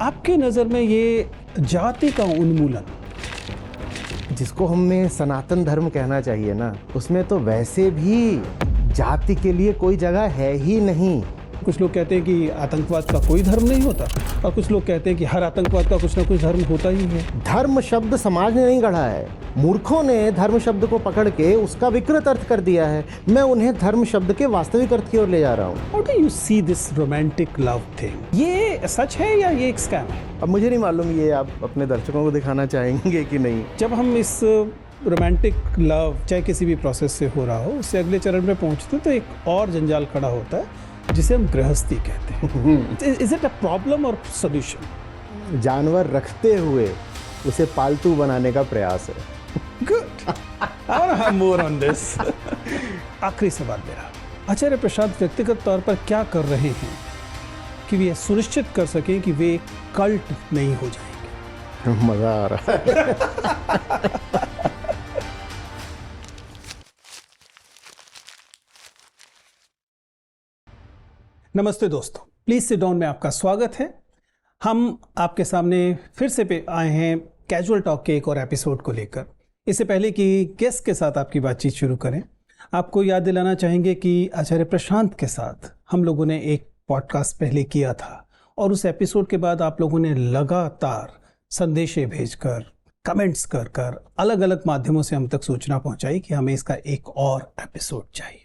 आपके नज़र में ये जाति का उन्मूलन, जिसको हमें सनातन धर्म कहना चाहिए ना, उसमें तो वैसे भी जाति के लिए कोई जगह है ही नहीं। कुछ लोग कहते हैं कि आतंकवाद का कोई धर्म नहीं होता और कुछ लोग कहते हैं कि हर आतंकवाद का कुछ ना कुछ धर्म होता ही है। धर्म शब्द समाज ने नहीं गढ़ा है, मूर्खों ने धर्म शब्द को पकड़ के उसका विकृत अर्थ कर दिया है। मैं उन्हें धर्म शब्द के वास्तविक अर्थ की ओर ले जा रहा हूँ। How do you see this romantic love thing? ये सच है या ये एक स्कैम है? अब मुझे नहीं मालूम, ये आप अपने दर्शकों को दिखाना चाहेंगे कि नहीं। जब हम इस रोमांटिक लव चाहे किसी भी प्रोसेस से हो रहा हो, उससे अगले चरण में पहुंचते तो एक और जंजाल खड़ा होता है जिसे हम गृहस्थी कहते हैं। इज इट अ प्रॉब्लम और सोल्यूशन? जानवर रखते हुए उसे पालतू बनाने का प्रयास है। Good, I want to have more on this. आखिरी सवाल मेरा, आचार्य प्रशांत व्यक्तिगत तौर पर क्या कर रहे हैं कि वे सुनिश्चित कर सकें कि वे कल्ट नहीं हो जाएंगे? मजा आ रहा है। नमस्ते दोस्तों, प्लीज सिट डाउन में आपका स्वागत है। हम आपके सामने फिर से आए हैं कैजुअल टॉक के एक और एपिसोड को लेकर। इससे पहले कि गेस्ट के साथ आपकी बातचीत शुरू करें, आपको याद दिलाना चाहेंगे कि आचार्य प्रशांत के साथ हम लोगों ने एक पॉडकास्ट पहले किया था और उस एपिसोड के बाद आप लोगों ने लगातार संदेशे भेजकर, कमेंट्स कर अलग अलग माध्यमों से हम तक सूचना पहुंचाई कि हमें इसका एक और एपिसोड चाहिए।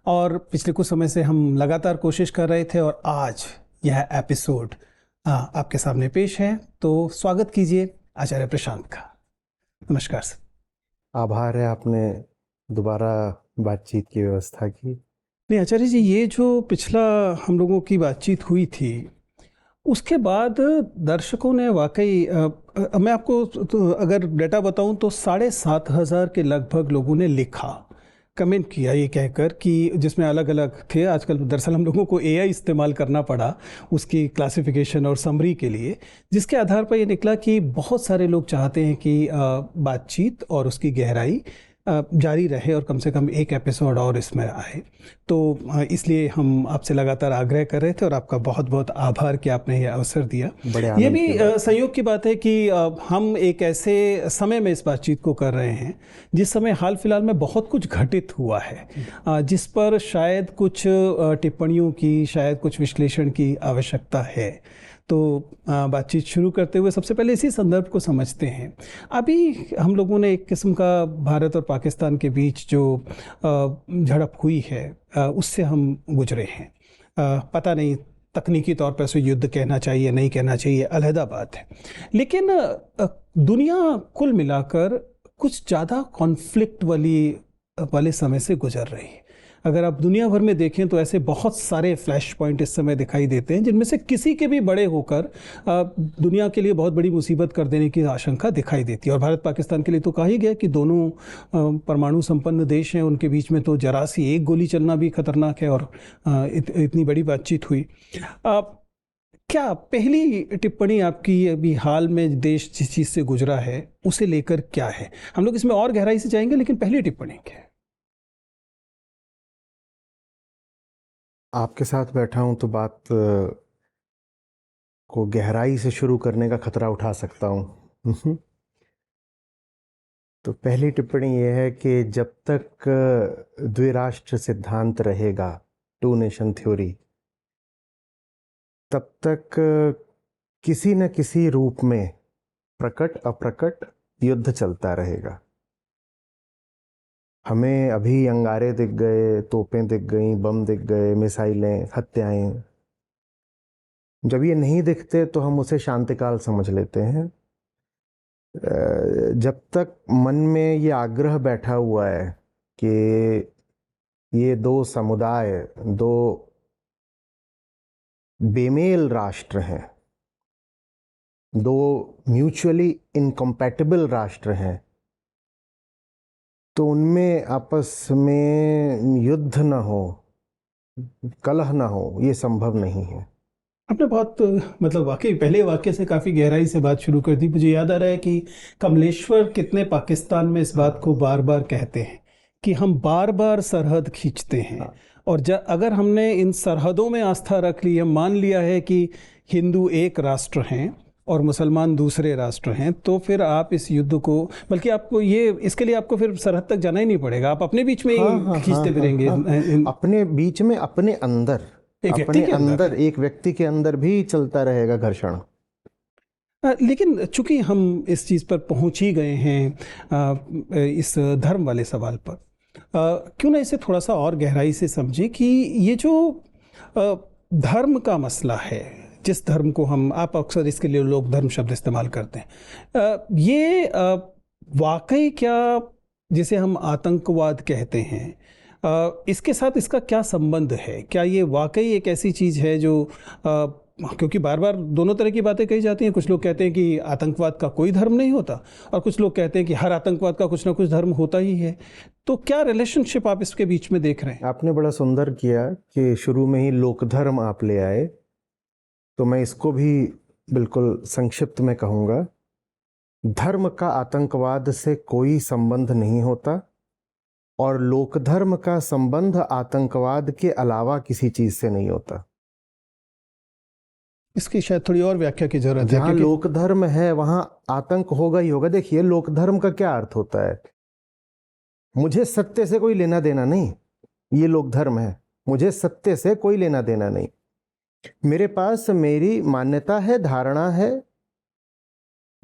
और पिछले कुछ समय से हम लगातार कोशिश कर रहे थे और आज यह एपिसोड आपके सामने पेश है। तो स्वागत कीजिए आचार्य प्रशांत का। नमस्कार सर। आभार है, आपने दोबारा बातचीत की व्यवस्था की। नहीं आचार्य जी, ये जो पिछला हम लोगों की बातचीत हुई थी उसके बाद दर्शकों ने वाकई, मैं आपको तो अगर डेटा बताऊं तो 7,500 के लगभग लोगों ने लिखा, कमेंट किया ये कहकर कि जिसमें अलग अलग थे। आजकल दरअसल हम लोगों को एआई इस्तेमाल करना पड़ा उसकी क्लासिफिकेशन और समरी के लिए, जिसके आधार पर ये निकला कि बहुत सारे लोग चाहते हैं कि बातचीत और उसकी गहराई जारी रहे और कम से कम एक एपिसोड और इसमें आए। तो इसलिए हम आपसे लगातार आग्रह कर रहे थे और आपका बहुत बहुत आभार कि आपने ये अवसर दिया। ये भी संयोग की बात है कि हम एक ऐसे समय में इस बातचीत को कर रहे हैं जिस समय हाल फिलहाल में बहुत कुछ घटित हुआ है, जिस पर शायद कुछ टिप्पणियों की, शायद कुछ विश्लेषण की आवश्यकता है। तो बातचीत शुरू करते हुए सबसे पहले इसी संदर्भ को समझते हैं। अभी हम लोगों ने एक किस्म का भारत और पाकिस्तान के बीच जो झड़प हुई है उससे हम गुजरे हैं। पता नहीं तकनीकी तौर पर उसे युद्ध कहना चाहिए नहीं कहना चाहिए, अलहदा बात है, लेकिन दुनिया कुल मिलाकर कुछ ज़्यादा कॉन्फ्लिक्ट वाले समय से गुजर रही है। अगर आप दुनिया भर में देखें तो ऐसे बहुत सारे फ्लैश पॉइंट इस समय दिखाई देते हैं जिनमें से किसी के भी बड़े होकर दुनिया के लिए बहुत बड़ी मुसीबत कर देने की आशंका दिखाई देती है। और भारत पाकिस्तान के लिए तो कहा ही गया कि दोनों परमाणु संपन्न देश हैं, उनके बीच में तो जरा सी एक गोली चलना भी खतरनाक है और इतनी बड़ी बातचीत हुई। क्या पहली टिप्पणी आपकी अभी हाल में देश जिस चीज़ से गुजरा है उसे लेकर क्या है? हम लोग इसमें और गहराई से जाएंगे, लेकिन पहली टिप्पणी क्या है? आपके साथ बैठा हूं तो बात को गहराई से शुरू करने का खतरा उठा सकता हूं। तो पहली टिप्पणी यह है कि जब तक द्विराष्ट्र सिद्धांत रहेगा, टू नेशन थ्योरी, तब तक किसी न किसी रूप में प्रकट अप्रकट युद्ध चलता रहेगा। हमें अभी अंगारे दिख गए, तोपें दिख गई, बम दिख गए, मिसाइलें, हत्याएं। जब ये नहीं दिखते तो हम उसे शांतिकाल समझ लेते हैं। जब तक मन में ये आग्रह बैठा हुआ है कि ये दो समुदाय, दो बेमेल राष्ट्र हैं, दो म्यूचुअली इनकम्पैटिबल राष्ट्र हैं, तो उनमें आपस में युद्ध न हो, कलह न हो, ये संभव नहीं है। आपने बहुत मतलब वाकई पहले वाक्य से काफ़ी गहराई से बात शुरू कर दी। मुझे याद आ रहा है कि कमलेश्वर कितने पाकिस्तान में इस बात को बार बार कहते हैं कि हम बार बार सरहद खींचते हैं और अगर हमने इन सरहदों में आस्था रख ली है, मान लिया है कि हिंदू एक राष्ट्र हैं और मुसलमान दूसरे राष्ट्र हैं, तो फिर आप इस युद्ध को, बल्कि आपको ये, इसके लिए आपको फिर सरहद तक जाना ही नहीं पड़ेगा, आप अपने बीच में ही खींचते फिरेंगे। अपने बीच में, अपने अंदर, अपने अंदर एक व्यक्ति के अंदर भी चलता रहेगा घर्षण। लेकिन चूंकि हम इस चीज़ पर पहुंच ही गए हैं, इस धर्म वाले सवाल पर, क्यों ना इसे थोड़ा सा और गहराई से समझें कि ये जो धर्म का मसला है, जिस धर्म को हम, आप अक्सर इसके लिए लोग धर्म शब्द इस्तेमाल करते हैं, ये वाकई क्या, जिसे हम आतंकवाद कहते हैं, इसके साथ इसका क्या संबंध है? क्या ये वाकई एक ऐसी चीज़ है जो, क्योंकि बार बार दोनों तरह की बातें कही जाती हैं, कुछ लोग कहते हैं कि आतंकवाद का कोई धर्म नहीं होता, और कुछ लोग कहते हैं कि हर आतंकवाद का कुछ ना कुछ धर्म होता ही है। तो क्या रिलेशनशिप आप इसके बीच में देख रहे हैं? आपने बड़ा सुंदर किया कि शुरू में ही लोक धर्म आप ले आए, तो मैं इसको भी बिल्कुल संक्षिप्त में कहूँगा। धर्म का आतंकवाद से कोई संबंध नहीं होता, और लोक धर्म का संबंध आतंकवाद के अलावा किसी चीज़ से नहीं होता। इसकी शायद थोड़ी और व्याख्या की जरूरत है। जहाँ लोक धर्म है वहाँ आतंक होगा ही होगा। देखिए, लोक धर्म का क्या अर्थ होता है? मुझे सत्य से कोई लेना देना नहीं, ये लोक धर्म है। मुझे सत्य से कोई लेना देना नहीं, मेरे पास मेरी मान्यता है, धारणा है,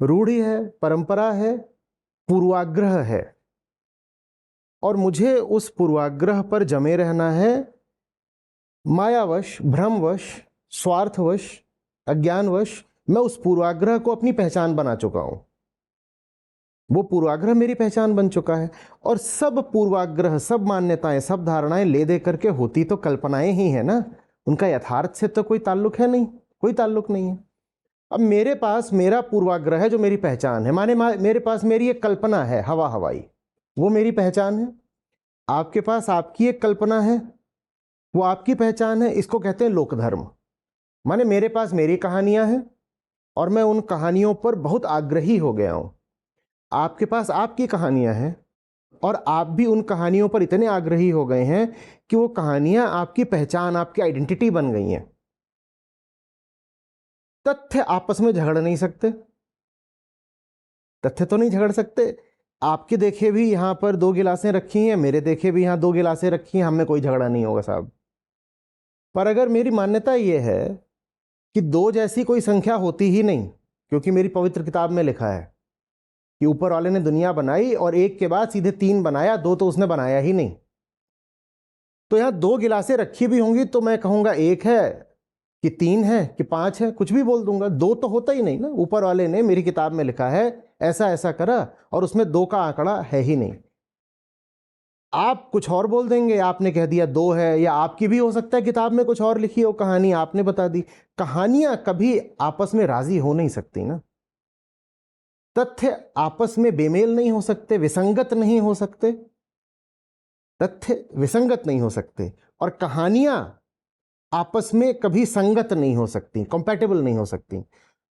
रूढ़ी है, परंपरा है, पूर्वाग्रह है, और मुझे उस पूर्वाग्रह पर जमे रहना है। मायावश, भ्रमवश, स्वार्थवश, अज्ञानवश मैं उस पूर्वाग्रह को अपनी पहचान बना चुका हूं। वो पूर्वाग्रह मेरी पहचान बन चुका है। और सब पूर्वाग्रह, सब मान्यताएं, सब धारणाएं ले दे करके होती तो कल्पनाएं ही है ना, उनका यथार्थ से तो कोई ताल्लुक है नहीं, कोई ताल्लुक नहीं है। अब मेरे पास मेरा पूर्वाग्रह है जो मेरी पहचान है, माने मेरे पास मेरी एक कल्पना है हवा हवाई, वो मेरी पहचान है। आपके पास आपकी एक कल्पना है, वो आपकी पहचान है। इसको कहते हैं लोक धर्म। माने मेरे पास मेरी कहानियां हैं और मैं उन कहानियों पर बहुत आग्रही हो गया हूं। आपके पास आपकी कहानियां हैं और आप भी उन कहानियों पर इतने आग्रही हो गए हैं कि वो कहानियां आपकी पहचान, आपकी आइडेंटिटी बन गई हैं। तथ्य आपस में झगड़ नहीं सकते, तथ्य तो नहीं झगड़ सकते। आपके देखे भी यहां पर 2 गिलासें रखी हैं, मेरे देखे भी यहां 2 गिलासें रखी हैं, हमें कोई झगड़ा नहीं होगा साहब। पर अगर मेरी मान्यता यह है कि 2 जैसी कोई संख्या होती ही नहीं, क्योंकि मेरी पवित्र किताब में लिखा है कि ऊपर वाले ने दुनिया बनाई और 1 के बाद सीधे 3 बनाया, 2 तो उसने बनाया ही नहीं। तो यहां 2 गिलासें रखी भी होंगी तो मैं कहूंगा 1 है कि 3 है कि 5 है, कुछ भी बोल दूंगा। 2 तो होता ही नहीं ना। ऊपर वाले ने मेरी किताब में लिखा है ऐसा ऐसा करा और उसमें 2 का आंकड़ा है ही नहीं। आप कुछ और बोल देंगे, आपने कह दिया 2 है, या आपकी भी हो सकता है किताब में कुछ और लिखी हो कहानी, आपने बता दी। कहानियां कभी आपस में राजी हो नहीं सकती ना। तथ्य आपस में बेमेल नहीं हो सकते, विसंगत नहीं हो सकते, तथ्य विसंगत नहीं हो सकते, और कहानियां आपस में कभी संगत नहीं हो सकती, कंपैटिबल नहीं हो सकती।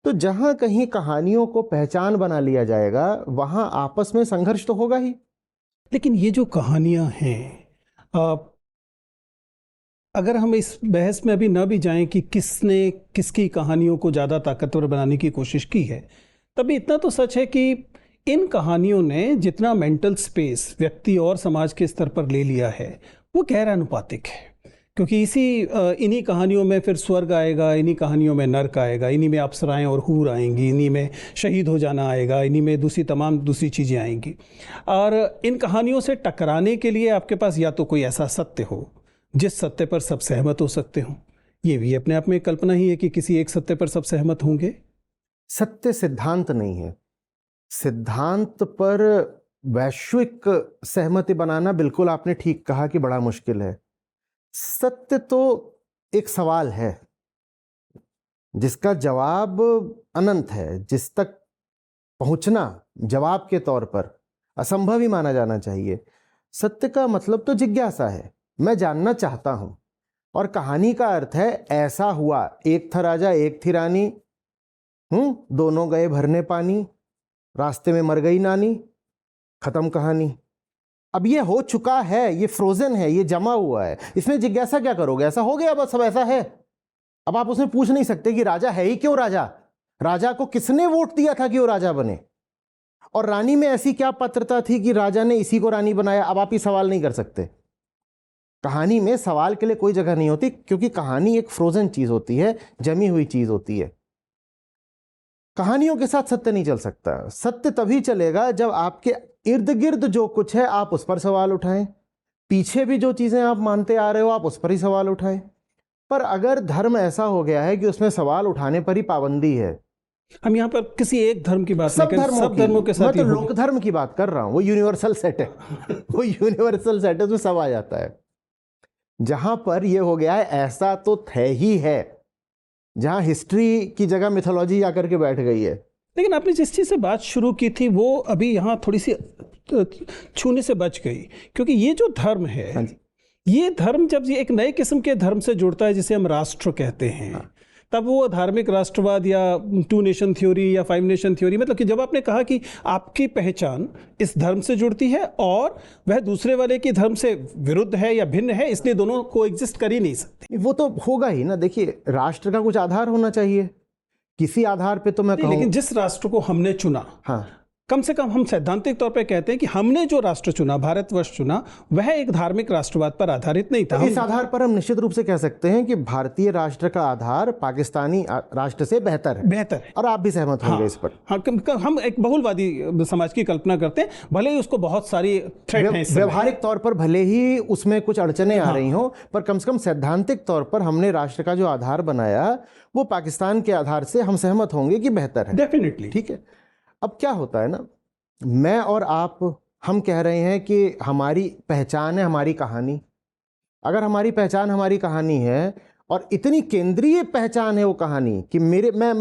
तो जहां कहीं कहानियों को पहचान बना लिया जाएगा वहां आपस में संघर्ष तो होगा ही। लेकिन ये जो कहानियां हैं, अगर हम इस बहस में अभी ना भी जाएं कि किसने किसकी कहानियों को ज़्यादा ताकतवर बनाने की कोशिश की है, तभी इतना तो सच है कि इन कहानियों ने जितना मेंटल स्पेस व्यक्ति और समाज के स्तर पर ले लिया है वो गैर अनुपातिक है। क्योंकि इन्हीं कहानियों में फिर स्वर्ग आएगा, इन्हीं कहानियों में नर्क आएगा, इन्हीं में अप्सराएं और हूर आएंगी, इन्हीं में शहीद हो जाना आएगा, इन्हीं में तमाम दूसरी चीज़ें आएंगी। और इन कहानियों से टकराने के लिए आपके पास या तो कोई ऐसा सत्य हो जिस सत्य पर सब सहमत हो सकते हो, ये भी अपने आप में एक कल्पना ही है कि किसी एक सत्य पर सब सहमत होंगे। सत्य सिद्धांत नहीं है। सिद्धांत पर वैश्विक सहमति बनाना, बिल्कुल आपने ठीक कहा कि बड़ा मुश्किल है। सत्य तो एक सवाल है जिसका जवाब अनंत है, जिस तक पहुंचना जवाब के तौर पर असंभव ही माना जाना चाहिए। सत्य का मतलब तो जिज्ञासा है, मैं जानना चाहता हूं। और कहानी का अर्थ है ऐसा हुआ, एक था राजा एक थी रानी, दोनों गए भरने पानी, रास्ते में मर गई नानी, खत्म कहानी। अब ये हो चुका है, ये फ्रोजन है, ये जमा हुआ है, इसमें जिज्ञासा क्या करोगे? ऐसा हो गया बस, अब ऐसा है। अब आप उसमें पूछ नहीं सकते कि राजा है ही क्यों राजा, राजा को किसने वोट दिया था कि वो राजा बने, और रानी में ऐसी क्या पात्रता थी कि राजा ने इसी को रानी बनाया। अब आप ये सवाल नहीं कर सकते। कहानी में सवाल के लिए कोई जगह नहीं होती, क्योंकि कहानी एक फ्रोजन चीज होती है, जमी हुई चीज होती है। कहानियों के साथ सत्य नहीं चल सकता। सत्य तभी चलेगा जब आपके इर्द गिर्द जो कुछ है आप उस पर सवाल उठाएं, पीछे भी जो चीजें आप मानते आ रहे हो आप उस पर ही सवाल उठाएं। पर अगर धर्म ऐसा हो गया है कि उसमें सवाल उठाने पर ही पाबंदी है, हम यहाँ पर किसी एक धर्म की बात नहीं कर रहे, सब धर्मों के साथ मैं तो ये हो लोक धर्म की बात कर रहा हूं, वो यूनिवर्सल सेट है वो यूनिवर्सल सेट है, उसमें सब आ जाता है। जहां पर ये हो गया है ऐसा तो है ही है, जहां हिस्ट्री की जगह मिथोलॉजी आकर के बैठ गई है। लेकिन आपने जिस चीज़ से बात शुरू की थी वो अभी यहाँ थोड़ी सी छूने से बच गई, क्योंकि ये जो धर्म है, हाँ जी। ये धर्म जब ये एक नए किस्म के धर्म से जुड़ता है जिसे हम राष्ट्र कहते हैं, तब वो धार्मिक राष्ट्रवाद या 2 नेशन थ्योरी या 5 नेशन थ्योरी, मतलब कि जब आपने कहा कि आपकी पहचान इस धर्म से जुड़ती है और वह दूसरे वाले के धर्म से विरुद्ध है या भिन्न है, इसलिए दोनों को एग्जिस्ट कर ही नहीं सकते। वो तो होगा ही ना। देखिए, राष्ट्र का कुछ आधार होना चाहिए, किसी आधार पे तो मैं कहूँ। लेकिन जिस राष्ट्र को हमने चुना, हाँ, कम से कम हम सैद्धांतिक तौर पे कहते हैं कि हमने जो राष्ट्र चुना, भारतवर्ष चुना, वह एक धार्मिक राष्ट्रवाद पर आधारित नहीं था। इस आधार पर हम निश्चित रूप से कह सकते हैं कि भारतीय राष्ट्र का आधार पाकिस्तानी राष्ट्र से बेहतर है, और आप भी सहमत होंगे इस पर। हाँ, हम एक बहुलवादी समाज की कल्पना करते हैं, भले ही उसको बहुत सारी थ्रेट हैं, व्यवहारिक तौर पर भले ही उसमें कुछ अड़चने आ रही हों, पर कम से कम सैद्धांतिक तौर पर हमने राष्ट्र का जो आधार बनाया वो पाकिस्तान के आधार से हम सहमत होंगे कि बेहतर है। डेफिनेटली। ठीक है। अब क्या होता है ना, मैं और आप हम कह रहे हैं कि हमारी पहचान है हमारी कहानी। अगर हमारी पहचान हमारी कहानी है और इतनी केंद्रीय पहचान है वो कहानी कि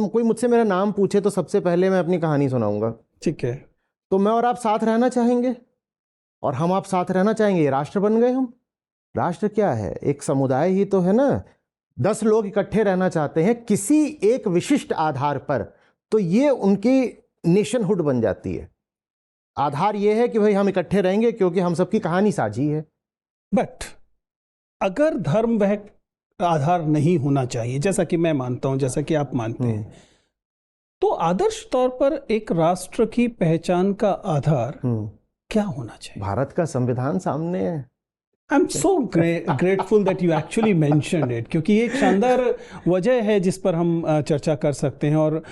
कोई मुझसे मेरा नाम पूछे तो सबसे पहले मैं अपनी कहानी सुनाऊंगा, ठीक है, तो मैं और आप साथ रहना चाहेंगे, और हम आप साथ रहना चाहेंगे, ये राष्ट्र बन गए हम। राष्ट्र क्या है? एक समुदाय ही तो है ना। 10 लोग इकट्ठे रहना चाहते हैं किसी एक विशिष्ट आधार पर, तो ये उनकी नेशनहुड बन जाती है। आधार ये है कि भाई हम इकट्ठे रहेंगे क्योंकि हम सबकी कहानी साझी है। बट अगर धर्म वह आधार नहीं होना चाहिए, जैसा कि मैं मानता हूं, जैसा कि आप मानते हैं, तो आदर्श तौर पर एक राष्ट्र की पहचान का आधार क्या होना चाहिए? भारत का संविधान सामने है। I am so grateful that you actually mentioned it, क्योंकि ये एक शानदार वजह है जिस पर हम चर्चा कर सकते हैं, और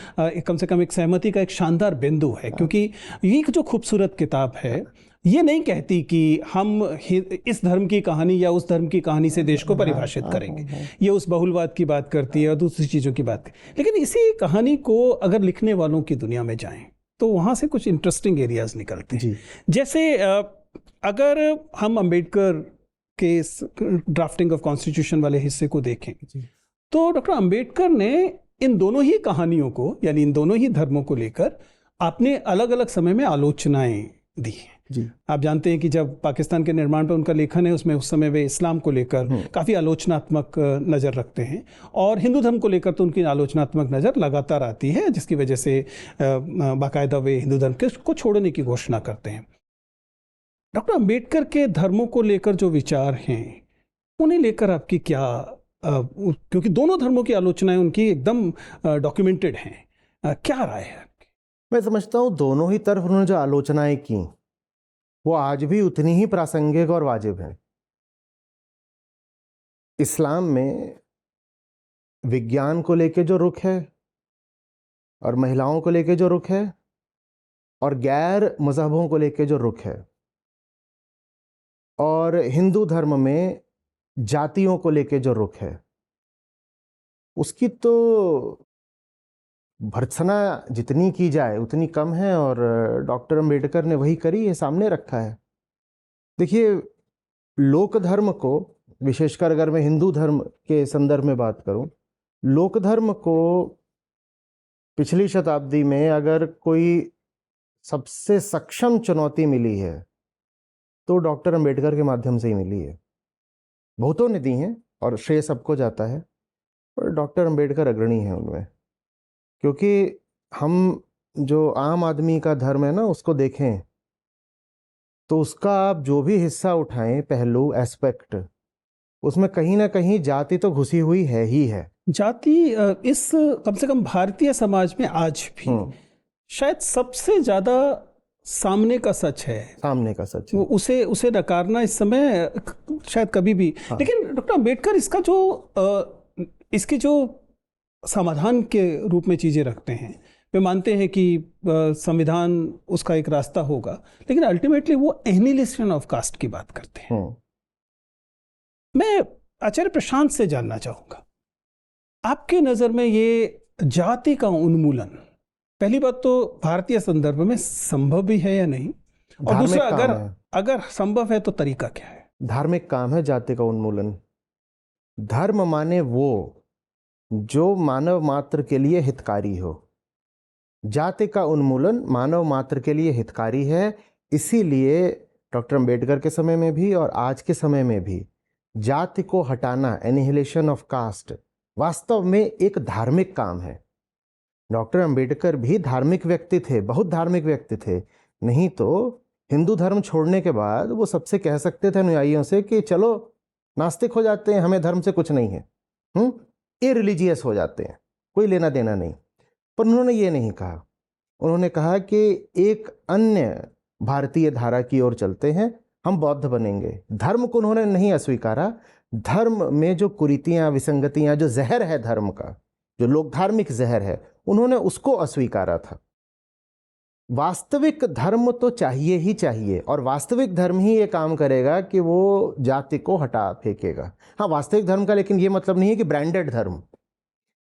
कम से कम एक सहमति का एक शानदार बिंदु है, क्योंकि ये जो खूबसूरत किताब है ये नहीं कहती कि हम इस धर्म की कहानी या उस धर्म की कहानी से देश को परिभाषित करेंगे, ये उस बहुलवाद की बात करती है और दूसरी चीज़ों की बात करती है। लेकिन इसी कहानी को अगर लिखने वालों की दुनिया में जाएं तो वहाँ से कुछ इंटरेस्टिंग एरियाज निकलते हैं। जैसे अगर हम अम्बेडकर के ड्राफ्टिंग ऑफ कॉन्स्टिट्यूशन वाले हिस्से को देखें तो डॉक्टर अंबेडकर ने इन दोनों ही कहानियों को, यानी इन दोनों ही धर्मों को लेकर आपने अलग अलग समय में आलोचनाएं दी हैं। आप जानते हैं कि जब पाकिस्तान के निर्माण पर उनका लेखन है उसमें उस समय वे इस्लाम को लेकर काफ़ी आलोचनात्मक नज़र रखते हैं, और हिंदू धर्म को लेकर तो उनकी आलोचनात्मक नज़र लगातार आती है, जिसकी वजह से बाकायदा वे हिंदू धर्म को छोड़ने की घोषणा करते हैं। डॉक्टर अंबेडकर के धर्मों को लेकर जो विचार हैं उन्हें लेकर आपकी क्या, क्योंकि दोनों धर्मों की आलोचनाएं उनकी एकदम डॉक्यूमेंटेड हैं, क्या राय है आपकी? मैं समझता हूँ दोनों ही तरफ उन्होंने जो आलोचनाएं की वो आज भी उतनी ही प्रासंगिक और वाजिब है। इस्लाम में विज्ञान को लेकर जो रुख है और महिलाओं को लेकर जो रुख है और गैर मजहबों को लेकर जो रुख है, और हिंदू धर्म में जातियों को लेकर जो रुख है, उसकी तो भर्त्सना जितनी की जाए उतनी कम है, और डॉक्टर अंबेडकर ने वही करी है, सामने रखा है। देखिए, लोक धर्म को, विशेषकर अगर मैं हिंदू धर्म के संदर्भ में बात करूं, लोक धर्म को पिछली शताब्दी में अगर कोई सबसे सक्षम चुनौती मिली है तो डॉक्टर अंबेडकर के माध्यम से ही मिली है। बहुतों ने दी हैं और श्रेय सबको जाता है, पर डॉक्टर अंबेडकर अग्रणी है उनमें, क्योंकि हम जो आम आदमी का धर्म है ना उसको देखें तो उसका आप जो भी हिस्सा उठाएं, पहलू, एस्पेक्ट, उसमें कहीं ना कहीं जाति तो घुसी हुई है ही है। जाति इस कम से कम भारतीय समाज में आज भी शायद सबसे ज्यादा सामने का सच है। सामने का सच है। उसे नकारना इस समय शायद कभी भी। लेकिन डॉक्टर अम्बेडकर इसका इसके जो समाधान के रूप में चीजें रखते हैं, वे मानते हैं कि संविधान उसका एक रास्ता होगा, लेकिन अल्टीमेटली वो एनिहिलेशन ऑफ कास्ट की बात करते हैं। मैं आचार्य प्रशांत से जानना चाहूंगा, आपके नजर में ये जाति का उन्मूलन पहली बात तो भारतीय संदर्भ में संभव भी है या नहीं, और दूसरा अगर संभव है तो तरीका क्या है? धार्मिक काम है जाति का उन्मूलन। धर्म माने वो जो मानव मात्र के लिए हितकारी हो। जाति का उन्मूलन मानव मात्र के लिए हितकारी है। इसीलिए डॉक्टर अंबेडकर के समय में भी और आज के समय में भी जाति को हटाना, एनिहिलेशन ऑफ कास्ट, वास्तव में एक धार्मिक काम है। डॉक्टर अंबेडकर भी धार्मिक व्यक्ति थे, बहुत धार्मिक व्यक्ति थे। नहीं तो हिंदू धर्म छोड़ने के बाद वो सबसे कह सकते थे अनुयायियों से कि चलो नास्तिक हो जाते हैं, हमें धर्म से कुछ नहीं है, इररिलीजियस हो जाते हैं, कोई लेना देना नहीं। पर उन्होंने ये नहीं कहा। उन्होंने कहा कि एक अन्य भारतीय धारा की ओर चलते हैं, हम बौद्ध बनेंगे। धर्म को उन्होंने नहीं अस्वीकारा। धर्म में जो कुरीतियाँ, विसंगतियाँ, जो जहर है धर्म का, जो लोक धार्मिक जहर है, उन्होंने उसको अस्वीकारा था। वास्तविक धर्म तो चाहिए ही चाहिए, और वास्तविक धर्म ही ये काम करेगा कि वो जाति को हटा फेंकेगा। हाँ, वास्तविक धर्म का लेकिन ये मतलब नहीं है कि ब्रांडेड धर्म।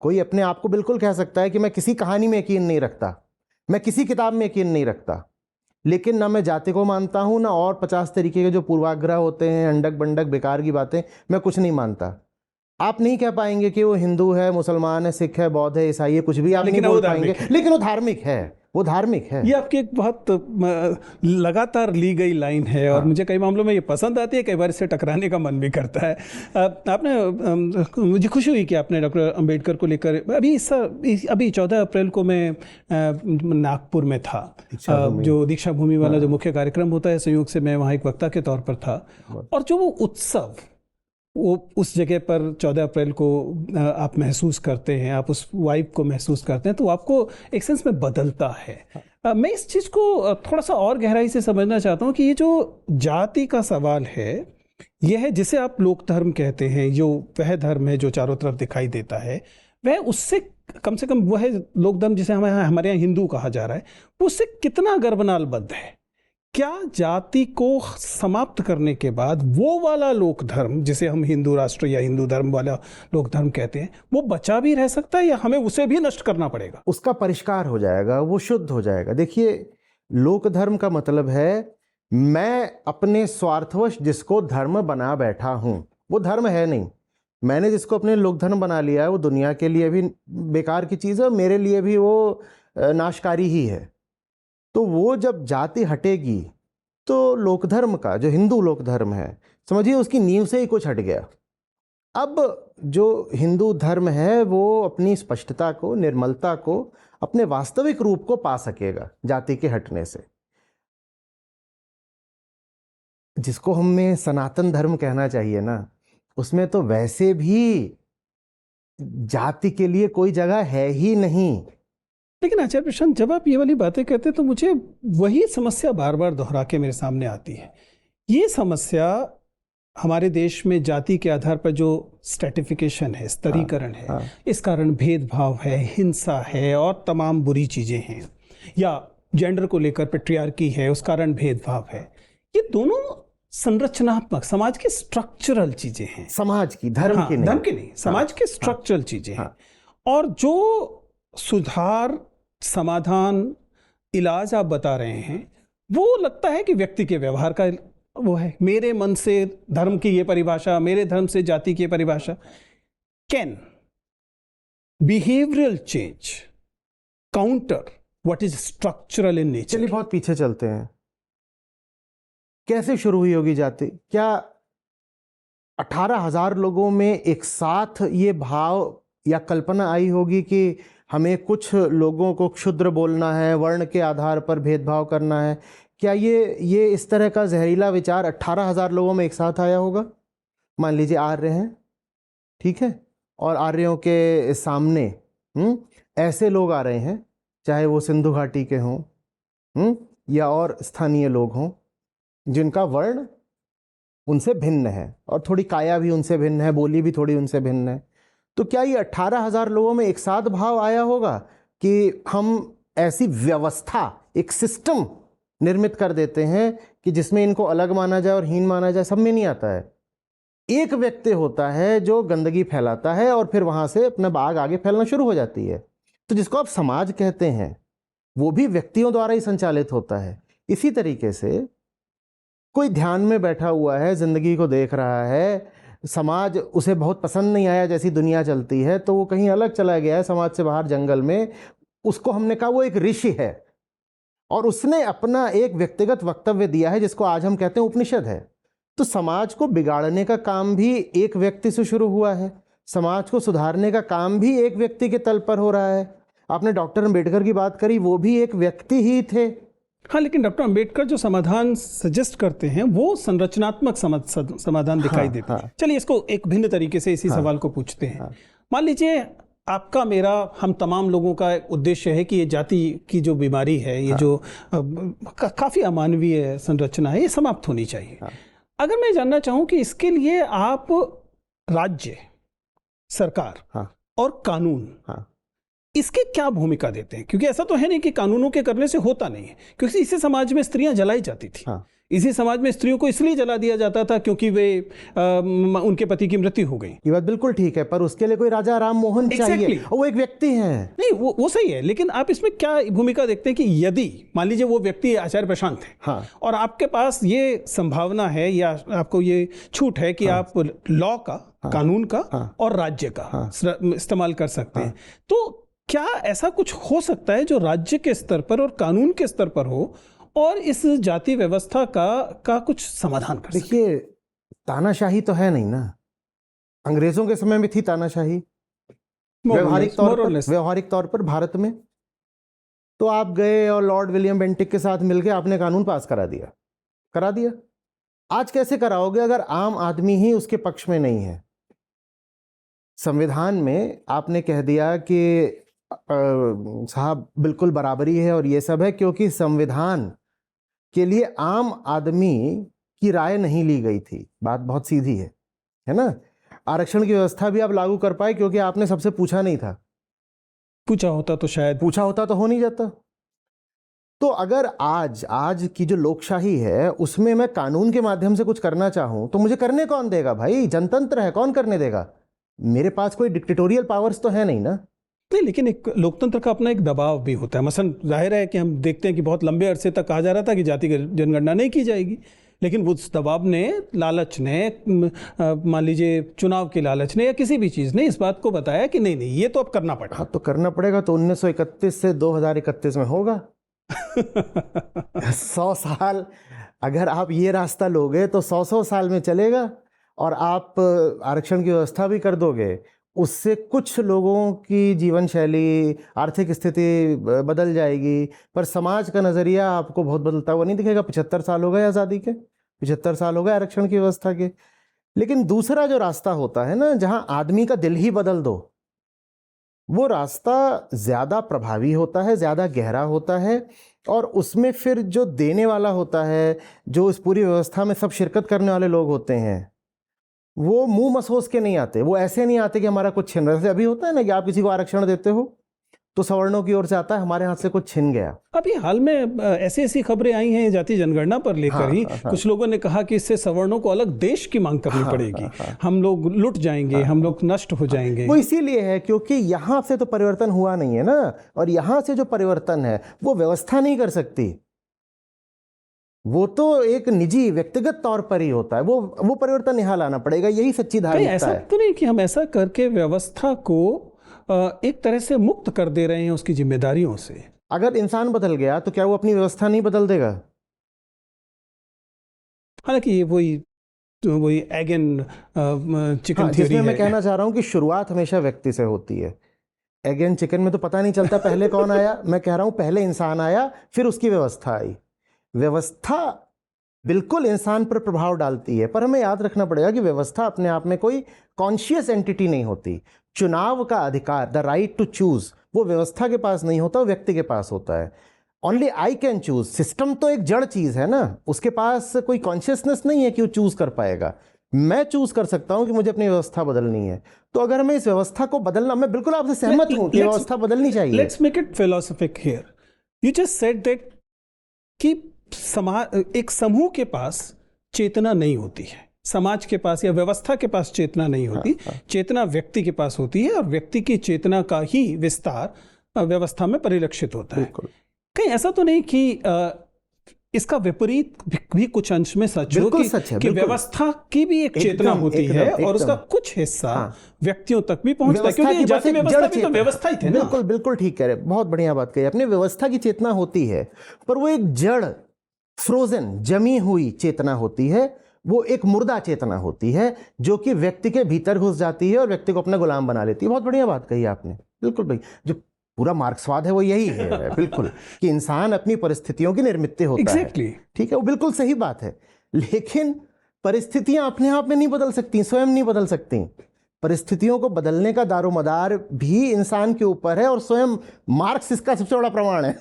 कोई अपने आप को बिल्कुल कह सकता है कि मैं किसी कहानी में यकीन नहीं रखता, मैं किसी किताब में यकीन नहीं रखता, लेकिन ना मैं जाति को मानता हूँ, ना और 50 तरीके के जो पूर्वाग्रह होते हैं, अंडक बंडक बेकार की बातें, मैं कुछ नहीं मानता। आप नहीं कह पाएंगे कि वो हिंदू है, मुसलमान है, सिख है, बौद्ध है, ईसाई है, कुछ भी आप नहीं बोल पाएंगे, लेकिन वो धार्मिक है। वो धार्मिक है। ये आपकी एक बहुत लगातार ली गई लाइन है, और मुझे कई मामलों में ये पसंद आती है, कई बार इससे टकराने का मन भी करता है। आपने मुझे खुशी हुई कि आपने डॉक्टर अंबेडकर को लेकर अभी 14 अप्रैल को मैं नागपुर में था, जो दीक्षा भूमि वाला जो मुख्य कार्यक्रम होता है, संयोग से मैं वहाँ एक वक्ता के तौर पर था। और जो वो उत्सव वो उस जगह पर 14 अप्रैल को आप महसूस करते हैं, आप उस वाइब को महसूस करते हैं, तो आपको एक सेंस में बदलता है। मैं इस चीज़ को थोड़ा सा और गहराई से समझना चाहता हूँ कि ये जो जाति का सवाल है, यह है जिसे आप लोक धर्म कहते हैं, जो वह धर्म है जो चारों तरफ दिखाई देता है, वह उससे कम से कम वह लोक धर्म जिसे हमारे यहाँ हिंदू कहा जा रहा है, वो उससे कितना गर्भनालबद्ध है? क्या जाति को समाप्त करने के बाद वो वाला लोक धर्म जिसे हम हिंदू राष्ट्र या हिंदू धर्म वाला लोक धर्म कहते हैं, वो बचा भी रह सकता है, या हमें उसे भी नष्ट करना पड़ेगा? उसका परिष्कार हो जाएगा, वो शुद्ध हो जाएगा। देखिए, लोक धर्म का मतलब है मैं अपने स्वार्थवश जिसको धर्म बना बैठा हूं, वो धर्म है नहीं। मैंने जिसको अपने लोक धर्म बना लिया है, वो दुनिया के लिए भी बेकार की चीज़ है, मेरे लिए भी वो नाशकारी ही है। तो वो जब जाति हटेगी तो लोक धर्म का, जो हिंदू लोक धर्म है, समझिए उसकी नींव से ही कुछ हट गया। अब जो हिंदू धर्म है वो अपनी स्पष्टता को, निर्मलता को, अपने वास्तविक रूप को पा सकेगा जाति के हटने से। जिसको हमें सनातन धर्म कहना चाहिए ना, उसमें तो वैसे भी जाति के लिए कोई जगह है ही नहीं। लेकिन आचार्य प्रशांत, जब आप ये वाली बातें कहते हैं तो मुझे वही समस्या बार बार दोहरा के मेरे सामने आती है। ये समस्या हमारे देश में जाति के आधार पर जो स्ट्रेटिफिकेशन है, स्तरीकरण है, इस कारण भेदभाव है, हिंसा है और तमाम बुरी चीज़ें हैं, या जेंडर को लेकर पेट्रियार्की है, उस कारण भेदभाव है। ये दोनों संरचनात्मक, समाज के स्ट्रक्चरल चीज़ें हैं। समाज की, धर्म की नहीं। धर्म की नहीं, समाज के स्ट्रक्चरल चीज़ें हैं। और जो सुधार, समाधान, इलाज आप बता रहे हैं, वो लगता है कि व्यक्ति के व्यवहार का वो है। मेरे मन से धर्म की ये परिभाषा, मेरे धर्म से जाति की ये परिभाषा। Can behavioural change counter what is structural in nature? चलिए बहुत पीछे चलते हैं। कैसे शुरू हुई होगी जाति? क्या 18,000 लोगों में एक साथ ये भाव या कल्पना आई होगी कि हमें कुछ लोगों को क्षुद्र बोलना है, वर्ण के आधार पर भेदभाव करना है? क्या ये इस तरह का जहरीला विचार 18,000 लोगों में एक साथ आया होगा? मान लीजिए आर्य हैं, ठीक है, और आर्यों के सामने ऐसे लोग आ रहे हैं, चाहे वो सिंधु घाटी के हों या और स्थानीय लोग हों, जिनका वर्ण उनसे भिन्न है और थोड़ी काया भी उनसे भिन्न है, बोली भी थोड़ी उनसे भिन्न है। तो क्या ये 18,000 लोगों में एक साथ भाव आया होगा कि हम ऐसी व्यवस्था, एक सिस्टम निर्मित कर देते हैं कि जिसमें इनको अलग माना जाए और हीन माना जाए? सब में नहीं आता है। एक व्यक्ति होता है जो गंदगी फैलाता है और फिर वहां से अपना बाग आगे फैलना शुरू हो जाती है। तो जिसको आप समाज कहते हैं वो भी व्यक्तियों द्वारा ही संचालित होता है। इसी तरीके से कोई ध्यान में बैठा हुआ है, जिंदगी को देख रहा है, समाज उसे बहुत पसंद नहीं आया जैसी दुनिया चलती है, तो वो कहीं अलग चला गया है समाज से बाहर जंगल में। उसको हमने कहा वो एक ऋषि है और उसने अपना एक व्यक्तिगत वक्तव्य दिया है जिसको आज हम कहते हैं उपनिषद है। तो समाज को बिगाड़ने का काम भी एक व्यक्ति से शुरू हुआ है, समाज को सुधारने का काम भी एक व्यक्ति के तल पर हो रहा है। आपने डॉक्टर अंबेडकर की बात करी, वो भी एक व्यक्ति ही थे। हाँ, लेकिन डॉक्टर अंबेडकर जो समाधान सजेस्ट करते हैं वो संरचनात्मक समाधान दिखाई देते हैं। चलिए इसको एक भिन्न तरीके से इसी सवाल को पूछते हैं। मान लीजिए आपका, मेरा, हम तमाम लोगों का उद्देश्य है कि ये जाति की जो बीमारी है, ये जो काफ़ी अमानवीय संरचना है, ये समाप्त होनी चाहिए। अगर मैं जानना चाहूँ कि इसके लिए आप राज्य, सरकार और कानून, इसकी क्या भूमिका देते हैं? क्योंकि ऐसा तो है नहीं कि कानूनों के करने से होता नहीं है, क्योंकि इसी समाज में स्त्रियां जलाई जाती थी। इसी समाज में स्त्रियों को इसलिए जला दिया जाता था क्योंकि वे उनके पति की मृत्यु हो गई। ये बात बिल्कुल ठीक है, पर उसके लिए कोई राजा राम मोहन चाहिए, वो एक व्यक्ति है। नहीं, वो सही है, लेकिन आप इसमें क्या भूमिका देखते हैं कि यदि मान लीजिए वो व्यक्ति आचार्य प्रशांत है और आपके पास ये संभावना है या आपको ये छूट है कि आप लॉ का, कानून का और राज्य का इस्तेमाल कर सकते हैं, तो क्या ऐसा कुछ हो सकता है जो राज्य के स्तर पर और कानून के स्तर पर हो और इस जाति व्यवस्था का कुछ समाधान कर सके? देखिए, तानाशाही तो है नहीं ना। अंग्रेजों के समय में थी तानाशाही व्यवहारिक तौर पर भारत में। तो आप गए और लॉर्ड विलियम बेंटिक के साथ मिलकर आपने कानून पास करा दिया। आज कैसे कराओगे अगर आम आदमी ही उसके पक्ष में नहीं है? संविधान में आपने कह दिया कि साहब बिल्कुल बराबरी है और ये सब है, क्योंकि संविधान के लिए आम आदमी की राय नहीं ली गई थी। बात बहुत सीधी है ना। आरक्षण की व्यवस्था भी आप लागू कर पाए क्योंकि आपने सबसे पूछा नहीं था। पूछा होता तो हो नहीं जाता। तो अगर आज की जो लोकशाही है उसमें मैं कानून के माध्यम से कुछ करना चाहूं तो मुझे करने कौन देगा भाई? जनतंत्र है, कौन करने देगा? मेरे पास कोई डिक्टेटोरियल पावर्स तो है नहीं ना। नहीं, लेकिन एक लोकतंत्र का अपना एक दबाव भी होता है। मसलन जाहिर है कि हम देखते हैं कि बहुत लंबे अरसे तक कहा जा रहा था कि जाति जनगणना नहीं की जाएगी, लेकिन उस दबाव ने, लालच ने, मान लीजिए चुनाव के लालच ने या किसी भी चीज़ ने इस बात को बताया कि नहीं ये तो अब करना पड़ेगा। तो करना पड़ेगा तो 1931 से 2031 में होगा। 100 साल अगर आप ये रास्ता लोगे तो 100 साल में चलेगा। और आप आरक्षण की व्यवस्था भी कर दोगे, उससे कुछ लोगों की जीवन शैली, आर्थिक स्थिति बदल जाएगी, पर समाज का नज़रिया आपको बहुत बदलता हुआ नहीं दिखेगा। 75 साल हो गए आज़ादी के, 75 साल हो गए आरक्षण की व्यवस्था के। लेकिन दूसरा जो रास्ता होता है ना, जहां आदमी का दिल ही बदल दो, वो रास्ता ज़्यादा प्रभावी होता है, ज़्यादा गहरा होता है, और उसमें फिर जो देने वाला होता है, जो इस पूरी व्यवस्था में सब शिरकत करने वाले लोग होते हैं, वो मुंह मसोस के नहीं आते। वो ऐसे नहीं आते कि हमारा कुछ छिन रहा है। अभी होता है ना कि आप किसी को आरक्षण देते हो तो सवर्णों की ओर से आता है हमारे हाथ से कुछ छिन गया। अभी हाल में ऐसी खबरें आई हैं जाति जनगणना पर लेकर ही। कुछ लोगों ने कहा कि इससे सवर्णों को अलग देश की मांग करनी पड़ेगी। हम लोग लुट जाएंगे, हम लोग नष्ट हो जाएंगे। वो इसीलिए है क्योंकि यहाँ से तो परिवर्तन हुआ नहीं है ना, और यहाँ से जो परिवर्तन है वो व्यवस्था नहीं कर सकती। वो तो एक निजी व्यक्तिगत तौर पर ही होता है। वो परिवर्तन यहाँ लाना पड़ेगा। यही सच्ची धार्मिकता है। ऐसा तो नहीं कि हम ऐसा करके व्यवस्था को एक तरह से मुक्त कर दे रहे हैं उसकी जिम्मेदारियों से। अगर इंसान बदल गया तो क्या वो अपनी व्यवस्था नहीं बदल देगा? हालांकि ये वही एग एंड चिकन थ्योरी है। मैं कहना चाह रहा हूँ कि शुरुआत हमेशा व्यक्ति से होती है। एग एंड चिकन में तो पता नहीं चलता पहले कौन आया। मैं कह रहा हूँ पहले इंसान आया, फिर उसकी व्यवस्था आई। व्यवस्था बिल्कुल इंसान पर प्रभाव डालती है, पर हमें याद रखना पड़ेगा कि व्यवस्था अपने आप में कोई कॉन्शियस एंटिटी नहीं होती। चुनाव का अधिकार, द राइट टू चूज, वो व्यवस्था के पास नहीं होता, वो व्यक्ति के पास होता है। Only I can choose. System तो एक जड़ चीज है ना, उसके पास कोई कॉन्शियसनेस नहीं है कि वो चूज कर पाएगा। मैं चूज कर सकता हूं कि मुझे अपनी व्यवस्था बदलनी है, तो अगर हमें इस व्यवस्था को बदलना, मैं बिल्कुल आपसे सहमत हूं कि व्यवस्था बदलनी चाहिए। Let's make it philosophic here. You just said that कि एक समूह के पास चेतना नहीं होती है, समाज के पास या व्यवस्था के पास चेतना नहीं होती। चेतना व्यक्ति के पास होती है और व्यक्ति की चेतना का ही विस्तार व्यवस्था में परिलक्षित होता है। कहीं ऐसा तो नहीं कि इसका विपरीत भी कुछ अंश में सच हो कि व्यवस्था की भी एक चेतना होती है और उसका कुछ हिस्सा व्यक्तियों तक भी पहुंचता है, क्योंकि जाति व्यवस्था भी तो व्यवस्था ही थे ना। बिल्कुल बिल्कुल ठीक कह रहे, बहुत बढ़िया बात कही आपने। व्यवस्था की चेतना होती है, पर वो एक जड़, फ्रोजन, जमी हुई चेतना होती है। वो एक मुर्दा चेतना होती है जो कि व्यक्ति के भीतर घुस जाती है और व्यक्ति को अपना गुलाम बना लेती है। बहुत बढ़िया बात कही आपने, बिल्कुल भाई। जो पूरा मार्क्सवाद है वो यही है बिल्कुल, कि इंसान अपनी परिस्थितियों की निर्मित होता है। ठीक है, वो बिल्कुल सही बात है। लेकिन परिस्थितियां अपने आप में नहीं बदल सकती, स्वयं नहीं बदल सकती। परिस्थितियों को बदलने का दारोमदार भी इंसान के ऊपर है, और स्वयं मार्क्स इसका सबसे बड़ा प्रमाण है।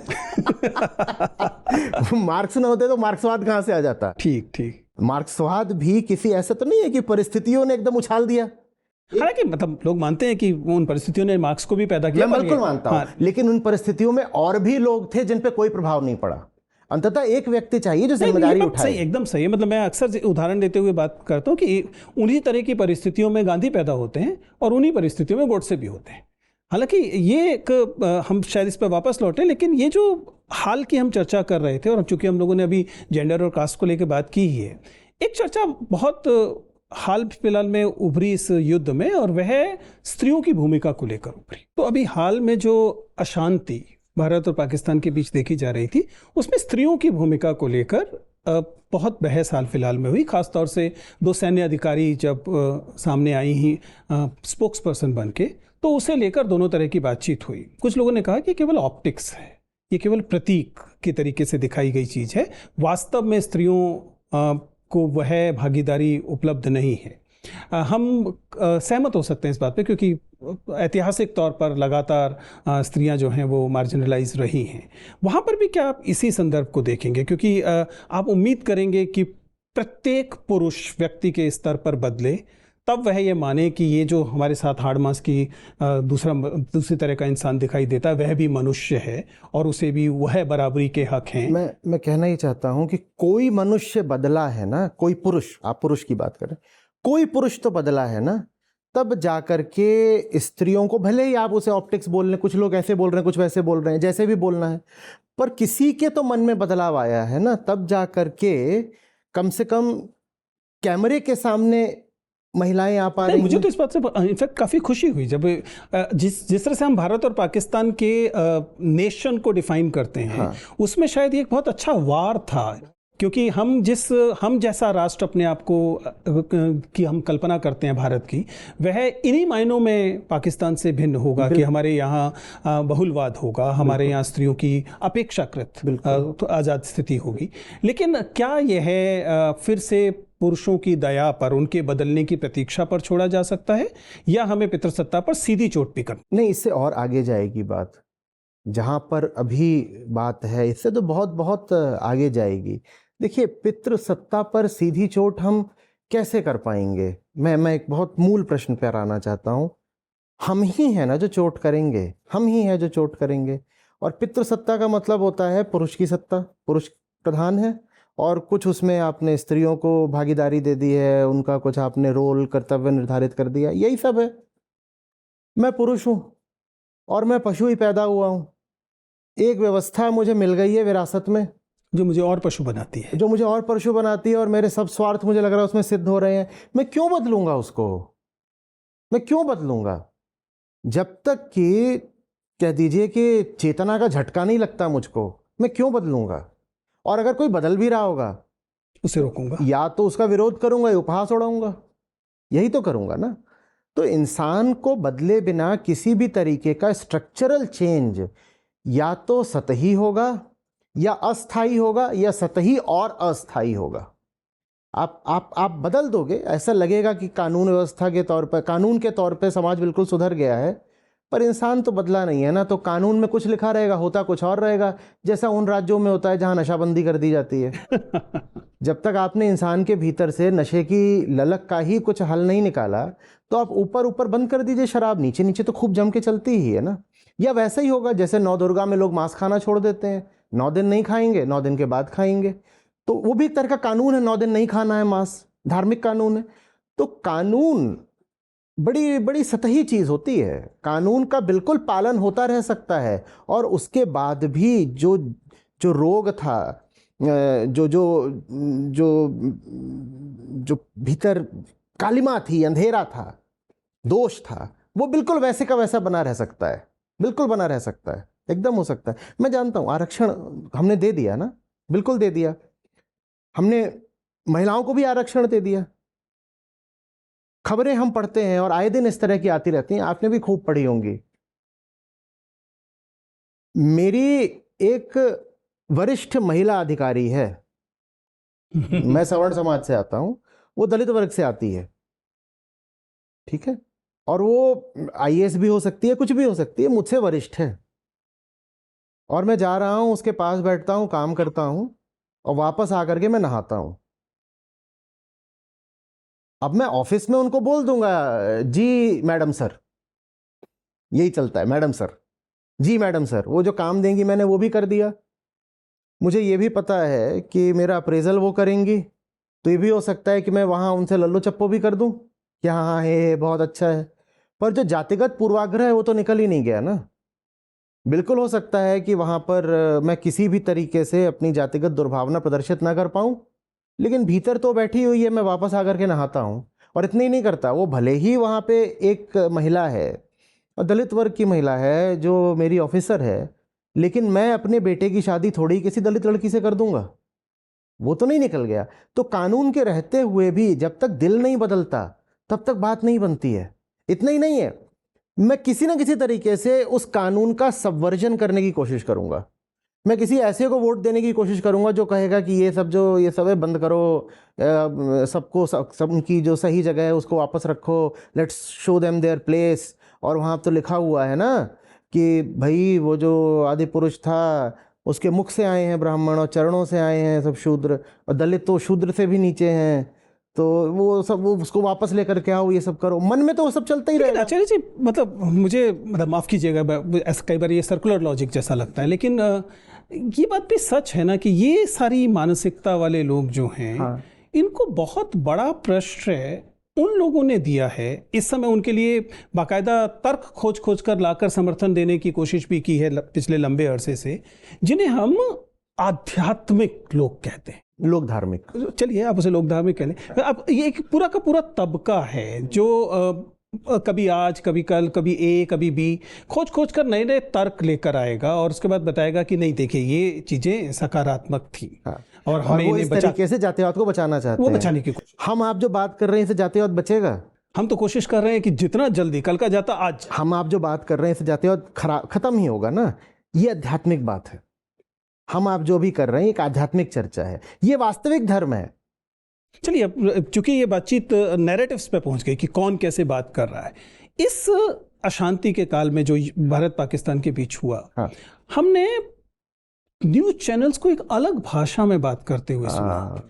मार्क्स न होते तो मार्क्सवाद कहां से आ जाता? ठीक ठीक। मार्क्सवाद भी किसी ऐसा तो नहीं है कि परिस्थितियों ने एकदम उछाल दिया। हालांकि मतलब लोग मानते हैं कि उन परिस्थितियों ने मार्क्स को भी पैदा किया। मैं बिल्कुल मानता हूं, लेकिन उन परिस्थितियों में और भी लोग थे जिन पे कोई प्रभाव नहीं पड़ा। अंततः एक व्यक्ति चाहिए जो जिम्मेदारी उठाए। एकदम सही है। मतलब मैं अक्सर उदाहरण देते हुए बात करता हूं कि उन्हीं तरह की परिस्थितियों में गांधी पैदा होते हैं और उन्हीं परिस्थितियों में गोडसे भी होते हैं। हालांकि ये एक हम शायद इस पर वापस लौटें, लेकिन ये जो हाल की हम चर्चा कर रहे थे, और चूंकि हम लोगों ने अभी जेंडर और कास्ट को लेकर बात की ही है, एक चर्चा बहुत हाल फिलहाल में उभरी इस युद्ध में, और वह स्त्रियों की भूमिका को लेकर उभरी। तो अभी हाल में जो अशांति भारत और पाकिस्तान के बीच देखी जा रही थी, उसमें स्त्रियों की भूमिका को लेकर बहुत बहस हाल फिलहाल में हुई। खासतौर से दो सैन्य अधिकारी जब सामने आई ही स्पोक्स पर्सन बन के, तो उसे लेकर दोनों तरह की बातचीत हुई। कुछ लोगों ने कहा कि केवल ऑप्टिक्स है, ये केवल प्रतीक के तरीके से दिखाई गई चीज़ है, वास्तव में स्त्रियों को वह भागीदारी उपलब्ध नहीं है। हम सहमत हो सकते हैं इस बात पे, क्योंकि ऐतिहासिक तौर पर लगातार स्त्रियां जो हैं वो मार्जिनलाइज रही हैं। वहाँ पर भी क्या आप इसी संदर्भ को देखेंगे? क्योंकि आप उम्मीद करेंगे कि प्रत्येक पुरुष व्यक्ति के स्तर पर बदले, तब वह ये माने कि ये जो हमारे साथ हाड़ मांस की दूसरी तरह का इंसान दिखाई देता है, वह भी मनुष्य है और उसे भी वह बराबरी के हक हैं। मैं कहना ही चाहता हूं कि कोई मनुष्य बदला है ना, कोई पुरुष, आप पुरुष की बात करें, कोई पुरुष तो बदला है ना, तब जाकर के स्त्रियों को, भले ही आप उसे ऑप्टिक्स बोल रहे, कुछ लोग ऐसे बोल रहे हैं, कुछ वैसे बोल रहे हैं, जैसे भी बोलना है, पर किसी के तो मन में बदलाव आया है ना, तब जाकर के कम से कम कैमरे के सामने महिलाएं आ पा रही। मुझे तो इस बात से इनफैक्ट काफ़ी खुशी हुई जब जिस तरह से हम भारत और पाकिस्तान के नेशन को डिफाइन करते हैं, हाँ, उसमें शायद ये एक बहुत अच्छा वार था, क्योंकि हम जैसा राष्ट्र अपने आप को की हम कल्पना करते हैं भारत की, वह इन्हीं मायनों में पाकिस्तान से भिन्न होगा कि हमारे यहाँ बहुलवाद होगा, हमारे यहाँ स्त्रियों की अपेक्षाकृत तो आज़ाद स्थिति होगी। लेकिन क्या यह फिर से पुरुषों की दया पर, उनके बदलने की प्रतीक्षा पर छोड़ा जा सकता है, या हमें पितृसत्ता पर सीधी चोट भी करनी? नहीं, इससे और आगे जाएगी बात। जहाँ पर अभी बात है, इससे तो बहुत बहुत आगे जाएगी। देखिए, पितृसत्ता पर सीधी चोट हम कैसे कर पाएंगे? मैं एक बहुत मूल प्रश्न पर आना चाहता हूँ। हम ही हैं ना जो चोट करेंगे, हम ही हैं जो चोट करेंगे। और पितृसत्ता का मतलब होता है पुरुष की सत्ता, पुरुष प्रधान है, और कुछ उसमें आपने स्त्रियों को भागीदारी दे दी है, उनका कुछ आपने रोल, कर्तव्य निर्धारित कर दिया, यही सब है। मैं पुरुष हूँ और मैं पशु ही पैदा हुआ हूँ। एक व्यवस्था मुझे मिल गई है विरासत में, जो मुझे और पशु बनाती है, और मेरे सब स्वार्थ मुझे लग रहा है उसमें सिद्ध हो रहे हैं। मैं क्यों बदलूंगा उसको? मैं क्यों बदलूंगा? जब तक कि कह दीजिए कि चेतना का झटका नहीं लगता मुझको, मैं क्यों बदलूंगा? और अगर कोई बदल भी रहा होगा, उसे रोकूंगा, या तो उसका विरोध करूंगा या उपहास उड़ाऊंगा, यही तो करूंगा ना। तो इंसान को बदले बिना किसी भी तरीके का स्ट्रक्चरल चेंज या तो सतही होगा या अस्थाई होगा, या सतही और अस्थाई होगा। आप बदल दोगे, ऐसा लगेगा कि कानून व्यवस्था के तौर पर, कानून के तौर पे समाज बिल्कुल सुधर गया है, पर इंसान तो बदला नहीं है ना। तो कानून में कुछ लिखा रहेगा, होता कुछ और रहेगा, जैसा उन राज्यों में होता है जहाँ नशाबंदी कर दी जाती है। जब तक आपने इंसान के भीतर से नशे की ललक का ही कुछ हल नहीं निकाला, तो आप ऊपर ऊपर बंद कर दीजिए शराब, नीचे नीचे तो खूब जम के चलती ही है ना। या वैसा ही होगा जैसे 9 दुर्गा में लोग मांस खाना छोड़ देते हैं, 9 दिन नहीं खाएंगे, 9 दिन के बाद खाएंगे, तो वो भी एक तरह का कानून है, 9 दिन नहीं खाना है मांस, धार्मिक कानून है। तो कानून बड़ी बड़ी सतही चीज़ होती है, कानून का बिल्कुल पालन होता रह सकता है, और उसके बाद भी जो जो रोग था, जो जो जो जो भीतर कालिमा थी, अंधेरा था, दोष था, वो बिल्कुल वैसे का वैसा बना रह सकता है, बिल्कुल बना रह सकता है, एकदम हो सकता है। मैं जानता हूँ आरक्षण हमने दे दिया ना, बिल्कुल दे दिया, हमने महिलाओं को भी आरक्षण दे दिया। खबरें हम पढ़ते हैं और आए दिन इस तरह की आती रहती हैं, आपने भी खूब पढ़ी होंगी। मेरी एक वरिष्ठ महिला अधिकारी है, मैं सवर्ण समाज से आता हूं, वो दलित वर्ग से आती है, ठीक है, और वो आईएएस भी हो सकती है, कुछ भी हो सकती है, मुझसे वरिष्ठ है, और मैं जा रहा हूं, उसके पास बैठता हूं, काम करता हूं, और वापस आकर के मैं नहाता हूं। अब मैं ऑफिस में उनको बोल दूंगा जी मैडम सर, यही चलता है, मैडम सर, जी मैडम सर, वो जो काम देंगी मैंने वो भी कर दिया। मुझे ये भी पता है कि मेरा अप्रेजल वो करेंगी, तो ये भी हो सकता है कि मैं वहाँ उनसे लल्लो चप्पो भी कर दूं कि हाँ हाँ हे बहुत अच्छा है, पर जो जातिगत पूर्वाग्रह है वो तो निकल ही नहीं गया ना। बिल्कुल हो सकता है कि वहाँ पर मैं किसी भी तरीके से अपनी जातिगत दुर्भावना प्रदर्शित ना कर पाऊँ, लेकिन भीतर तो बैठी हुई है, मैं वापस आकर के नहाता हूँ। और इतना ही नहीं करता, वो भले ही वहाँ पे एक महिला है, और दलित वर्ग की महिला है जो मेरी ऑफिसर है, लेकिन मैं अपने बेटे की शादी थोड़ी किसी दलित लड़की से कर दूंगा, वो तो नहीं निकल गया। तो कानून के रहते हुए भी जब तक दिल नहीं बदलता तब तक बात नहीं बनती है। इतना ही नहीं है, मैं किसी ना किसी तरीके से उस कानून का सबवर्जन करने की कोशिश करूंगा। मैं किसी ऐसे को वोट देने की कोशिश करूंगा जो कहेगा कि ये सब है बंद करो, सबको सब उनकी जो सही जगह है उसको वापस रखो, let's show them their place. और वहाँ तो लिखा हुआ है ना कि भाई वो जो आदि पुरुष था उसके मुख से आए हैं ब्राह्मण, और चरणों से आए हैं सब शूद्र, और दलित तो शूद्र से भी नीचे हैं, तो वो सब वो उसको वापस लेकर के आओ, ये सब करो। मन में तो वो सब चलता ही रहेगा। आचार्य जी, मतलब मुझे, मतलब माफ़ कीजिएगा, ऐसा कई बार ये सर्कुलर लॉजिक जैसा लगता है, लेकिन ये बात भी सच है ना कि ये सारी मानसिकता वाले लोग जो हैं, हाँ। इनको बहुत बड़ा प्रश्रय उन लोगों ने दिया है। इस समय उनके लिए बाकायदा तर्क खोज खोज कर लाकर समर्थन देने की कोशिश भी की है पिछले लंबे अरसे से, जिन्हें हम आध्यात्मिक लोग कहते हैं, लोग धार्मिक, चलिए आप उसे लोग धार्मिक कह लें। अब ये एक पूरा का पूरा तबका है जो कभी आज, कभी कल, कभी ए, कभी बी, खोज खोज कर नए नए तर्क लेकर आएगा, और उसके बाद बताएगा कि नहीं देखिए ये चीजें सकारात्मक थी। हाँ। और हमें वो इन्हें इस तरीके से जातिवाद को बचाना चाहते वो हैं। बचाने की कोशिश। हम आप जो बात कर रहे हैं इससे जातिवाद बचेगा? हम तो कोशिश कर रहे हैं कि जितना जल्दी, कल का जाता आज। हम आप जो बात कर रहे हैं इससे जातिवाद खत्म ही होगा ना। ये आध्यात्मिक बात है, हम आप जो भी कर रहे हैं एक आध्यात्मिक चर्चा है, ये वास्तविक धर्म है। चलिए, अब चूंकि ये बातचीत नैरेटिव्स पे पहुंच गई कि कौन कैसे बात कर रहा है, इस अशांति के काल में जो भारत पाकिस्तान के बीच हुआ, हाँ। हमने न्यूज चैनल्स को एक अलग भाषा में बात करते हुए सुना,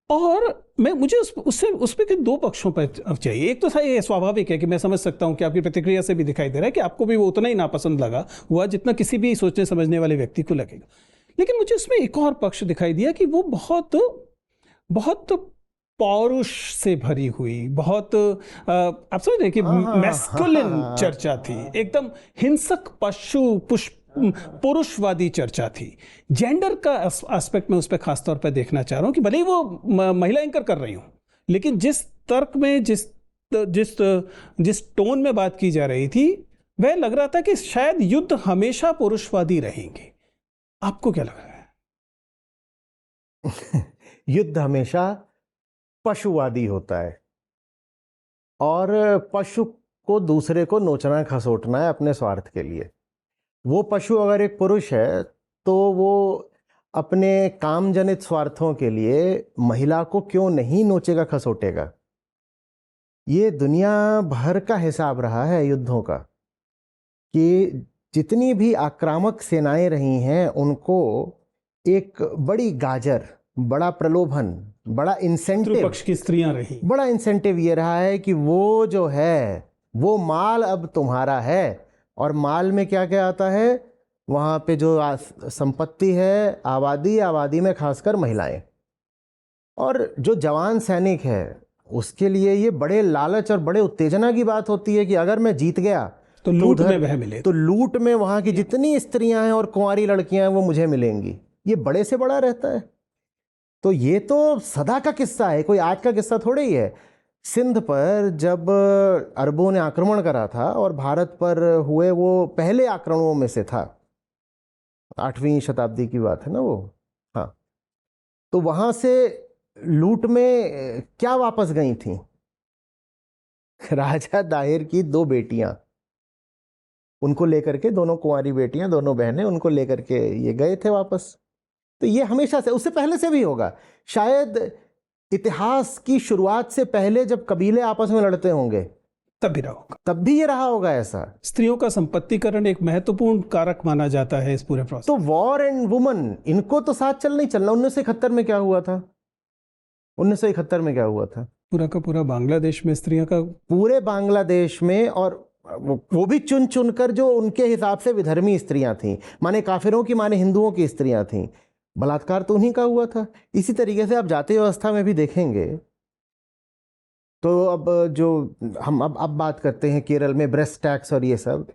और मुझे उस पे के दो पक्षों पर चाहिए। एक तो था, ये स्वाभाविक है कि मैं समझ सकता हूं कि आपकी प्रतिक्रिया से भी दिखाई दे रहा है कि आपको भी वो उतना ही नापसंद लगा हुआ जितना किसी भी सोचने समझने वाले व्यक्ति को लगेगा। लेकिन मुझे उसमें एक और पक्ष दिखाई दिया कि वो बहुत बहुत पौरुष से भरी हुई, बहुत आप समझ रहे हैं कि मैस्कुलिन चर्चा थी, एकदम हिंसक पुरुषवादी चर्चा थी। जेंडर का एस्पेक्ट में उस पर खासतौर पर देखना चाह रहा हूं कि भले ही वो महिला एंकर कर रही हूं, लेकिन जिस तर्क में, जिस टोन में बात की जा रही थी, वह लग रहा था कि शायद युद्ध हमेशा पुरुषवादी रहेंगे। आपको क्या लग रहा है? युद्ध हमेशा पशुवादी होता है, और पशु को दूसरे को नोचना खसोटना है अपने स्वार्थ के लिए। वो पशु अगर एक पुरुष है तो वो अपने काम जनित स्वार्थों के लिए महिला को क्यों नहीं नोचेगा खसोटेगा। ये दुनिया भर का हिसाब रहा है युद्धों का कि जितनी भी आक्रामक सेनाएं रही हैं उनको एक बड़ी गाजर, बड़ा प्रलोभन, बड़ा इंसेंटिव, पक्ष की स्त्रियां रही, बड़ा इंसेंटिव ये रहा है कि वो जो है वो माल अब तुम्हारा है। और माल में क्या क्या आता है, वहाँ पे जो संपत्ति है, आबादी में खासकर महिलाएं, और जो जवान सैनिक है उसके लिए ये बड़े लालच और बड़े उत्तेजना की बात होती है कि अगर मैं जीत गया तो लूट में वह मिले, तो लूट में वहाँ की जितनी स्त्रियां हैं और कुंवारी लड़कियां हैं वो मुझे मिलेंगी। ये बड़े से बड़ा रहता है। तो ये तो सदा का किस्सा है, कोई आज का किस्सा थोड़े ही है। सिंध पर जब अरबों ने आक्रमण करा था और भारत पर हुए वो पहले आक्रमणों में से था, 8वीं शताब्दी की बात है ना वो। हाँ, तो वहां से लूट में क्या वापस गई थी? राजा दाहिर की 2 बेटियां, उनको लेकर के, दोनों कुंवारी बेटियां, दोनों बहनें, उनको लेकर के ये गए थे वापस। तो ये हमेशा से, उससे पहले से भी होगा शायद। इतिहास की शुरुआत से पहले जब कबीले आपस में लड़ते होंगे तब भी रहा होगा, तब भी ये रहा होगा ऐसा। स्त्रियों का संपत्तिकरण एक महत्वपूर्ण कारक माना जाता है इस पूरे प्रोसेस। तो वॉर एंड वुमन, इनको तो साथ चलना ही चलना। 1971 में क्या हुआ था? 1971 में क्या हुआ था? पूरा का पूरा बांग्लादेश में स्त्रियों का, पूरे बांग्लादेश में, और वो भी चुन चुन कर जो उनके हिसाब से विधर्मी स्त्रियां थीं, माने काफिरों की, माने हिंदुओं की स्त्रियां थीं। बलात्कार तो उन्हीं का हुआ था। इसी तरीके से आप जातीय व्यवस्था में भी देखेंगे तो अब जो हम अब बात करते हैं केरल में ब्रेस्ट टैक्स और ये सब,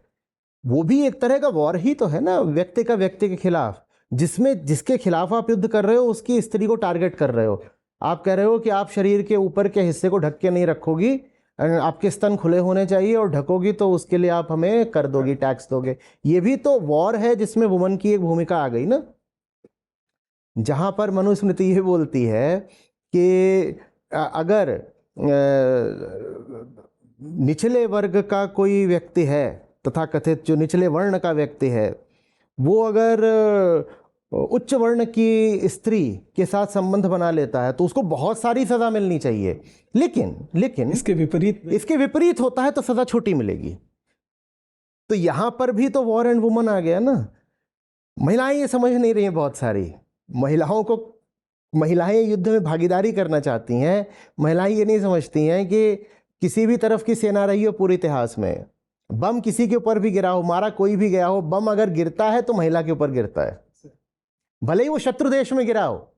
वो भी एक तरह का वॉर ही तो है ना, व्यक्ति का व्यक्ति के खिलाफ, जिसमें जिसके खिलाफ आप युद्ध कर रहे हो उसकी स्त्री को टारगेट कर रहे हो। आप कह रहे हो कि आप शरीर के ऊपर के हिस्से को ढक के नहीं रखोगी, आपके स्तन खुले होने चाहिए, और ढकोगी तो उसके लिए आप हमें कर दोगी, टैक्स दोगे। ये भी तो वॉर है जिसमें वुमन की एक भूमिका आ गई ना। जहां पर मनुस्मृति ये बोलती है कि अगर निचले वर्ग का कोई व्यक्ति है, तथा कथित जो निचले वर्ण का व्यक्ति है, वो अगर उच्च वर्ण की स्त्री के साथ संबंध बना लेता है तो उसको बहुत सारी सजा मिलनी चाहिए। लेकिन इसके विपरीत होता है तो सजा छोटी मिलेगी। तो यहां पर भी तो वॉर एंड वुमन आ गया ना। महिलाएं ये समझ नहीं रही हैं, बहुत सारी महिलाएं युद्ध में भागीदारी करना चाहती हैं। महिलाएं ये नहीं समझती हैं कि किसी भी तरफ की सेना रही हो पूरे इतिहास में, बम किसी के ऊपर भी गिरा हो, मारा कोई भी गया हो, बम अगर गिरता है तो महिला के ऊपर गिरता है, भले ही वो शत्रु देश में गिरा हो।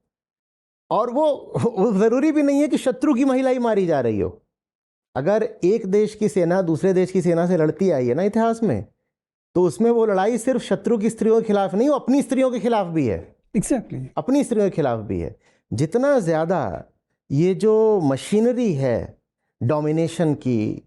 और वो जरूरी भी नहीं है कि शत्रु की महिला ही मारी जा रही हो। अगर एक देश की सेना दूसरे देश की सेना से लड़ती आई है ना इतिहास में, तो उसमें वो लड़ाई सिर्फ शत्रु की स्त्रियों के खिलाफ नहीं, वो अपनी स्त्रियों के खिलाफ भी है। एग्जैक्टली, अपनी स्त्रियों के खिलाफ भी है। जितना ज्यादा ये जो मशीनरी है डोमिनेशन की,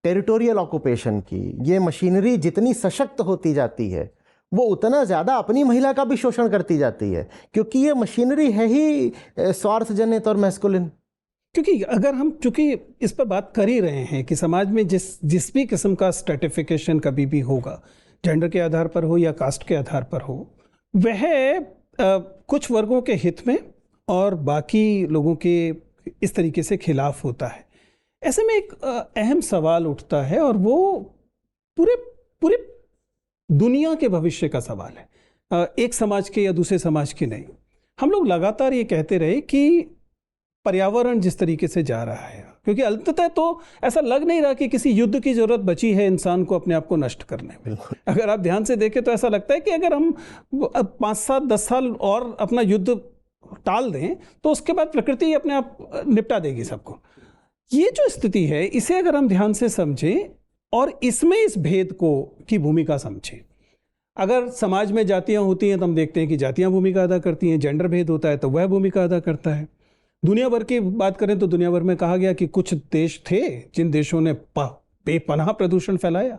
टेरिटोरियल ऑक्युपेशन की, ये मशीनरी जितनी सशक्त होती जाती है, वो उतना ज़्यादा अपनी महिला का भी शोषण करती जाती है, क्योंकि ये मशीनरी है ही स्वार्थजनित और मैस्कुलिन। क्योंकि अगर हम चूंकि इस पर बात कर ही रहे हैं कि समाज में जिस भी किस्म का स्ट्रेटिफिकेशन कभी भी होगा, जेंडर के आधार पर हो या कास्ट के आधार पर हो, वह कुछ वर्गों के हित में और बाकी लोगों के इस तरीके से खिलाफ होता है। ऐसे में एक अहम सवाल उठता है, और वो पूरे दुनिया के भविष्य का सवाल है, एक समाज के या दूसरे समाज के नहीं। हम लोग लगातार ये कहते रहे कि पर्यावरण जिस तरीके से जा रहा है, क्योंकि अंततः तो ऐसा लग नहीं रहा कि किसी युद्ध की जरूरत बची है इंसान को अपने आप को नष्ट करने में। अगर आप ध्यान से देखें तो ऐसा लगता है कि अगर हम 5, 7, 10 साल और अपना युद्ध टाल दें तो उसके बाद प्रकृति अपने आप निपटा देगी सबको। ये जो स्थिति है, इसे अगर हम ध्यान से समझें और इसमें इस भेद की भूमिका समझें। अगर समाज में जातियां होती हैं तो हम देखते हैं कि जातियां भूमिका अदा करती हैं, जेंडर भेद होता है तो वह भूमिका अदा करता है। दुनिया भर की बात करें तो दुनिया भर में कहा गया कि कुछ देश थे जिन देशों ने बेपनाह प्रदूषण फैलाया।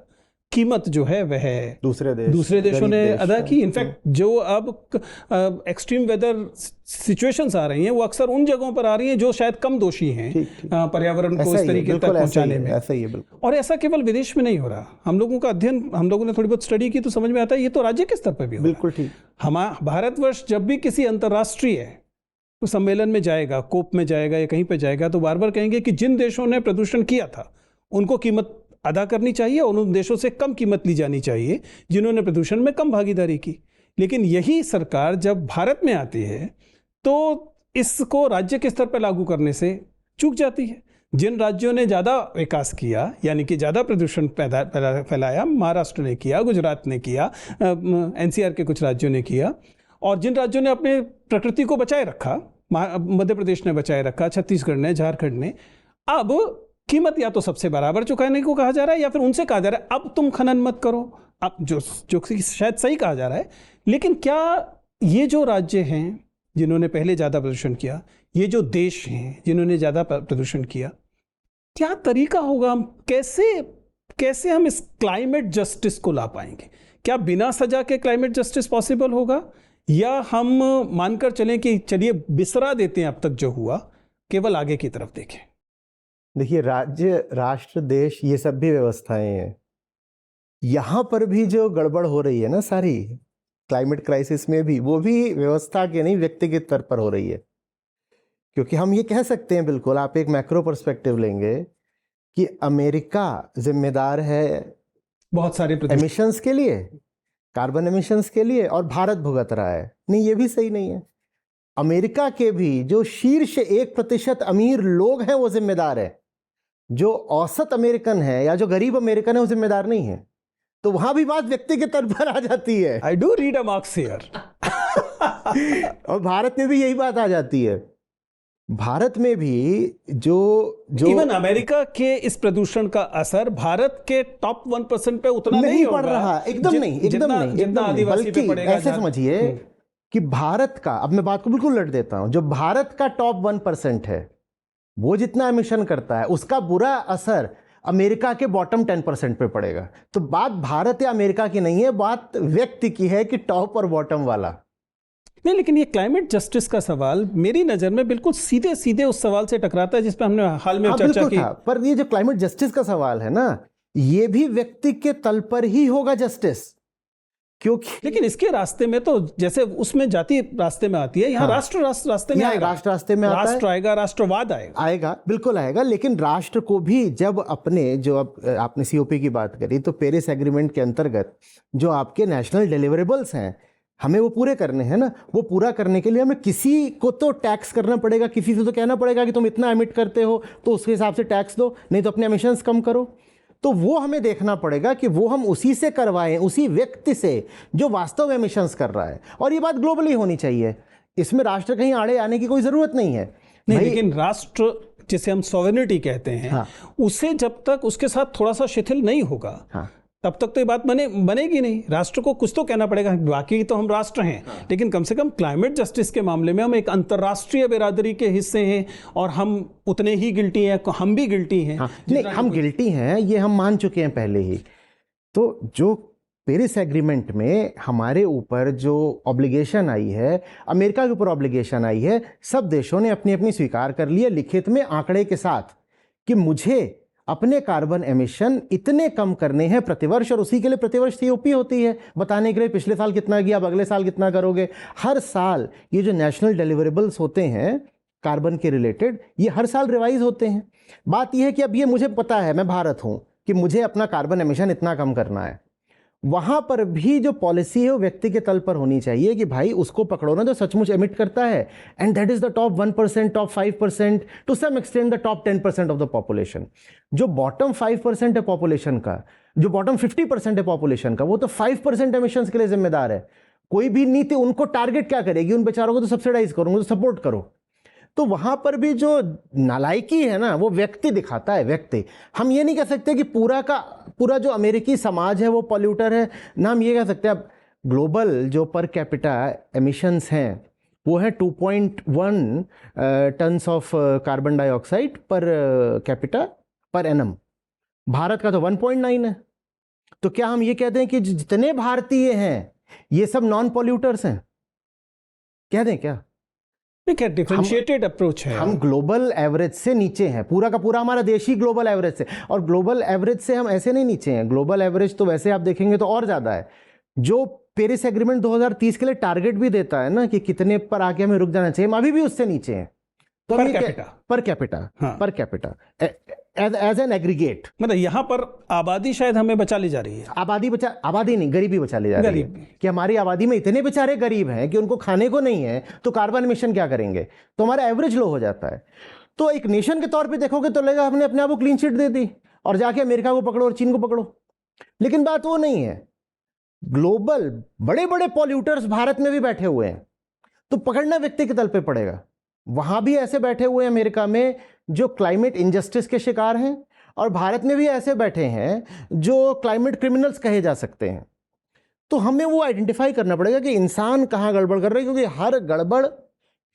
कीमत जो है वह दूसरे देशों गरीब ने देश, अदा की। इनफैक्ट जो अब एक्सट्रीम वेदर सिचुएशंस आ रही हैं वो अक्सर उन जगहों पर आ रही हैं जो शायद कम दोषी हैं पर्यावरण को इस तरीके तक पहुंचाने में। ऐसा ही है बिल्कुल। और ऐसा केवल विदेश में नहीं हो रहा, हम लोगों का अध्ययन, हम लोगों ने थोड़ी बहुत स्टडी की तो समझ में आता है ये तो राज्य के स्तर पर भी हो रहा है। बिल्कुल ठीक। भारतवर्ष जब भी किसी अंतर्राष्ट्रीय तो सम्मेलन में जाएगा, कोप में जाएगा या कहीं पे जाएगा, तो बार बार कहेंगे कि जिन देशों ने प्रदूषण किया था उनको कीमत अदा करनी चाहिए और उन देशों से कम कीमत ली जानी चाहिए जिन्होंने प्रदूषण में कम भागीदारी की। लेकिन यही सरकार जब भारत में आती है तो इसको राज्य के स्तर पर लागू करने से चूक जाती है। जिन राज्यों ने ज़्यादा विकास किया, यानी कि ज़्यादा प्रदूषण फैलाया, महाराष्ट्र ने किया, गुजरात ने किया, एनसीआर के कुछ राज्यों ने किया, और जिन राज्यों ने अपने प्रकृति को बचाए रखा, मध्य प्रदेश ने बचाए रखा, छत्तीसगढ़ ने, झारखंड ने, अब कीमत या तो सबसे बराबर चुकाने को कहा जा रहा है या फिर उनसे कहा जा रहा है अब तुम खनन मत करो। अब जो शायद सही कहा जा रहा है, लेकिन क्या ये जो राज्य हैं जिन्होंने पहले ज़्यादा प्रदूषण किया, ये जो देश हैं जिन्होंने ज़्यादा प्रदूषण किया, क्या तरीका होगा, हम कैसे हम इस क्लाइमेट जस्टिस को ला पाएंगे? क्या बिना सजा के क्लाइमेट जस्टिस पॉसिबल होगा, या हम मानकर चलें कि चलिए बिसरा देते हैं अब तक जो हुआ, केवल आगे की तरफ देखें? देखिए, राज्य, राष्ट्र, देश, ये सब भी व्यवस्थाएं हैं। यहाँ पर भी जो गड़बड़ हो रही है ना सारी क्लाइमेट क्राइसिस में भी, वो भी व्यवस्था के नहीं, व्यक्तिगत स्तर पर हो रही है। क्योंकि हम ये कह सकते हैं बिल्कुल, आप एक मैक्रो पर्सपेक्टिव लेंगे कि अमेरिका जिम्मेदार है बहुत सारे एमिशंस के लिए, कार्बन एमिशंस के लिए, और भारत भुगत रहा है। नहीं, ये भी सही नहीं है। अमेरिका के भी जो शीर्ष 1% अमीर लोग हैं वो जिम्मेदार है, जो औसत अमेरिकन है या जो गरीब अमेरिकन है वो जिम्मेदार नहीं है। तो वहां भी बात व्यक्ति के तौर पर आ जाती है। I do read a marks here. और भारत में भी यही बात आ जाती है। भारत में भी जो इवन अमेरिका के इस प्रदूषण का असर भारत के टॉप 1% पे उतना नहीं पड़ रहा, एकदम नहीं, जितना आदिवासी पे पड़ेगा। ऐसे समझिए कि भारत का, अब मैं बात को बिल्कुल लट देता हूं, जो भारत का टॉप 1% है वो जितना एमिशन करता है उसका बुरा असर अमेरिका के बॉटम 10% पे पड़ेगा। तो बात भारत या अमेरिका की नहीं है, बात व्यक्ति की है कि टॉप और बॉटम वाला। नहीं, लेकिन ये क्लाइमेट जस्टिस का सवाल मेरी नज़र में बिल्कुल सीधे सीधे उस सवाल से टकराता है जिस पे हमने हाल में चर्चा की। पर ये जो क्लाइमेट जस्टिस का सवाल है ना, ये भी व्यक्ति के तल पर ही होगा जस्टिस, क्योंकि लेकिन इसके रास्ते में तो जैसे उसमें जाति रास्ते में आती है, यहाँ राष्ट्र रास्ते में आएगा, राष्ट्र रास्ते में राष्ट्र आएगा, राष्ट्रवाद आएगा, बिल्कुल आएगा। लेकिन राष्ट्र को भी जब अपने, जो अब आपने सीओपी की बात करी, तो पेरिस एग्रीमेंट के अंतर्गत जो आपके नेशनल डिलीवरेबल्स हैं हमें वो पूरे करने हैं ना। वो पूरा करने के लिए हमें किसी को तो टैक्स करना पड़ेगा, किसी से तो कहना पड़ेगा कि तुम इतना एमिट करते हो तो उसके हिसाब से टैक्स दो, नहीं तो अपने एमिशंस कम करो। तो वो हमें देखना पड़ेगा कि वो हम उसी से करवाएं, उसी व्यक्ति से जो वास्तव में एमिशंस कर रहा है। और ये बात ग्लोबली होनी चाहिए, इसमें राष्ट्र कहीं आड़े आने की कोई जरूरत नहीं है। नहीं, लेकिन राष्ट्र जिसे हम सॉवरेनिटी कहते हैं, उसे जब तक उसके साथ थोड़ा सा शिथिल नहीं होगा, तब तक तो ये बात बनेगी नहीं। राष्ट्र को कुछ तो कहना पड़ेगा, बाकी तो हम राष्ट्र हैं, लेकिन कम से कम क्लाइमेट जस्टिस के मामले में हम एक अंतर्राष्ट्रीय बिरादरी के हिस्से हैं और हम उतने ही गिल्टी हैं, हम भी गिल्टी हैं। नहीं, हम गिल्टी हैं, ये हम मान चुके हैं पहले ही। तो जो पेरिस एग्रीमेंट में हमारे ऊपर जो ऑब्लिगेशन आई है, अमेरिका के ऊपर ऑब्लिगेशन आई है, सब देशों ने अपनी अपनी स्वीकार कर लिया लिखित में आंकड़े के साथ कि मुझे अपने कार्बन एमिशन इतने कम करने हैं प्रतिवर्ष, और उसी के लिए प्रतिवर्ष सीओपी होती है, बताने के लिए पिछले साल कितना किया, अब अगले साल कितना करोगे। हर साल ये जो नेशनल डिलीवरेबल्स होते हैं कार्बन के रिलेटेड, ये हर साल रिवाइज होते हैं। बात यह है कि अब ये मुझे पता है, मैं भारत हूं, कि मुझे अपना कार्बन एमिशन इतना कम करना है। वहां पर भी जो पॉलिसी है वो व्यक्ति के तल पर होनी चाहिए कि भाई उसको पकड़ो ना जो सचमुच एमिट करता है, and that is the top 1%, top 5%, to some extent the top 10% of the population. जो बॉटम 5% है पॉपुलेशन का, जो बॉटम 50% है पॉपुलेशन का, वो तो 5% एमिशंस के लिए जिम्मेदार है। कोई भी नीति उनको टारगेट क्या करेगी, उन बेचारों को तो सब्सिडाइज करो, उनको तो सपोर्ट करो। तो वहां पर भी जो नालायकी है ना, वो व्यक्ति दिखाता है, व्यक्ति। हम ये नहीं कह सकते कि पूरा का पूरा जो अमेरिकी समाज है वो पॉल्यूटर है ना, हम ये कह सकते हैं अब ग्लोबल जो पर कैपिटा एमिशंस हैं वो है 2.1 tons of carbon dioxide per capita per annum. Bharat का तो 1.9 है। तो क्या हम ये कहते हैं कि जितने भारतीय हैं ये सब नॉन पॉल्यूटर्स हैं? कह दें क्या? देखिए, डिफरेंशिएटेड अप्रोच है। हम ग्लोबल एवरेज से नीचे हैं, पूरा का पूरा हमारा देश ही ग्लोबल एवरेज से, और ग्लोबल एवरेज से हम ऐसे नहीं नीचे हैं, ग्लोबल एवरेज तो वैसे आप देखेंगे तो और ज्यादा है। जो पेरिस एग्रीमेंट 2030 के लिए टारगेट भी देता है ना कि कितने पर आके हमें रुक जाना चाहिए, हम अभी भी उससे नीचे हैं। तो per capita, per capita as an aggregate, मतलब यहाँ पर आबादी शायद हमें बचा ली जा रही है। आबादी नहीं, गरीबी बचा ली जा रही है कि हमारी आबादी में इतने बेचारे गरीब हैं कि उनको खाने को नहीं है, तो कार्बन एमिशन क्या करेंगे, तो हमारा एवरेज लो हो जाता है। तो एक नेशन के तौर पे देखोगे तो लगेगा हमने अपने आप को क्लीन चिट दे दी और जाके अमेरिका को पकड़ो और चीन को पकड़ो, लेकिन बात वो नहीं है। ग्लोबल बड़े बड़े पॉल्यूटर्स भारत में भी बैठे हुए हैं, तो पकड़ना व्यक्ति के तल पे पड़ेगा। वहां भी ऐसे बैठे हुए हैं अमेरिका में जो क्लाइमेट इनजस्टिस के शिकार हैं, और भारत में भी ऐसे बैठे हैं जो क्लाइमेट क्रिमिनल्स कहे जा सकते हैं। तो हमें वो आइडेंटिफाई करना पड़ेगा कि इंसान कहाँ गड़बड़ कर रहा है, क्योंकि हर गड़बड़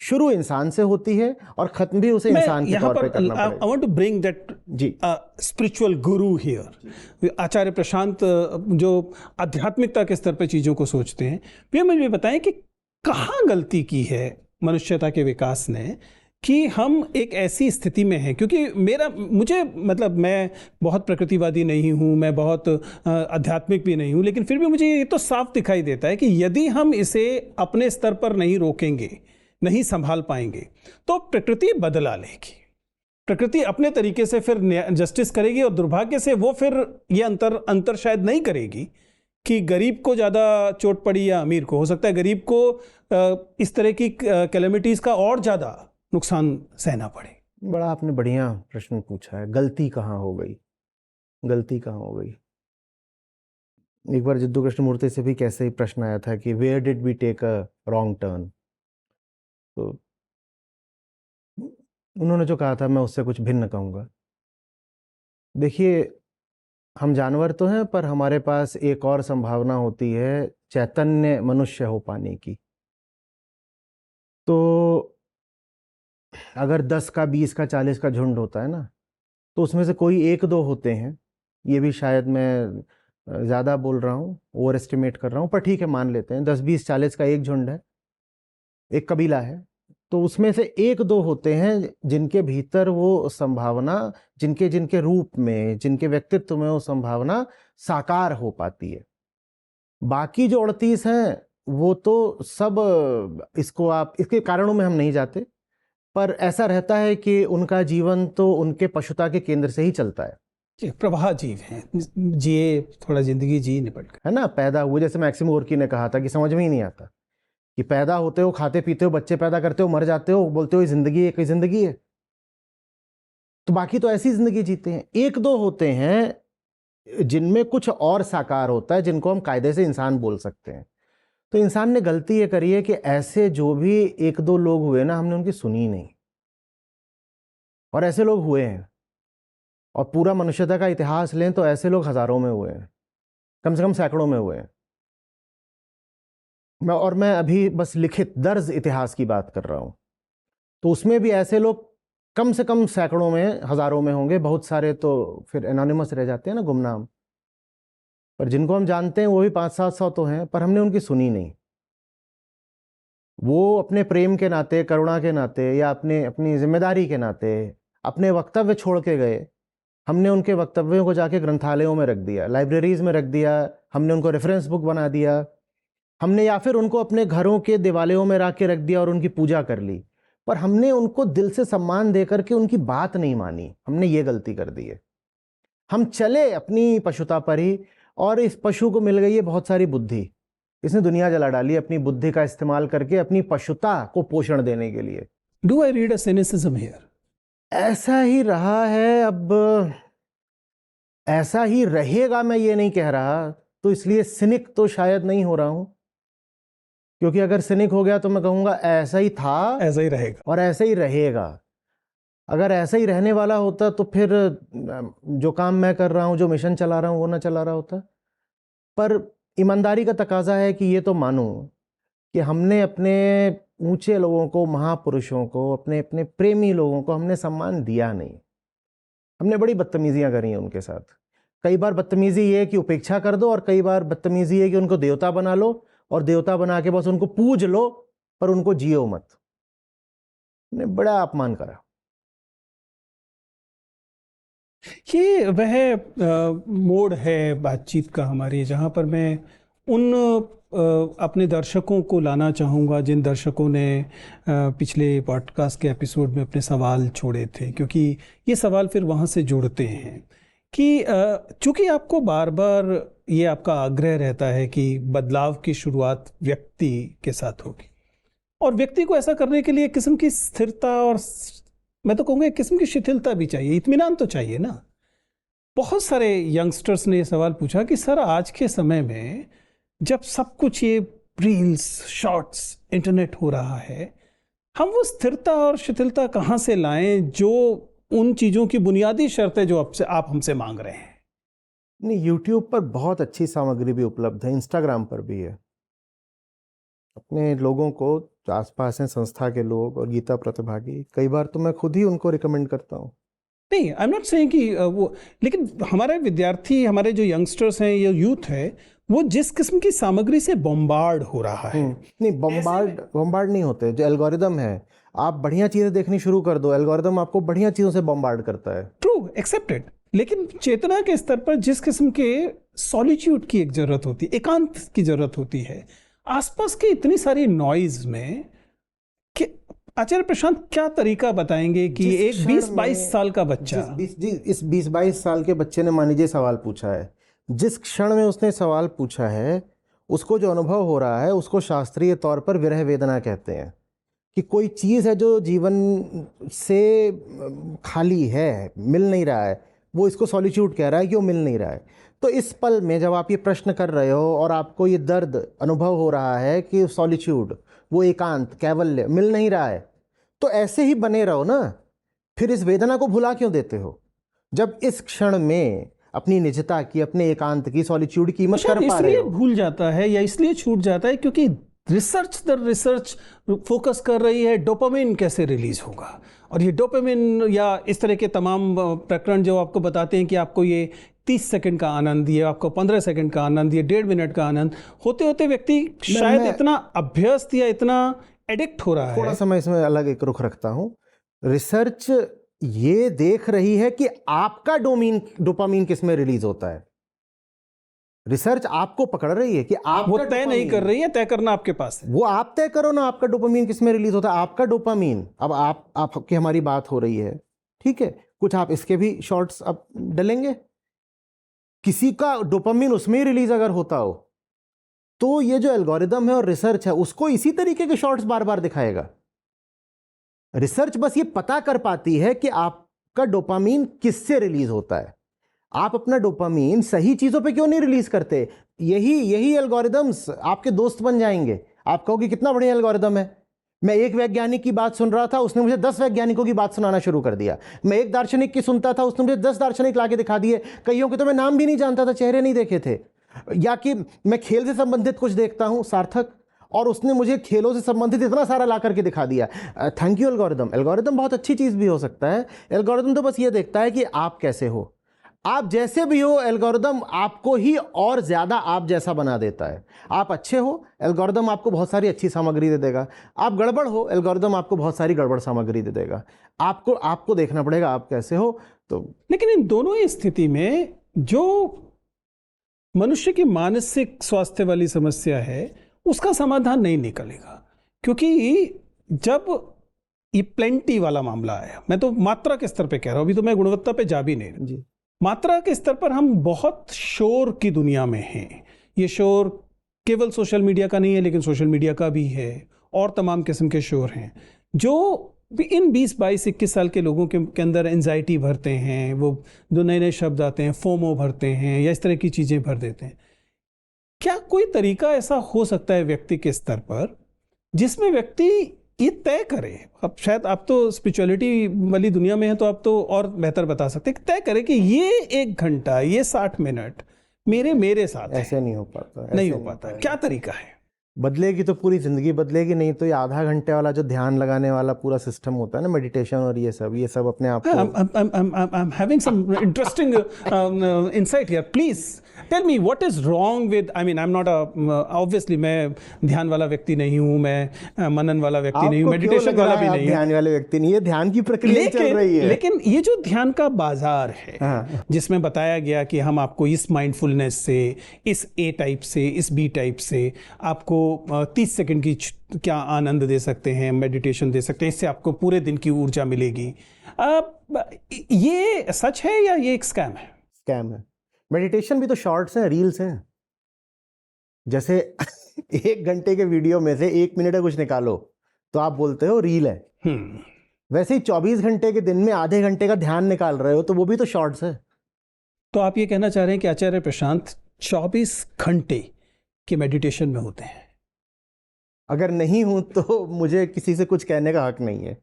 शुरू इंसान से होती है और खत्म भी उसे इंसान के तौर पे करना पड़ेगा। I want to bring that जी स्पिरिचुअल गुरु हियर, आचार्य प्रशांत, जो आध्यात्मिकता के स्तर पे चीज़ों को सोचते हैं, वे मुझे बताएं कि कहाँ गलती की है मनुष्यता के विकास ने कि हम एक ऐसी स्थिति में हैं। क्योंकि मुझे मतलब मैं बहुत प्रकृतिवादी नहीं हूँ, मैं बहुत आध्यात्मिक भी नहीं हूँ, लेकिन फिर भी मुझे ये तो साफ दिखाई देता है कि यदि हम इसे अपने स्तर पर नहीं रोकेंगे, नहीं संभाल पाएंगे, तो प्रकृति बदला लेगी। प्रकृति अपने तरीके से फिर जस्टिस करेगी, और दुर्भाग्य से वो फिर ये अंतर शायद नहीं करेगी कि गरीब को ज़्यादा चोट पड़ी या अमीर को। हो सकता है गरीब को इस तरह की कैलेमिटीज़ का और ज़्यादा नुकसान सहना पड़े। बड़ा आपने बढ़िया प्रश्न पूछा है, गलती कहाँ हो गई, गलती कहाँ हो गई। एक बार जिद्दू कृष्णमूर्ति से भी कैसे ही प्रश्न आया था कि where did we take a wrong turn, तो उन्होंने जो कहा था मैं उससे कुछ भिन्न कहूँगा। देखिए, हम जानवर तो हैं, पर हमारे पास एक और संभावना होती है चैतन्य मनुष्य हो पाने की। तो अगर 10 का 20 का 40 का झुंड होता है ना, तो उसमें से कोई एक दो होते हैं, ये भी शायद मैं ज़्यादा बोल रहा हूँ, ओवर एस्टिमेट कर रहा हूँ, पर ठीक है मान लेते हैं 10 20 40 का एक झुंड है, एक कबीला है, तो उसमें से एक दो होते हैं जिनके भीतर वो संभावना, जिनके जिनके रूप में, जिनके व्यक्तित्व में वो संभावना साकार हो पाती है। बाकी जो 38 हैं वो तो सब, इसको आप इसके कारणों में हम नहीं जाते, पर ऐसा रहता है कि उनका जीवन तो उनके पशुता के केंद्र से ही चलता है। प्रवाह जीव हैं, जिए थोड़ा जिंदगी जी निपट गए, है ना। पैदा हुए, जैसे मैक्सिम गोर्की ने कहा था कि समझ में ही नहीं आता कि पैदा होते हो, खाते पीते हो, बच्चे पैदा करते हो, मर जाते हो, बोलते हो ये जिंदगी है, कोई जिंदगी है। तो बाकी तो ऐसी जिंदगी जीते हैं। एक दो होते हैं जिनमें कुछ और साकार होता है, जिनको हम कायदे से इंसान बोल सकते हैं। तो इंसान ने गलती ये करी है कि ऐसे जो भी एक दो लोग हुए ना, हमने उनकी सुनी नहीं, और ऐसे लोग हुए हैं। और पूरा मनुष्यता का इतिहास लें तो ऐसे लोग हजारों में हुए हैं, कम से कम सैकड़ों में हुए हैं। मैं अभी बस लिखित दर्ज इतिहास की बात कर रहा हूं, तो उसमें भी ऐसे लोग कम से कम सैकड़ों में, हजारों में होंगे। बहुत सारे तो फिर एनोनिमस रह जाते हैं ना, गुमनाम, पर जिनको हम जानते हैं वो भी 500-700 तो हैं, पर हमने उनकी सुनी नहीं। वो अपने प्रेम के नाते, करुणा के नाते, या अपनी जिम्मेदारी के नाते अपने वक्तव्य छोड़ के गए। हमने उनके वक्तव्यों को जाके ग्रंथालयों में रख दिया, लाइब्रेरीज में रख दिया, हमने उनको रेफरेंस बुक बना दिया हमने, या फिर उनको अपने घरों के दिवालियों में रख के रख दिया और उनकी पूजा कर ली, पर हमने उनको दिल से सम्मान दे करके उनकी बात नहीं मानी। हमने ये गलती कर दी है। हम चले अपनी पशुता पर ही, और इस पशु को मिल गई है बहुत सारी बुद्धि, इसने दुनिया जला डाली अपनी बुद्धि का इस्तेमाल करके अपनी पशुता को पोषण देने के लिए। Do I read a cynicism here? ऐसा ही रहा है, अब ऐसा ही रहेगा, मैं ये नहीं कह रहा, तो इसलिए सिनिक तो शायद नहीं हो रहा हूं, क्योंकि अगर सिनिक हो गया तो मैं कहूंगा ऐसा ही था, ऐसा ही रहेगा और ऐसा ही रहेगा। अगर ऐसा ही रहने वाला होता तो फिर जो काम मैं कर रहा हूं, जो मिशन चला रहा हूं, वो ना चला रहा होता। पर ईमानदारी का तकाजा है कि ये तो मानूं कि हमने अपने ऊंचे लोगों को, महापुरुषों को, अपने अपने प्रेमी लोगों को हमने सम्मान दिया नहीं। हमने बड़ी बदतमीजियां करी हैं उनके साथ। कई बार बदतमीजी ये है कि उपेक्षा कर दो, और कई बार बदतमीजी ये है कि उनको देवता बना लो, और देवता बना के बस उनको पूज लो पर उनको जियो मत। ने बड़ा अपमान करा। ये वह मोड़ है बातचीत का हमारी, जहाँ पर मैं उन अपने दर्शकों को लाना चाहूँगा जिन दर्शकों ने पिछले पॉडकास्ट के एपिसोड में अपने सवाल छोड़े थे, क्योंकि ये सवाल फिर वहाँ से जुड़ते हैं कि चूँकि आपको बार बार ये आपका आग्रह रहता है कि बदलाव की शुरुआत व्यक्ति के साथ होगी, और व्यक्ति को ऐसा करने के लिए एक किस्म की स्थिरता और मैं तो कहूँगा एक किस्म की शिथिलता भी चाहिए, इत्मीनान तो चाहिए ना। बहुत सारे यंगस्टर्स ने ये सवाल पूछा कि सर आज के समय में जब सब कुछ ये रील्स, शॉर्ट्स, इंटरनेट हो रहा है, हम वो स्थिरता और शिथिलता कहाँ से लाएं जो उन चीज़ों की बुनियादी शर्तें जो आप हमसे मांग रहे हैं। नहीं, यूट्यूब पर बहुत अच्छी सामग्री भी उपलब्ध है, इंस्टाग्राम पर भी है। अपने लोगों को जो आसपास हैं, संस्था के लोग और गीता प्रतिभागी, कई बार तो मैं खुद ही उनको रिकमेंड करता हूँ। नहीं, आई एम नॉट सेइंग कि वो, लेकिन हमारे विद्यार्थी, हमारे जो यंगस्टर्स हैं, ये यूथ है, वो जिस किस्म की सामग्री से बॉम्बार्ड हो रहा है। नहीं, बॉम्बार्ड नहीं होते। जो एल्गोरिदम है, आप बढ़िया चीज़ें देखनी शुरू कर दो, एल्गोरिदम आपको बढ़िया चीज़ों से बॉम्बार्ड करता है। True, accepted. लेकिन चेतना के स्तर पर जिस किस्म के सॉलिट्यूड की एक ज़रूरत होती है, एकांत की ज़रूरत होती है, आसपास की इतनी सारी नॉइज़ में, कि आचार्य प्रशांत क्या तरीका बताएंगे कि एक 20-22 साल का बच्चा, इस 20-22 साल के बच्चे ने मान लीजिए सवाल पूछा है, जिस क्षण में उसने सवाल पूछा है उसको जो अनुभव हो रहा है उसको शास्त्रीय तौर पर विरह वेदना कहते हैं। कि कोई चीज़ है जो जीवन से खाली है, मिल नहीं रहा है, वो इसको सॉलिट्यूड कह रहा है कि वो मिल नहीं रहा है। तो इस पल में जब आप ये प्रश्न कर रहे हो और आपको ये दर्द अनुभव हो रहा है कि सॉलिट्यूड, वो एकांत, कैवल्य मिल नहीं रहा है, तो ऐसे ही बने रहो ना। फिर इस वेदना को भुला क्यों देते हो, जब इस क्षण में अपनी निजता की, अपने एकांत की, सॉलिट्यूड की कीमत कर पा रहे हो। इसलिए भूल जाता है या इसलिए छूट जाता है क्योंकि रिसर्च दर रिसर्च फोकस कर रही है डोपामिन कैसे रिलीज होगा, और ये डोपामिन या इस तरह के तमाम प्रकरण जो आपको बताते हैं कि आपको ये 30 सेकंड का आनंद, ये आपको 15 सेकंड का आनंद, ये 1.5 मिनट का आनंद, होते होते व्यक्ति शायद इतना अभ्यस्त या इतना एडिक्ट हो रहा है। थोड़ा सा मैं इसमें अलग एक रुख रखता हूँ। रिसर्च ये देख रही है कि आपका डोपामीन किस में रिलीज होता है। रिसर्च आपको पकड़ रही है कि आप वो तय नहीं कर रही है, तय करना आपके पास है। वो आप तय करो ना, आपका डोपामीन किस में रिलीज होता है। आपका डोपामीन, अब आपकी हमारी बात हो रही है, ठीक है, कुछ आप इसके भी शॉर्ट्स अब डलेंगे, किसी का डोपामीन उसमें ही रिलीज अगर होता हो तो ये जो एल्गोरिदम है और रिसर्च है उसको इसी तरीके के शॉर्ट्स बार बार दिखाएगा। रिसर्च बस ये पता कर पाती है कि आपका डोपामीन किससे रिलीज होता है। आप अपना डोपामीन सही चीजों पे क्यों नहीं रिलीज करते। यही एल्गोरिदम्स आपके दोस्त बन जाएंगे। आप कहोगे कितना बढ़िया एल्गोरिदम है। मैं एक वैज्ञानिक की बात सुन रहा था, उसने मुझे 10 वैज्ञानिकों की बात सुनाना शुरू कर दिया। मैं एक दार्शनिक की सुनता था, उसने मुझे 10 दार्शनिक लाके दिखा दिए। कईयों के तो मैं नाम भी नहीं जानता था, चेहरे नहीं देखे थे। या कि मैं खेल से संबंधित कुछ देखता हूं, सार्थक, और उसने मुझे खेलों से संबंधित इतना सारा ला करके दिखा दिया। Thank you algorithm. एल्गोरिदम बहुत अच्छी चीज़ भी हो सकता है। एल्गोरिदम तो बस ये देखता है कि आप कैसे हो, आप जैसे भी हो। एल्गोरिदम आपको ही और ज़्यादा आप जैसा बना देता है। आप अच्छे हो, एल्गोरिदम आपको बहुत सारी अच्छी सामग्री दे देगा। आप गड़बड़ हो, एल्गोरिदम आपको बहुत सारी गड़बड़ सामग्री दे देगा। आपको देखना पड़ेगा आप कैसे हो। तो लेकिन इन दोनों ही स्थिति में जो मनुष्य की मानसिक स्वास्थ्य वाली समस्या है उसका समाधान नहीं निकलेगा, क्योंकि जब ये प्लेंटी वाला मामला आया, मैं तो मात्रा के स्तर पे कह रहा हूं, अभी तो मैं गुणवत्ता पे जा भी नहीं रहा जी। मात्रा के स्तर पर हम बहुत शोर की दुनिया में हैं। ये शोर केवल सोशल मीडिया का नहीं है, लेकिन सोशल मीडिया का भी है, और तमाम किस्म के शोर हैं जो इन 20, 22, 21 साल के लोगों के अंदर एंजाइटी भरते हैं। वो जो नए नए शब्द आते हैं, फोमो भरते हैं, या इस तरह की चीज़ें भर देते हैं। क्या कोई तरीका ऐसा हो सकता है व्यक्ति के स्तर पर जिसमें व्यक्ति ये तय करे, अब शायद आप तो स्पिरिचुअलिटी वाली दुनिया में हैं तो आप तो और बेहतर बता सकते हैं, तय करे कि ये 1 घंटा, ये 60 मिनट मेरे साथ ऐसे नहीं हो पाता, नहीं हो पाता। क्या तरीका है? बदलेगी तो पूरी ज़िंदगी बदलेगी, नहीं तो ये आधा घंटे वाला जो ध्यान लगाने वाला पूरा सिस्टम होता है ना, मेडिटेशन और ये सब अपने आप को I'm having some interesting insight here. Please tell me what is wrong with. I mean, I'm not a obviously मैं ध्यान वाला व्यक्ति नहीं हूँ, मैं मनन वाला व्यक्ति नहीं हूँ, आपको क्यों मेडिटेशन लग रहा वाला भी है आप नहीं हूँ। ध्यान वाले व्यक्ति नहीं, ये ध्यान की प्रक्रिया चल रही है। लेकिन ये जो ध्यान का बाजार है, हाँ। जिसमें बताया गया कि हम आपको इस माइंडफुलनेस से, इस ए टाइप से, इस बी टाइप से आपको 30 सेकंड की क्या आनंद दे सकते हैं, मेडिटेशन दे सकते हैं, इससे आपको पूरे दिन की ऊर्जा मिलेगी। ये सच है या ये एक स्कैम है? स्कैम है। मेडिटेशन भी तो शॉर्ट्स हैं, रील्स हैं। जैसे 1 घंटे के वीडियो में से 1 मिनट का कुछ निकालो तो आप बोलते हो रील है। वैसे ही 24 घंटे के दिन में आधे घंटे का ध्यान निकाल रहे हो तो वो भी तो शॉर्ट्स है। तो आप ये कहना चाह रहे हैं कि आचार्य प्रशांत 24 घंटे के मेडिटेशन में होते हैं? अगर नहीं हूं तो मुझे किसी से कुछ कहने का हक नहीं है।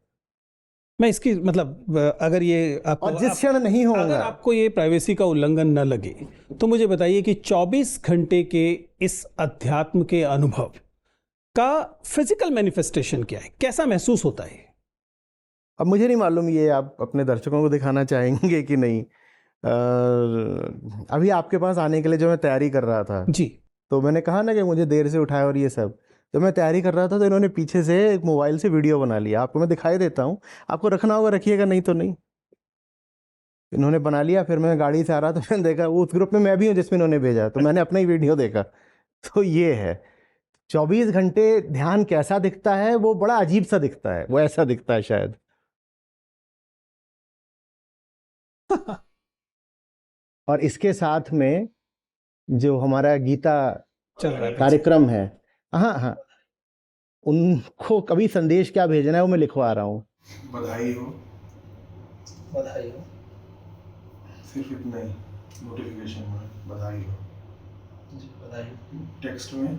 मैं इसकी मतलब अगर ये आपको, और जिस क्षण नहीं होगा, अगर आपको ये प्राइवेसी का उल्लंघन न लगे तो मुझे बताइए कि 24 घंटे के इस अध्यात्म के अनुभव का फिजिकल मैनिफेस्टेशन क्या है, कैसा महसूस होता है? अब मुझे नहीं मालूम ये आप अपने दर्शकों को दिखाना चाहेंगे कि नहीं। अभी आपके पास आने के लिए जो मैं तैयारी कर रहा था जी, तो मैंने कहा ना कि मुझे देर से उठाया और ये सब, तो मैं तैयारी कर रहा था तो इन्होंने पीछे से एक मोबाइल से वीडियो बना लिया। आपको मैं दिखाई देता हूँ, आपको रखना होगा रखिएगा, नहीं तो नहीं। इन्होंने बना लिया, फिर मैं गाड़ी से आ रहा तो मैंने देखा वो उस ग्रुप में मैं भी हूँ जिसमें इन्होंने भेजा, तो मैंने अपना ही वीडियो देखा। तो ये है 24 घंटे ध्यान कैसा दिखता है, वो बड़ा अजीब सा दिखता है, वो ऐसा दिखता है शायद। और इसके साथ में जो हमारा गीता चल रहा है कार्यक्रम है, हाँ, उनको कभी संदेश क्या भेजना है वो मैं लिखवा रहा हूँ। बधाई हो, बधाई हो, सिर्फ इतना ही नोटिफिकेशन में बधाई हो। जी बधाई हो। टेक्स्ट में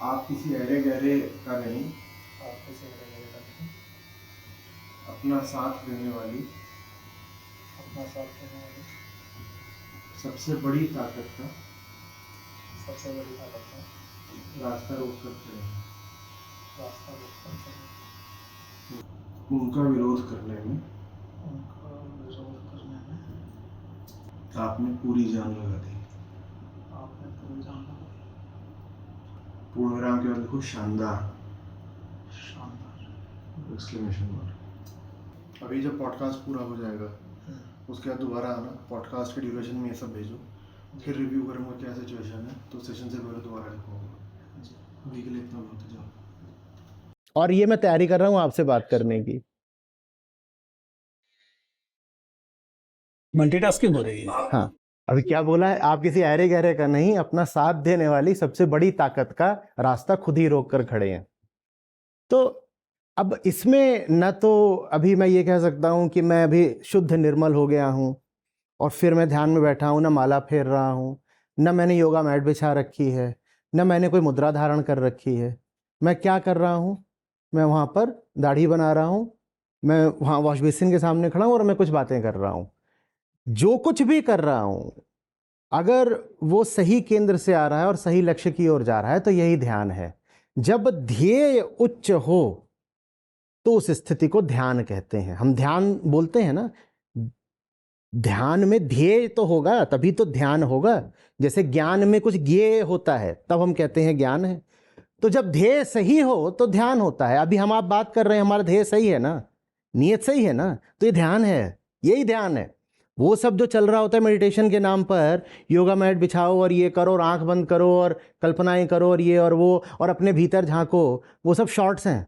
आप किसी अरे गहरे का नहीं, आप किसी अरे गहरे का नहीं, अपना साथ देने वाली अपना साथ देने वाली सबसे बड़ी ताकत का सबसे बड़ी ताकत का रास्ता रोक कर चलें। रास्ता रोक कर उनका विरोध करने में उनका विरोध करने में आपने पूरी जान लगा दी। आपने पूरी जान लगा दी। पूर्ण विराम के बाद लिखो शानदार, शानदार, एक्सक्लेमेशन मार्क। अभी जब पॉडकास्ट पूरा हो जाएगा उसके बाद दोबारा आना, पॉडकास्ट के ड्यूरेशन में ये सब भेजो, फिर रिव्यू करूँगा क्या सिचुएशन है, तो सेशन से पहले दोबारा लिखूँगा। जी अभी के लिए इतना बहुत है, जाओ। और ये मैं तैयारी कर रहा हूँ आपसे बात करने की। मल्टीटास्किंग हो रही है। हाँ, अभी क्या बोला है, आप किसी अरे गहरे का नहीं, अपना साथ देने वाली सबसे बड़ी ताकत का रास्ता खुद ही रोक कर खड़े हैं। तो अब इसमें न तो अभी मैं ये कह सकता हूँ कि मैं अभी शुद्ध निर्मल हो गया हूँ और फिर मैं ध्यान में बैठा हूँ, न माला फेर रहा हूँ, न मैंने योगा मैट बिछा रखी है, न मैंने कोई मुद्रा धारण कर रखी है। मैं क्या कर रहा हूँ, मैं वहाँ पर दाढ़ी बना रहा हूँ, मैं वहाँ वॉश बेसिन के सामने खड़ा हूँ और मैं कुछ बातें कर रहा हूँ। जो कुछ भी कर रहा हूँ अगर वो सही केंद्र से आ रहा है और सही लक्ष्य की ओर जा रहा है तो यही ध्यान है। जब ध्येय उच्च हो तो उस स्थिति को ध्यान कहते हैं। हम ध्यान बोलते हैं ना, ध्यान में ध्येय तो होगा तभी तो ध्यान होगा। जैसे ज्ञान में कुछ ज्ञेय होता है तब हम कहते हैं ज्ञान है। तो जब ध्येय सही हो तो ध्यान होता है। अभी हम आप बात कर रहे हैं, हमारा ध्येय सही है ना, नियत सही है ना, तो ये ध्यान है, यही ध्यान है। वो सब जो चल रहा होता है मेडिटेशन के नाम पर, योगा मैट बिछाओ और ये करो और आंख बंद करो और कल्पनाएं करो और ये और वो और अपने भीतर झांको, वो सब शॉर्ट्स हैं,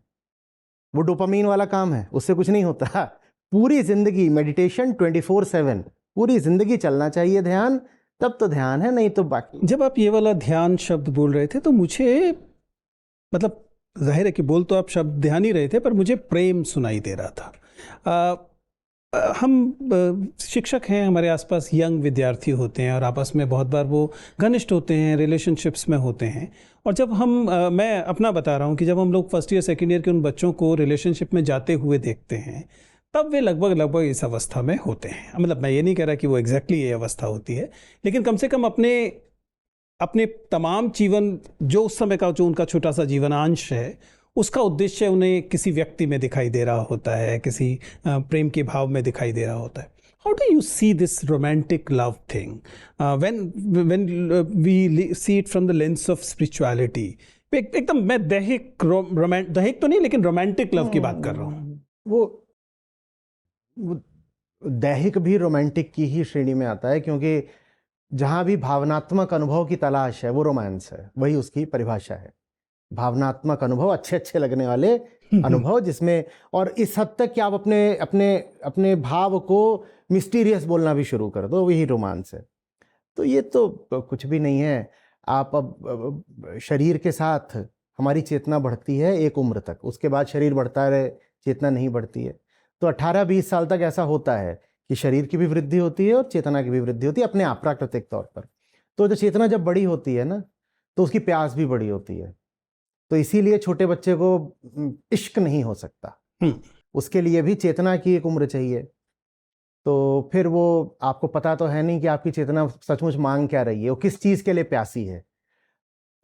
वो डोपामीन वाला काम है, उससे कुछ नहीं होता। पूरी जिंदगी मेडिटेशन 24/7, पूरी जिंदगी चलना चाहिए ध्यान, तब तो ध्यान है, नहीं तो बाकी। जब आप ये वाला ध्यान शब्द बोल रहे थे तो मुझे मतलब जाहिर है कि बोल तो आप शब्द ध्यान ही रहे थे, पर मुझे प्रेम सुनाई दे रहा था। हम शिक्षक हैं, हमारे आसपास यंग विद्यार्थी होते हैं और आपस में बहुत बार वो घनिष्ठ होते हैं, रिलेशनशिप्स में होते हैं। और जब मैं अपना बता रहा हूँ कि जब हम लोग फर्स्ट ईयर सेकेंड ईयर के उन बच्चों को रिलेशनशिप में जाते हुए देखते हैं तब वे लगभग इस अवस्था में होते हैं। मतलब मैं ये नहीं कह रहा कि वो एग्जैक्टली ये अवस्था होती है, लेकिन कम से कम अपने अपने तमाम जीवन, जो उस समय का जो उनका छोटा सा जीवनांश है, उसका उद्देश्य उन्हें किसी व्यक्ति में दिखाई दे रहा होता है, किसी प्रेम के भाव में दिखाई दे रहा होता है. How do you see this romantic love thing when we see it from the lens of spirituality? एकदम मैं दैहिक तो नहीं, लेकिन रोमांटिक लव की बात कर रहा हूँ. वो दैहिक भी रोमांटिक की ही श्रेणी में आता है, क्योंकि जहाँ भी भावनात्मक अनुभव की तलाश है वो रोमांस है, वही उसकी परिभाषा है. भावनात्मक अनुभव, अच्छे अच्छे लगने वाले अनुभव, जिसमें और इस हद तक कि आप अपने अपने अपने भाव को मिस्टीरियस बोलना भी शुरू कर दो, वही रोमांस है. तो ये तो कुछ भी नहीं है. आप अब शरीर के साथ हमारी चेतना बढ़ती है एक उम्र तक, उसके बाद शरीर बढ़ता रहे, चेतना नहीं बढ़ती है. तो 18-20 साल तक ऐसा होता है कि शरीर की भी वृद्धि होती है और चेतना की भी वृद्धि होती है अपने आप प्राकृतिक तौर पर. तो जो चेतना जब बड़ी होती है ना, तो उसकी प्यास भी बड़ी होती है. तो इसीलिए छोटे बच्चे को इश्क नहीं हो सकता, उसके लिए भी चेतना की एक उम्र चाहिए. तो फिर वो आपको पता तो है नहीं कि आपकी चेतना सचमुच मांग क्या रही है, वो किस चीज़ के लिए प्यासी है.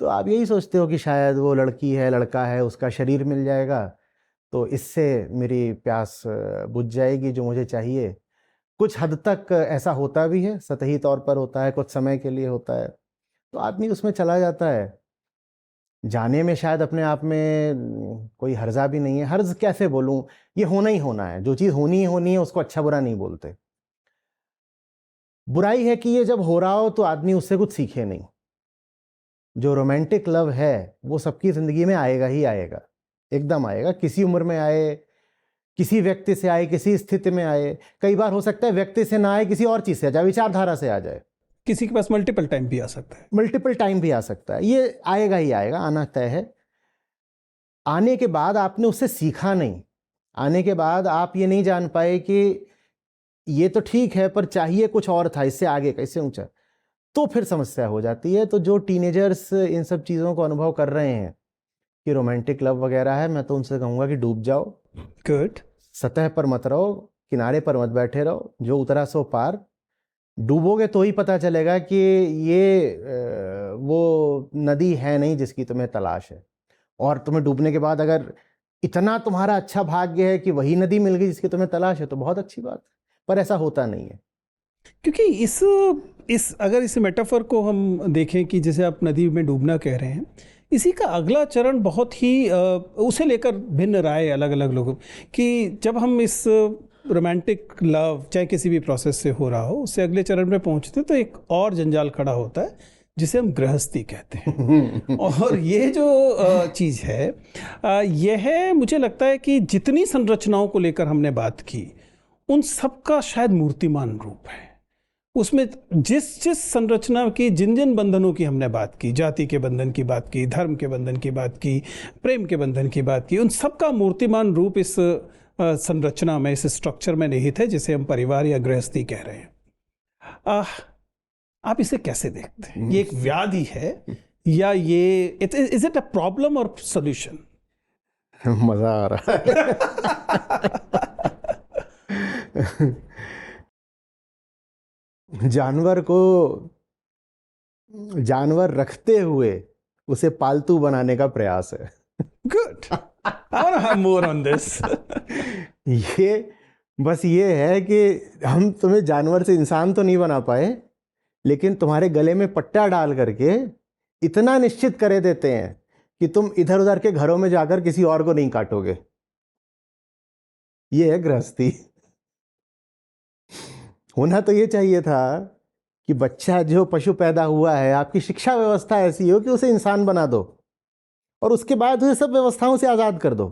तो आप यही सोचते हो कि शायद वो लड़की है, लड़का है, उसका शरीर मिल जाएगा तो इससे मेरी प्यास बुझ जाएगी जो मुझे चाहिए. कुछ हद तक ऐसा होता भी है, सतही तौर पर होता है, कुछ समय के लिए होता है. तो आदमी उसमें चला जाता है. जाने में शायद अपने आप में कोई हर्जा भी नहीं है. हर्ज कैसे बोलूं, ये होना ही होना है. जो चीज़ होनी ही होनी है उसको अच्छा बुरा नहीं बोलते. बुराई है कि ये जब हो रहा हो तो आदमी उससे कुछ सीखे नहीं. जो रोमांटिक लव है वो सबकी ज़िंदगी में आएगा ही आएगा, एकदम आएगा. किसी उम्र में आए, किसी व्यक्ति से आए, किसी स्थिति में आए. कई बार हो सकता है व्यक्ति से ना आए, किसी और चीज़ से आ जाए, विचारधारा से आ जाए. किसी के पास मल्टीपल टाइम भी आ सकता है. मल्टीपल टाइम भी आ सकता है. ये आएगा ही आएगा, आना तय है. आने के बाद आपने उससे सीखा नहीं, आने के बाद आप ये नहीं जान पाए कि ये तो ठीक है पर चाहिए कुछ और था, इससे आगे कैसे ऊंचा, तो फिर समस्या हो जाती है. तो जो टीनेजर्स इन सब चीज़ों को अनुभव कर रहे हैं कि रोमांटिक लव वगैरह है, मैं तो उनसे कहूँगा कि डूब जाओ. गुड. सतह पर मत रहो, किनारे पर मत बैठे रहो. जो उतरा सो पार. डूबोगे तो ही पता चलेगा कि ये वो नदी है नहीं जिसकी तुम्हें तलाश है. और तुम्हें डूबने के बाद अगर इतना तुम्हारा अच्छा भाग्य है कि वही नदी मिल गई जिसकी तुम्हें तलाश है तो बहुत अच्छी बात है. पर ऐसा होता नहीं है. क्योंकि अगर इस मेटाफर को हम देखें कि जैसे आप नदी में डूबना कह रहे हैं, इसी का अगला चरण बहुत ही उसे लेकर भिन्न राय अलग अलग लोगों कि जब हम इस रोमांटिक लव चाहे किसी भी प्रोसेस से हो रहा हो, उससे अगले चरण में पहुंचते तो एक और जंजाल खड़ा होता है जिसे हम गृहस्थी कहते हैं. और ये जो चीज़ है, यह मुझे लगता है कि जितनी संरचनाओं को लेकर हमने बात की, उन सब का शायद मूर्तिमान रूप है. उसमें जिस संरचना की, जिन बंधनों की हमने बात की, जाति के बंधन की बात की, धर्म के बंधन की बात की, प्रेम के बंधन की बात की, उन सब का मूर्तिमान रूप इस संरचना में, इस स्ट्रक्चर में निहित है जिसे हम परिवार या गृहस्थी कह रहे हैं. आप इसे कैसे देखते हैं? ये एक व्याधि है या ये इज इट अ प्रॉब्लम और सॉल्यूशन? मजा आ रहा है. जानवर रखते हुए उसे पालतू बनाने का प्रयास है. Good. I want to have more on this. ये है कि हम तुम्हें जानवर से इंसान तो नहीं बना पाए, लेकिन तुम्हारे गले में पट्टा डाल करके इतना निश्चित करे देते हैं कि तुम इधर उधर के घरों में जाकर किसी और को नहीं काटोगे. ये है गृहस्थी. होना तो ये चाहिए था कि बच्चा जो पशु पैदा हुआ है, आपकी शिक्षा व्यवस्था ऐसी हो कि उसे इंसान बना दो और उसके बाद उसे सब व्यवस्थाओं से आज़ाद कर दो.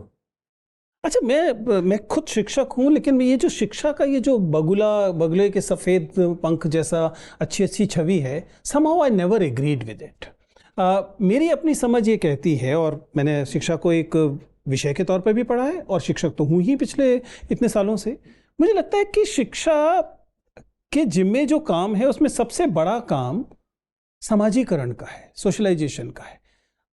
अच्छा, मैं खुद शिक्षक हूँ, लेकिन ये जो शिक्षा का ये जो बगुले के सफ़ेद पंख जैसा अच्छी छवि है, somehow I never agreed with it. मेरी अपनी समझ ये कहती है, और मैंने शिक्षा को एक विषय के तौर पर भी पढ़ा है और शिक्षक तो हूँ ही पिछले इतने सालों से. मुझे लगता है कि शिक्षा के जिम्मे जो काम है उसमें सबसे बड़ा काम समाजीकरण का है, सोशलाइजेशन का है.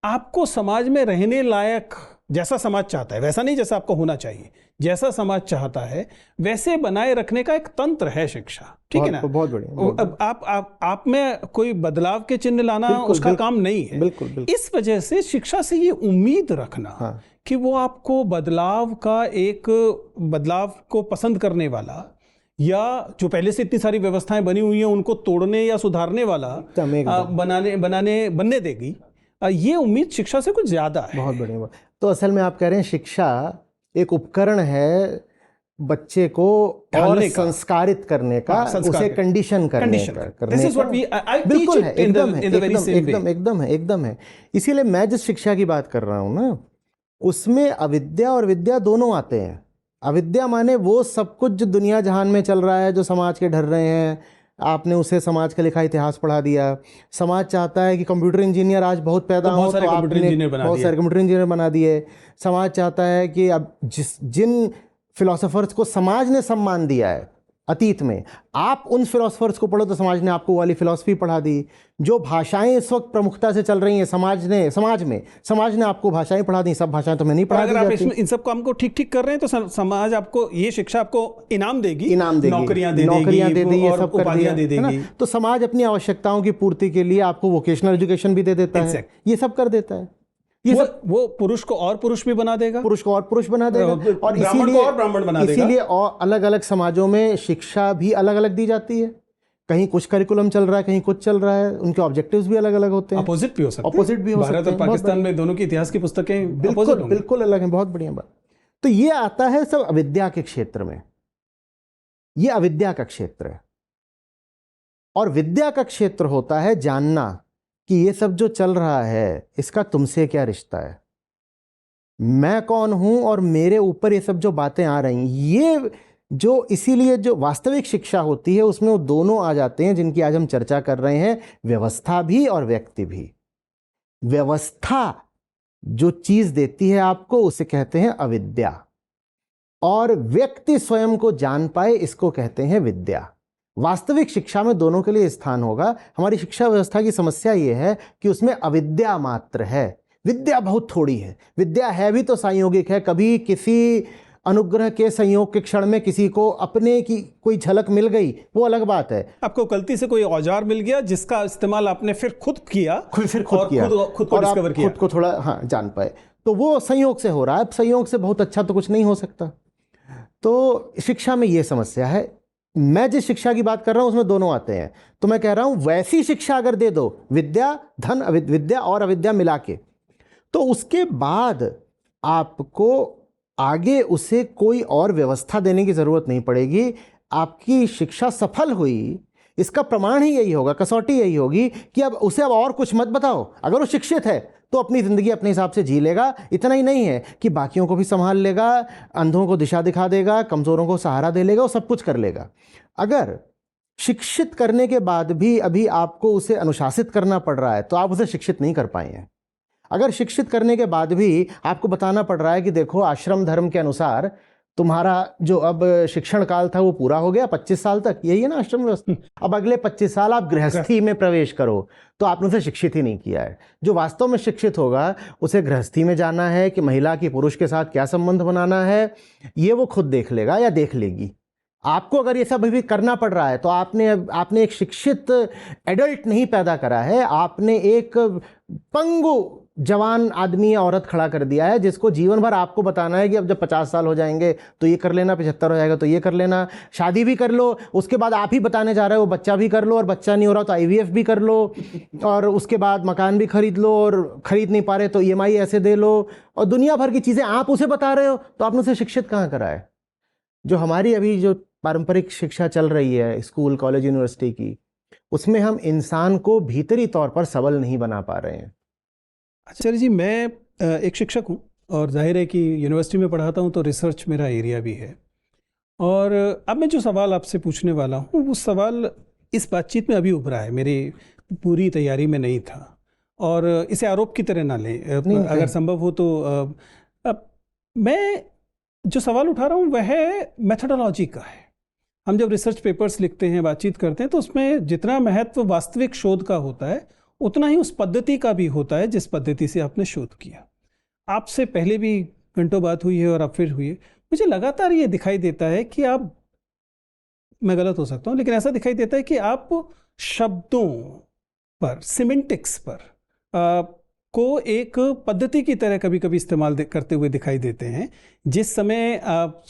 आपको समाज में रहने लायक जैसा समाज चाहता है, वैसा नहीं जैसा आपको होना चाहिए, जैसा समाज चाहता है वैसे बनाए रखने का एक तंत्र है शिक्षा, ठीक है ना? बहुत बढ़िया। अब आप में कोई बदलाव के चिन्ह लाना बिल्कुल, उसका काम नहीं है। बिल्कुल, बिल्कुल। इस वजह से शिक्षा से ये उम्मीद रखना हाँ। कि वो आपको बदलाव को पसंद करने वाला, या जो पहले से इतनी सारी व्यवस्थाएं बनी हुई हैं उनको तोड़ने या सुधारने वाला बनने देगी, ये उम्मीद शिक्षा से कुछ ज्यादा है। बहुत बढ़िया बात। तो असल में आप कह रहे हैं शिक्षा एक उपकरण है बच्चे को और संस्कारित करने का, उसे कंडीशन करने का। बिल्कुल है, एकदम है। इसीलिए मैं जिस शिक्षा की बात कर रहा हूँ ना, उसमें अविद्या और विद्या दोनों आते हैं। अविद्या माने वो सब कुछ जो दुनिया जहान में चल रहा है, जो समाज के ढर रहे हैं, आपने उसे समाज का लिखा इतिहास पढ़ा दिया। समाज चाहता है कि कंप्यूटर इंजीनियर आज बहुत पैदा हो, तो आपने बहुत सारे कंप्यूटर इंजीनियर बना दिए। समाज चाहता है कि अब जिन फिलोसोफर्स को समाज ने सम्मान दिया है अतीत में, आप उन फिलोसोफर्स को पढ़ो तो समाज ने आपको वाली फिलॉसफी पढ़ा दी। जो भाषाएं इस वक्त प्रमुखता से चल रही हैं समाज ने आपको भाषाएं पढ़ा दी। सब भाषाएं तो मैं नहीं पढ़ा दी जाती। इन सब काम को ठीक कर रहे हैं तो समाज आपको ये शिक्षा आपको इनाम देगी, नौकरियां दे देगी, ये सब उपाधियां दे देगी। तो समाज अपनी आवश्यकताओं की पूर्ति के लिए आपको वोकेशनल एजुकेशन भी दे देता है, ये सब कर देता है। वो पुरुष को और पुरुष भी बना देगा, पुरुष को और पुरुष बना देगा, और इसीलिए और अलग अलग समाजों में शिक्षा भी अलग अलग दी जाती है। कहीं कुछ करिकुलम चल रहा है, कहीं कुछ चल रहा है, उनके ऑब्जेक्टिव्स भी अलग अलग होते हैं, अपोजिट भी हो सकते हैं। भारत और पाकिस्तान में दोनों की इतिहास की पुस्तकें बिल्कुल अलग हैं। बहुत बढ़िया बात। तो ये आता है सब अविद्या के क्षेत्र में, ये अविद्या का क्षेत्र है। और विद्या का क्षेत्र होता है जानना कि ये सब जो चल रहा है इसका तुमसे क्या रिश्ता है, मैं कौन हूं और मेरे ऊपर ये सब जो बातें आ रही हैं, ये जो इसीलिए जो वास्तविक शिक्षा होती है उसमें वो दोनों आ जाते हैं जिनकी आज हम चर्चा कर रहे हैं, व्यवस्था भी और व्यक्ति भी। व्यवस्था जो चीज देती है आपको उसे कहते हैं अविद्या, और व्यक्ति स्वयं को जान पाए इसको कहते हैं विद्या। वास्तविक शिक्षा में दोनों के लिए स्थान होगा। हमारी शिक्षा व्यवस्था की समस्या यह है कि उसमें अविद्या मात्र है, विद्या बहुत थोड़ी है। विद्या है भी तो संयोगिक है, कभी किसी अनुग्रह के संयोग के क्षण में किसी को अपने की कोई झलक मिल गई, वो अलग बात है। आपको गलती से कोई औजार मिल गया जिसका इस्तेमाल आपने फिर खुद किया, खुद को थोड़ा जान पाए, तो वो संयोग से हो रहा है। अब संयोग से बहुत अच्छा तो कुछ नहीं हो सकता। तो शिक्षा में ये समस्या है। मैं जिस शिक्षा की बात कर रहा हूं उसमें दोनों आते हैं। तो मैं कह रहा हूं वैसी शिक्षा अगर दे दो, विद्या धन विद्या और अविद्या मिला के, तो उसके बाद आपको आगे उसे कोई और व्यवस्था देने की जरूरत नहीं पड़ेगी। आपकी शिक्षा सफल हुई, इसका प्रमाण ही यही होगा, कसौटी यही होगी कि अब उसे अब और कुछ मत बताओ। अगर वो शिक्षित है तो अपनी ज़िंदगी अपने हिसाब से जी लेगा। इतना ही नहीं है कि बाकियों को भी संभाल लेगा, अंधों को दिशा दिखा देगा, कमज़ोरों को सहारा दे लेगा, वो सब कुछ कर लेगा। अगर शिक्षित करने के बाद भी अभी आपको उसे अनुशासित करना पड़ रहा है तो आप उसे शिक्षित नहीं कर पाए हैं। अगर शिक्षित करने के बाद भी आपको बताना पड़ रहा है कि देखो आश्रम धर्म के अनुसार तुम्हारा जो अब शिक्षण काल था वो पूरा हो गया 25 साल तक, यही है ना आश्रम व्यवस्था, अब अगले 25 साल आप गृहस्थी में प्रवेश करो, तो आपने उसे शिक्षित ही नहीं किया है। जो वास्तव में शिक्षित होगा उसे गृहस्थी में जाना है कि महिला की पुरुष के साथ क्या संबंध बनाना है, ये वो खुद देख लेगा या देख लेगी। आपको अगर ये सब भी करना पड़ रहा है तो आपने एक शिक्षित एडल्ट नहीं पैदा करा है, आपने एक पंगु जवान आदमी या औरत खड़ा कर दिया है जिसको जीवन भर आपको बताना है कि अब जब 50 साल हो जाएंगे तो ये कर लेना, 75 हो जाएगा तो ये कर लेना, शादी भी कर लो, उसके बाद आप ही बताने जा रहे हो बच्चा भी कर लो, और बच्चा नहीं हो रहा तो IVF भी कर लो, और उसके बाद मकान भी खरीद लो, और खरीद नहीं पा रहे तो EMI ऐसे दे लो, और दुनिया भर की चीज़ें आप उसे बता रहे हो, तो आपने उसे शिक्षित कहाँ करा है। जो हमारी अभी जो पारंपरिक शिक्षा चल रही है स्कूल कॉलेज यूनिवर्सिटी की, उसमें हम इंसान को भीतरी तौर पर सबल नहीं बना पा रहे हैं। अच्छा जी, मैं एक शिक्षक हूँ और जाहिर है कि यूनिवर्सिटी में पढ़ाता हूँ तो रिसर्च मेरा एरिया भी है। और अब मैं जो सवाल आपसे पूछने वाला हूँ वो सवाल इस बातचीत में अभी उभरा है, मेरी पूरी तैयारी में नहीं था, और इसे आरोप की तरह ना लें, अगर संभव हो तो। अब मैं जो सवाल उठा रहा हूँ वह मेथोडोलॉजी का है। हम जब रिसर्च पेपर्स लिखते हैं, बातचीत करते हैं, तो उसमें जितना महत्व वास्तविक शोध का होता है उतना ही उस पद्धति का भी होता है जिस पद्धति से आपने शोध किया। आपसे पहले भी घंटों बात हुई है और अब फिर हुई है, मुझे लगातार ये दिखाई देता है कि आप, मैं गलत हो सकता हूँ लेकिन ऐसा दिखाई देता है कि आप शब्दों पर, सिमेंटिक्स पर को एक पद्धति की तरह कभी कभी इस्तेमाल करते हुए दिखाई देते हैं। जिस समय आप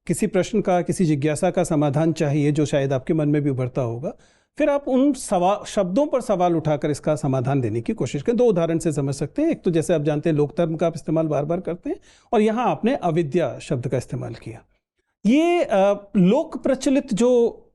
किसी प्रश्न का, किसी जिज्ञासा का समाधान चाहिए जो शायद आपके मन में भी उभरता होगा, फिर आप उन शब्दों पर सवाल उठाकर इसका समाधान देने की कोशिश करें। 2 उदाहरण से समझ सकते हैं। एक तो जैसे आप जानते हैं लोक धर्म का आप इस्तेमाल बार बार करते हैं, और यहाँ आपने अविद्या शब्द का इस्तेमाल किया। ये लोक प्रचलित जो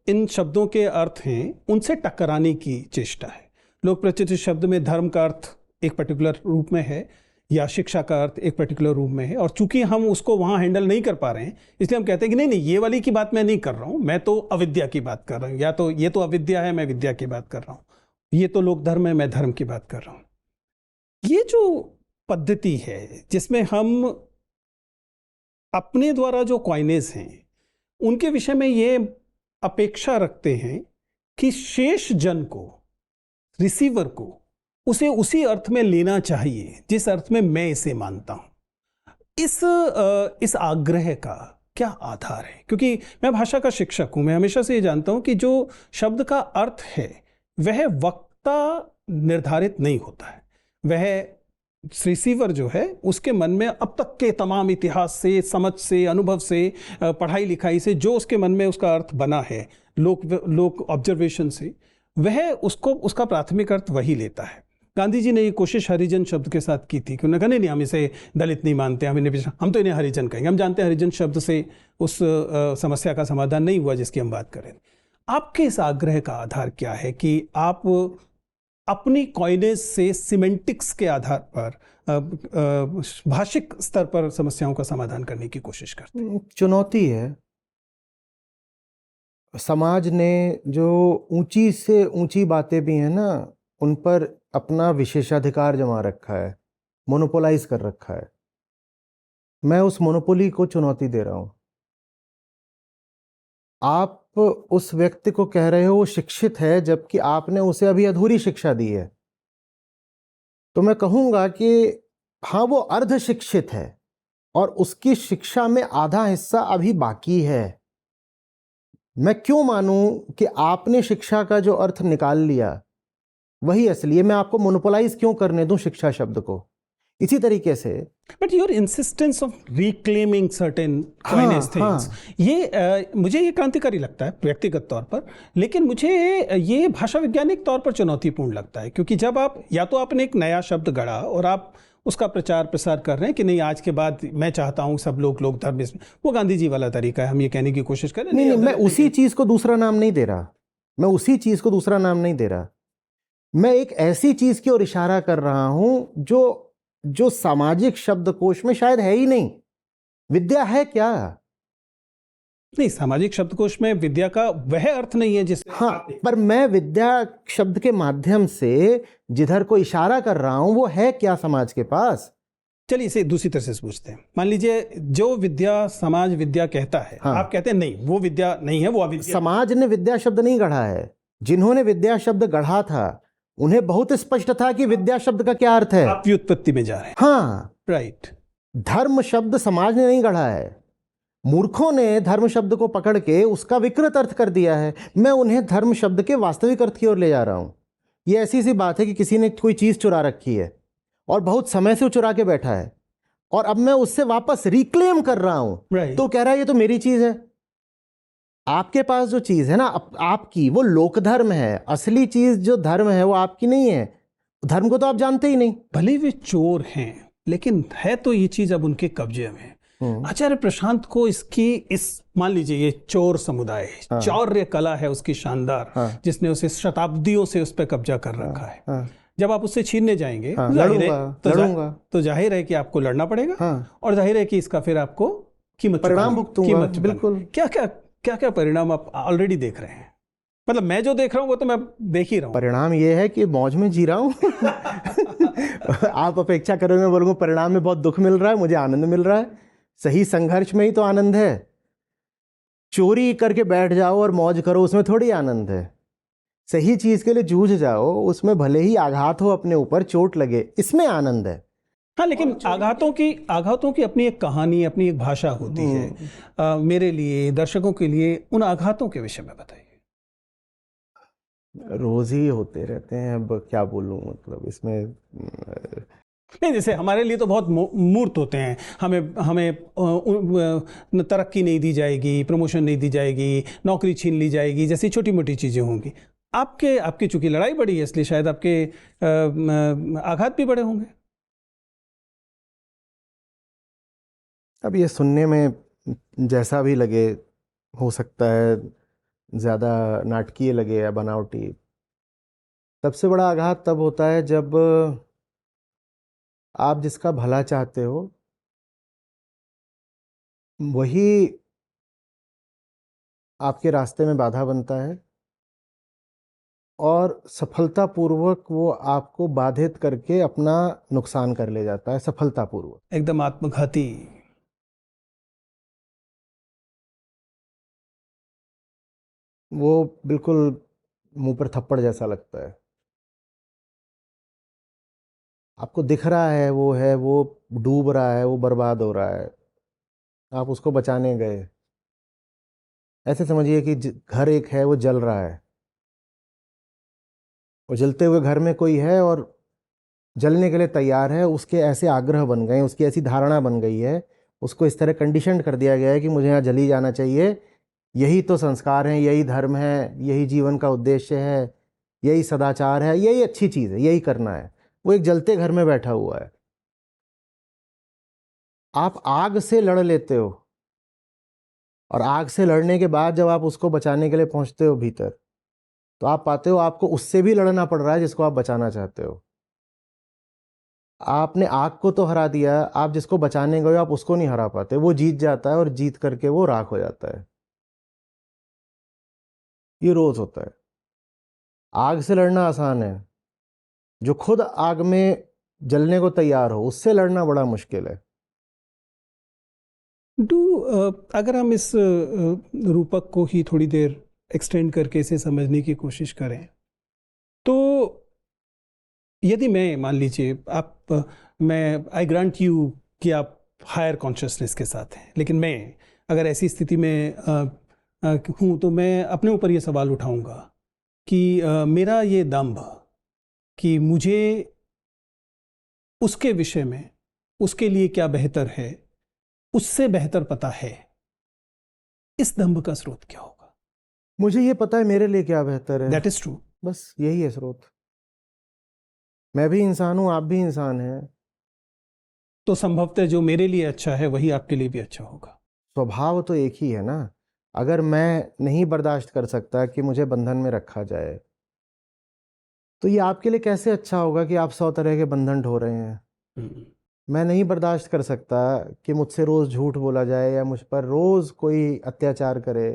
इन शब्दों के अर्थ हैं उनसे टकराने की चेष्टा है। लोक प्रचलित शब्द में धर्म का अर्थ एक पर्टिकुलर रूप में है, या शिक्षा का अर्थ एक पर्टिकुलर रूप में है, और चूंकि हम उसको वहाँ हैंडल नहीं कर पा रहे हैं, इसलिए हम कहते हैं कि नहीं नहीं, ये वाली की बात मैं नहीं कर रहा हूँ, मैं तो अविद्या की बात कर रहा हूँ, या तो ये तो अविद्या है, मैं विद्या की बात कर रहा हूँ, ये तो लोक धर्म है, मैं धर्म की बात कर रहा हूँ। ये जो पद्धति है जिसमें हम अपने द्वारा जो कॉइनेज हैं उनके विषय में ये अपेक्षा रखते हैं कि शेष जन को, रिसीवर को, उसे उसी अर्थ में लेना चाहिए जिस अर्थ में मैं इसे मानता हूं। इस आग्रह का क्या आधार है? क्योंकि मैं भाषा का शिक्षक हूं, मैं हमेशा से ये जानता हूं कि जो शब्द का अर्थ है वह वक्ता निर्धारित नहीं होता है, वह रिसीवर जो है उसके मन में अब तक के तमाम इतिहास से, समझ से, अनुभव से, पढ़ाई लिखाई से जो उसके मन में उसका अर्थ बना है, लोक ऑब्जर्वेशन से, वह उसको, उसका प्राथमिक अर्थ वही लेता है। गांधी जी ने ये कोशिश हरिजन शब्द के साथ की थी कि उन्होंने कहा नहीं हम इसे दलित नहीं मानते, हम तो इन्हें हरिजन कहेंगे। हम जानते हैं हरिजन शब्द से उस समस्या का समाधान नहीं हुआ जिसकी हम बात करें। आपके इस आग्रह का आधार क्या है कि आप अपनी कॉइनेज से सिमेंटिक्स के आधार पर भाषिक स्तर पर समस्याओं का समाधान करने की कोशिश करते हैं? चुनौती है। समाज ने जो ऊंची से ऊंची बातें भी हैं ना, उन पर अपना विशेषाधिकार जमा रखा है, मोनोपोलाइज कर रखा है। मैं उस मोनोपोली को चुनौती दे रहा हूं। आप उस व्यक्ति को कह रहे हो वो शिक्षित है, जबकि आपने उसे अभी अधूरी शिक्षा दी है। तो मैं कहूंगा कि हाँ, वो अर्ध शिक्षित है और उसकी शिक्षा में आधा हिस्सा अभी बाकी है। मैं क्यों मानूं कि आपने शिक्षा का जो अर्थ निकाल लिया वही असली है? मैं आपको मोनोपोलाइज क्यों करने दूं शिक्षा शब्द को? इसी तरीके से but your insistence of reclaiming certain coinage things, ये मुझे ये क्रांतिकारी लगता है व्यक्तिगत तौर पर, लेकिन मुझे ये भाषा वैज्ञानिक तौर पर चुनौतीपूर्ण लगता है। क्योंकि जब आप, या तो आपने एक नया शब्द गढ़ा और आप उसका प्रचार प्रसार कर रहे हैं कि नहीं आज के बाद मैं चाहता हूं सब लोग धर्म, वो गांधी जी वाला तरीका है, हम ये कहने की कोशिश करें। नहीं, मैं उसी चीज को दूसरा नाम नहीं दे रहा, मैं उसी चीज को दूसरा नाम नहीं दे रहा। मैं एक ऐसी चीज की ओर इशारा कर रहा हूं जो सामाजिक शब्दकोश में शायद है ही नहीं। विद्या है क्या? नहीं, सामाजिक शब्दकोश में विद्या का वह अर्थ नहीं है जिस, हाँ, पर मैं विद्या शब्द के माध्यम से जिधर को इशारा कर रहा हूं वो है क्या समाज के पास? चलिए इसे दूसरी तरह से पूछते हैं। मान लीजिए जो विद्या समाज विद्या कहता है, हाँ। आप कहते हैं नहीं वो विद्या नहीं है, वो अविद्या। समाज ने विद्या शब्द नहीं गढ़ा है। जिन्होंने विद्या शब्द गढ़ा था उन्हें बहुत स्पष्ट था कि विद्या शब्द का क्या अर्थ है। आप व्युत्पत्ति में जा रहे हैं। हाँ, राइट। धर्म शब्द समाज ने नहीं गढ़ा है, मूर्खों ने धर्म शब्द को पकड़ के उसका विकृत अर्थ कर दिया है। मैं उन्हें धर्म शब्द के वास्तविक अर्थ की ओर ले जा रहा हूं। ये ऐसी सी बात है कि किसी ने कोई चीज चुरा रखी है और बहुत समय से वो चुरा के बैठा है, और अब मैं उससे वापस रिक्लेम कर रहा हूं। Right. तो कह रहा है ये तो मेरी चीज है। आपके पास जो चीज है ना आपकी, वो लोक धर्म है। असली चीज जो धर्म है वो आपकी नहीं है। धर्म को तो आप जानते ही नहीं। भले वे चोर हैं लेकिन है तो ये चीज अब उनके कब्जे में है। आचार्य प्रशांत को इस मान लीजिए ये चोर समुदाय, चौर्य कला है उसकी शानदार, जिसने उसे शताब्दियों से उस पर कब्जा कर रखा है। जब आप उससे छीनने जाएंगे तो जाहिर है कि आपको लड़ना पड़ेगा, और जाहिर है कि इसका फिर आपको परिणाम भुगतूंगा। बिल्कुल। क्या क्या परिणाम आप ऑलरेडी देख रहे हैं? मतलब मैं जो देख रहा हूँ वो तो मैं देख ही रहा हूँ। परिणाम ये है कि मौज में जी रहा हूँ। आप अपेक्षा करोगे मैं बोलूँगा परिणाम में बहुत दुख मिल रहा है, मुझे आनंद मिल रहा है। सही संघर्ष में ही तो आनंद है। चोरी करके बैठ जाओ और मौज करो, उसमें थोड़ी आनंद है। सही चीज के लिए जूझ जाओ, उसमें भले ही आघात हो अपने ऊपर, चोट लगे, इसमें आनंद है। हाँ, लेकिन आघातों की अपनी एक कहानी, अपनी एक भाषा होती है। मेरे लिए, दर्शकों के लिए उन आघातों के विषय में बताइए। रोज ही होते रहते हैं, अब क्या बोलूं, मतलब इसमें नहीं, जैसे हमारे लिए तो बहुत मूर्त होते हैं। हमें हमें तरक्की नहीं दी जाएगी, प्रमोशन नहीं दी जाएगी, नौकरी छीन ली जाएगी, जैसी छोटी मोटी चीज़ें होंगी। आपकी चूंकि लड़ाई बड़ी है, इसलिए शायद आपके आघात भी बड़े होंगे। अब ये सुनने में जैसा भी लगे, हो सकता है ज़्यादा नाटकीय लगे या बनावटी। सबसे बड़ा आघात तब होता है जब आप जिसका भला चाहते हो वही आपके रास्ते में बाधा बनता है और सफलतापूर्वक वो आपको बाधित करके अपना नुकसान कर ले जाता है, सफलतापूर्वक। एकदम आत्मघाती। वो बिल्कुल मुंह पर थप्पड़ जैसा लगता है। आपको दिख रहा है वो डूब रहा है, वो बर्बाद हो रहा है, आप उसको बचाने गए। ऐसे समझिए कि घर एक है, वो जल रहा है, और जलते हुए घर में कोई है और जलने के लिए तैयार है। उसके ऐसे आग्रह बन गए, उसकी ऐसी धारणा बन गई है, उसको इस तरह कंडीशन कर दिया गया है कि मुझे यहाँ जल ही जाना चाहिए। यही तो संस्कार हैं, यही धर्म है, यही जीवन का उद्देश्य है, यही सदाचार है, यही अच्छी चीज़ है, यही करना है। वो एक जलते घर में बैठा हुआ है। आप आग से लड़ लेते हो, और आग से लड़ने के बाद जब आप उसको बचाने के लिए पहुंचते हो भीतर, तो आप पाते हो आपको उससे भी लड़ना पड़ रहा है जिसको आप बचाना चाहते हो। आपने आग को तो हरा दिया, आप जिसको बचाने गए आप उसको नहीं हरा पाते। वो जीत जाता है और जीत करके वो राख हो जाता है। ये रोज होता है। आग से लड़ना आसान है, जो खुद आग में जलने को तैयार हो उससे लड़ना बड़ा मुश्किल है। अगर हम इस रूपक को ही थोड़ी देर एक्सटेंड करके इसे समझने की कोशिश करें, तो यदि मैं, मान लीजिए मैं आई ग्रांट यू कि आप हायर कॉन्शियसनेस के साथ हैं, लेकिन मैं अगर ऐसी स्थिति में हूँ, तो मैं अपने ऊपर ये सवाल उठाऊंगा कि मेरा ये दंभ कि मुझे उसके विषय में, उसके लिए क्या बेहतर है, उससे बेहतर पता है, इस दंभ का स्रोत क्या होगा? मुझे ये पता है मेरे लिए क्या बेहतर है। That is true. बस यही है स्रोत। मैं भी इंसान हूं, आप भी इंसान हैं। तो संभवतः जो मेरे लिए अच्छा है वही आपके लिए भी अच्छा होगा। स्वभाव तो एक ही है ना। अगर मैं नहीं बर्दाश्त कर सकता कि मुझे बंधन में रखा जाए, तो ये आपके लिए कैसे अच्छा होगा कि आप 100 तरह के बंधन ढो रहे हैं। मैं नहीं बर्दाश्त कर सकता कि मुझसे रोज़ झूठ बोला जाए या मुझ पर रोज़ कोई अत्याचार करे,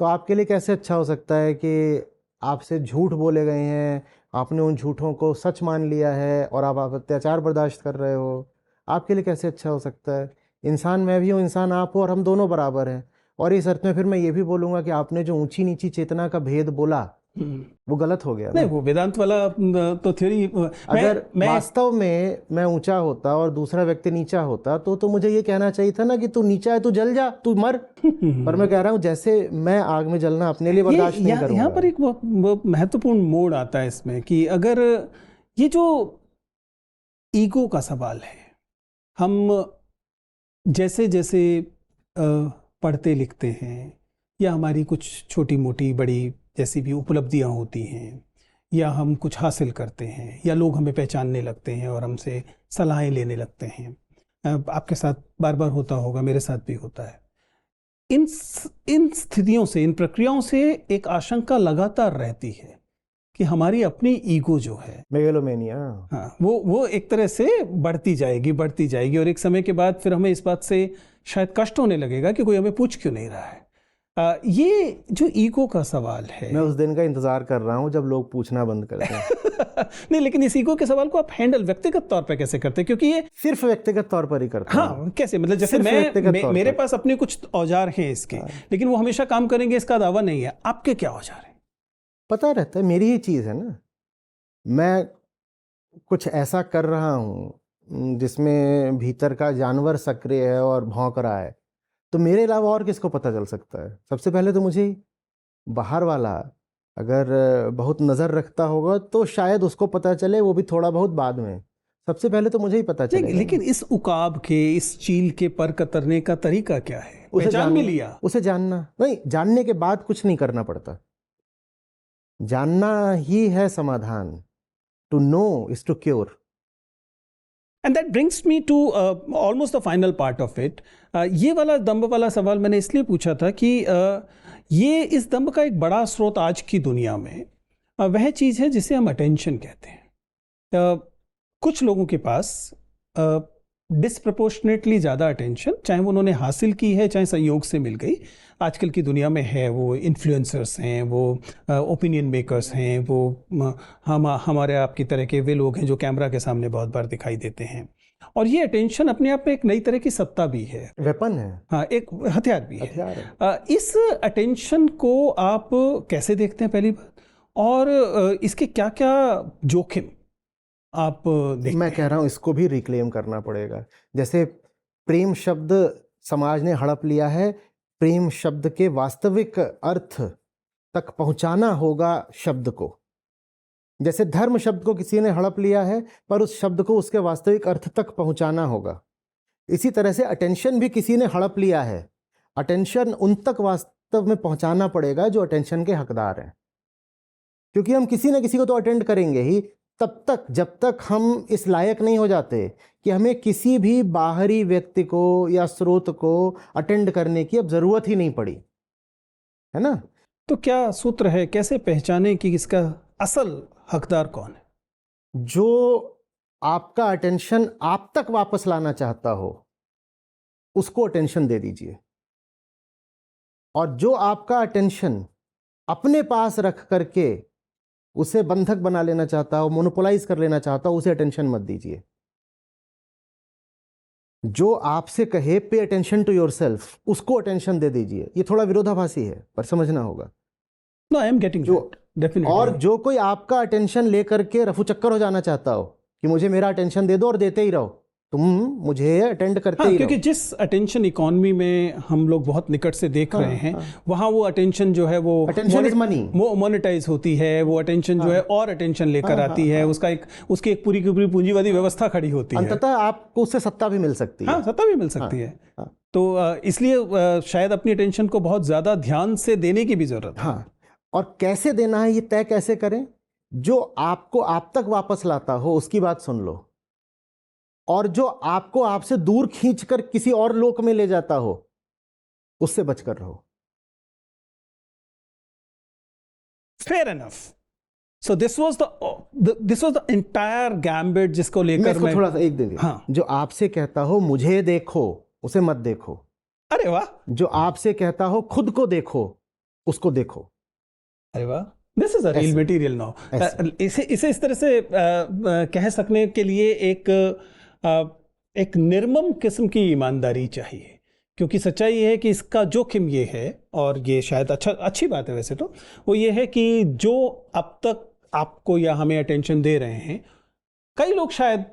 तो आपके लिए कैसे अच्छा हो सकता है कि आपसे झूठ बोले गए हैं, आपने उन झूठों को सच मान लिया है और आप अत्याचार बर्दाश्त कर रहे हो। आपके लिए कैसे अच्छा हो सकता है? इंसान मैं भी हूँ, इंसान आप हो, और हम दोनों बराबर हैं। और इस अर्थ में फिर मैं ये भी बोलूँगा कि आपने जो ऊंची नीची चेतना का भेद बोला वो गलत हो गया ना। नहीं, वो वेदांत वाला तो थ्योरी। अगर वास्तव में मैं ऊंचा होता और दूसरा व्यक्ति नीचा होता, तो मुझे ये कहना चाहिए था ना कि तू नीचा है, तू जल जा, तू मर। पर मैं कह रहा हूँ जैसे मैं आग में जलना अपने लिए बर्दाश्त नहीं करूंगा। यहाँ पर एक वो महत्वपूर्ण मोड़ आता है इसमें कि अगर ये जो ईगो का सवाल है, हम जैसे जैसे पढ़ते लिखते हैं, या हमारी कुछ छोटी मोटी बड़ी जैसी भी उपलब्धियां होती हैं, या हम कुछ हासिल करते हैं, या लोग हमें पहचानने लगते हैं और हमसे सलाहें लेने लगते हैं, आपके साथ बार बार होता होगा, मेरे साथ भी होता है। इन स्थितियों से, इन प्रक्रियाओं से एक आशंका लगातार रहती है कि हमारी अपनी ईगो जो है, मेगलोमेनिया, हाँ, वो एक तरह से बढ़ती जाएगी, और एक समय के बाद फिर हमें इस बात से शायद कष्ट होने लगेगा कि कोई हमें पूछ क्यों नहीं रहा है। ये जो ईगो का सवाल है, मैं उस दिन का इंतजार कर रहा हूँ जब लोग पूछना बंद करते हैं। नहीं, लेकिन इस ईगो के सवाल को आप हैंडल व्यक्तिगत तौर पे कैसे करते हैं? क्योंकि ये सिर्फ व्यक्तिगत तौर पर ही करते हैं। हाँ, कैसे, मतलब जैसे मेरे पास अपने कुछ औजार हैं इसके, लेकिन वो हमेशा काम करेंगे इसका दावा नहीं है। आपके क्या औजार है? पता रहता है, मेरी ही चीज़ है ना। मैं कुछ ऐसा कर रहा हूँ, जिसमें भीतर का जानवर सक्रिय है और भौंक रहा है, तो मेरे अलावा और किसको पता चल सकता है? सबसे पहले तो मुझे ही। बाहर वाला अगर बहुत नज़र रखता होगा तो शायद उसको पता चले, वो भी थोड़ा बहुत बाद में। सबसे पहले तो मुझे ही पता नहीं, चलेगा। लेकिन इस उकाब के, इस चील के पर कतरने का तरीका क्या है? उसे पहचान भी जानना- लिया। उसे जानना नहीं, जानने के बाद कुछ नहीं करना पड़ता। जानना ही है समाधान। To know is to cure. And that brings me to almost the final part of it. ये वाला दम्भ वाला सवाल मैंने इसलिए पूछा था कि ये इस दम्भ का एक बड़ा स्रोत आज की दुनिया में वह चीज़ है जिसे हम अटेंशन कहते हैं। कुछ लोगों के पास डिस्प्रपोर्शनेटली ज़्यादा अटेंशन, चाहे वो उन्होंने हासिल की है चाहे संयोग से मिल गई, आजकल की दुनिया में है। वो इन्फ्लुएंसर्स हैं, वो ओपिनियन मेकर्स हैं, वो हमारे आपकी तरह के वे लोग हैं जो कैमरा के सामने बहुत बार दिखाई देते हैं। और ये अटेंशन अपने आप में एक नई तरह की सत्ता भी है, वेपन है, हाँ, एक हथियार भी है। हथियार है। इस अटेंशन को आप कैसे देखते हैं, पहली बात, और इसके क्या क्या जोखिम आप देखते मैं हैं? कह रहा हूँ इसको भी रिक्लेम करना पड़ेगा। जैसे प्रेम शब्द समाज ने हड़प लिया है, प्रेम शब्द के वास्तविक अर्थ तक पहुंचाना होगा शब्द को। जैसे धर्म शब्द को किसी ने हड़प लिया है, पर उस शब्द को उसके वास्तविक अर्थ तक पहुंचाना होगा। इसी तरह से अटेंशन भी किसी ने हड़प लिया है, अटेंशन उन तक वास्तव में पहुंचाना पड़ेगा जो अटेंशन के हकदार हैं। क्योंकि हम किसी न किसी को तो अटेंड करेंगे ही, तब तक जब तक हम इस लायक नहीं हो जाते कि हमें किसी भी बाहरी व्यक्ति को या स्रोत को अटेंड करने की अब ज़रूरत ही नहीं पड़ी, है ना? तो क्या सूत्र है, कैसे पहचाने कि इसका असल हकदार कौन है? जो आपका अटेंशन आप तक वापस लाना चाहता हो उसको अटेंशन दे दीजिए, और जो आपका अटेंशन अपने पास रख करके उसे बंधक बना लेना चाहता हो, मोनोपोलाइज कर लेना चाहता हो, उसे अटेंशन मत दीजिए। जो आपसे कहे पे अटेंशन टू योरसेल्फ, उसको अटेंशन दे दीजिए। ये थोड़ा विरोधाभासी है पर समझना होगा। नो, आई एम गेटिंग जो डेफिनेटली। और जो कोई आपका अटेंशन लेकर के रफू चक्कर हो जाना चाहता हो कि मुझे मेरा अटेंशन दे दो और देते ही रहो, तुम मुझे अटेंड करते ही क्योंकि रहो। जिस अटेंशन इकोनॉमी में हम लोग बहुत निकट से देख रहे हैं, वहाँ वो अटेंशन जो है वो Attention is money. मोनेटाइज होती है। वो अटेंशन जो है और अटेंशन लेकर आती है, उसकी एक पूरी की पूरी पूंजीवादी व्यवस्था खड़ी होती है। अंततः आपको उससे सत्ता भी मिल सकती है। हाँ, सत्ता भी मिल सकती है। तो इसलिए शायद अपनी अटेंशन को बहुत ज़्यादा ध्यान से देने की भी ज़रूरत है। हाँ, और कैसे देना है ये तय कैसे करें? जो आपको आप तक वापस लाता हो उसकी बात सुन लो, और जो आपको आपसे दूर खींचकर किसी और लोक में ले जाता हो उससे बचकर रहो। Fair enough. So this was the entire gambit जिसको मैं लेकर इसको मैं थोड़ा सा एक दे हाँ। जो आपसे कहता हो मुझे देखो, उसे मत देखो। अरे वाह, जो आपसे कहता हो खुद को देखो, उसको देखो। अरे वाह, दिस इज अ रियल ऐसे। Material now. ऐसे। इसे इस तरह से कह सकने के लिए एक निर्मम किस्म की ईमानदारी चाहिए, क्योंकि सच्चाई ये है कि इसका जोखिम ये है, और ये शायद अच्छी बात है वैसे तो, वो ये है कि जो अब तक आपको या हमें अटेंशन दे रहे हैं, कई लोग शायद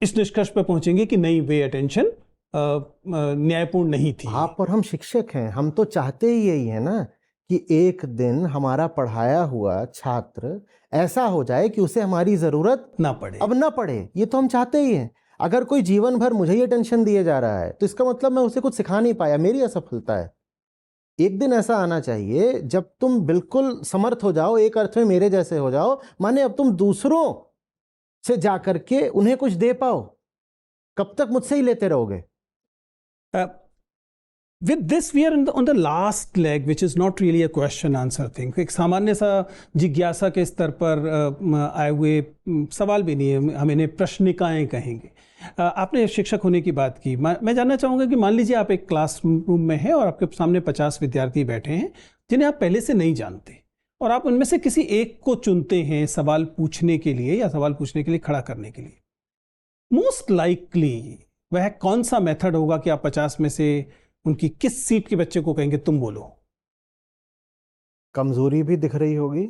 इस निष्कर्ष पर पहुंचेंगे कि नहीं, वे अटेंशन न्यायपूर्ण नहीं थी। आप और हम शिक्षक हैं, हम तो चाहते ही यही है ना कि एक दिन हमारा पढ़ाया हुआ छात्र ऐसा हो जाए कि उसे हमारी जरूरत ना पड़े। अब ना पड़े। ये तो हम चाहते ही हैं। अगर कोई जीवन भर मुझे ही टेंशन दिए जा रहा है तो इसका मतलब मैं उसे कुछ सिखा नहीं पाया, मेरी असफलता है। एक दिन ऐसा आना चाहिए जब तुम बिल्कुल समर्थ हो जाओ, एक अर्थ में मेरे जैसे हो जाओ, माने अब तुम दूसरों से जा करके उन्हें कुछ दे पाओ। कब तक मुझसे ही लेते रहोगे? With this we are on the last leg, which is not really a question answer thing. एक सामान्य सा जिज्ञासा के स्तर पर आए हुए सवाल भी नहीं है, हम इन्हें प्रश्निकाएं कहेंगे। आपने शिक्षक होने की बात की, मैं जानना चाहूँगा कि मान लीजिए आप एक क्लास रूम में हैं और आपके सामने 50 विद्यार्थी बैठे हैं जिन्हें आप पहले से नहीं जानते, और आप उनमें से किसी एक को चुनते हैं सवाल पूछने के लिए या सवाल पूछने के लिए खड़ा करने के लिए। मोस्ट लाइकली वह कौन सा मेथड होगा कि आप 50 में से उनकी किस सीट के बच्चे को कहेंगे तुम बोलो? कमजोरी भी दिख रही होगी,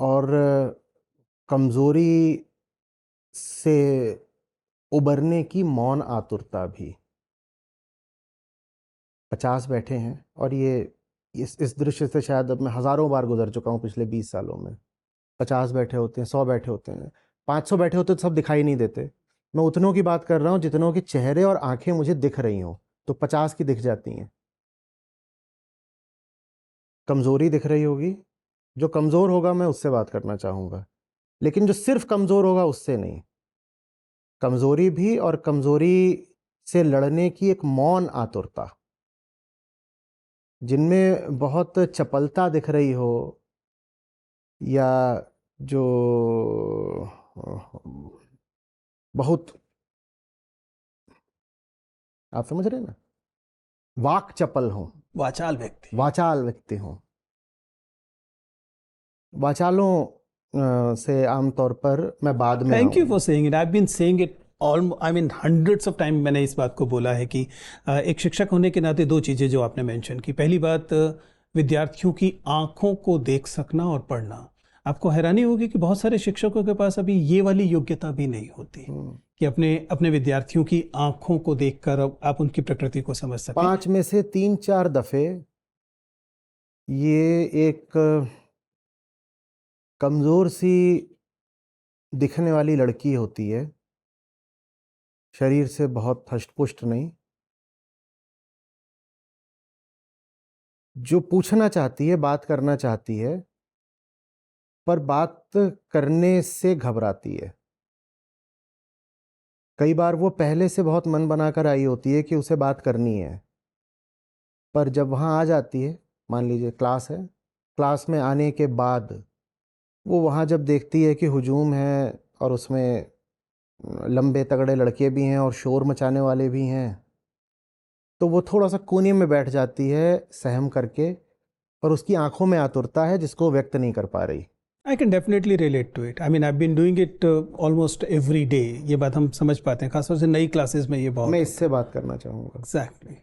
और कमजोरी से उबरने की मौन आतुरता भी। 50 बैठे हैं और ये इस दृश्य से शायद अब मैं हज़ारों बार गुजर चुका हूँ पिछले 20 सालों में। 50 बैठे होते हैं, 100 बैठे होते हैं, 500 बैठे होते तो सब दिखाई नहीं देते। मैं उतनों की बात कर रहा हूँ जितनों के चेहरे और आंखें मुझे दिख रही हों, तो 50 की दिख जाती हैं। कमज़ोरी दिख रही होगी, जो कमज़ोर होगा मैं उससे बात करना चाहूँगा, लेकिन जो सिर्फ कमज़ोर होगा उससे नहीं। कमज़ोरी भी, और कमज़ोरी से लड़ने की एक मौन आतुरता, जिनमें बहुत चपलता दिख रही हो, या जो बहुत, आप समझ रहे हैं ना, वाक चपल हो, वाचाल व्यक्ति। वाचाल व्यक्ति हो। वाचालों से आमतौर पर मैं बाद में थैंक यू आऊँगा। For saying it. I have been saying it all, I mean hundreds of time मैंने इस बात को बोला है कि एक शिक्षक होने के नाते दो चीज़ें जो आपने मेंशन की। पहली बात, विद्यार्थियों की आंखों को देख सकना और पढ़ना। आपको हैरानी होगी कि बहुत सारे शिक्षकों के पास अभी ये वाली योग्यता भी नहीं होती कि अपने अपने विद्यार्थियों की आंखों को देखकर आप उनकी प्रकृति को समझ सकें। 5 में से 3-4 दफ़े ये एक कमज़ोर सी दिखने वाली लड़की होती है, शरीर से बहुत हष्ट-पुष्ट नहीं, जो पूछना चाहती है, बात करना चाहती है, पर बात करने से घबराती है। कई बार वो पहले से बहुत मन बनाकर आई होती है कि उसे बात करनी है, पर जब वहाँ आ जाती है, मान लीजिए क्लास है, क्लास में आने के बाद वो वहाँ जब देखती है कि हुजूम है और उसमें लंबे तगड़े लड़के भी हैं और शोर मचाने वाले भी हैं, तो वो थोड़ा-सा कोने में बैठ जाती है सहम करके, और उसकी आँखों में आतुरता है जिसको वो व्यक्त नहीं कर पा रही। I can definitely relate to it. I mean I been doing it almost every day. ये बात हम समझ पाते हैं, खासतौर से नई क्लासेस में ये बहुत। मैं इससे बात करना चाहूँगा। एग्जैक्टली।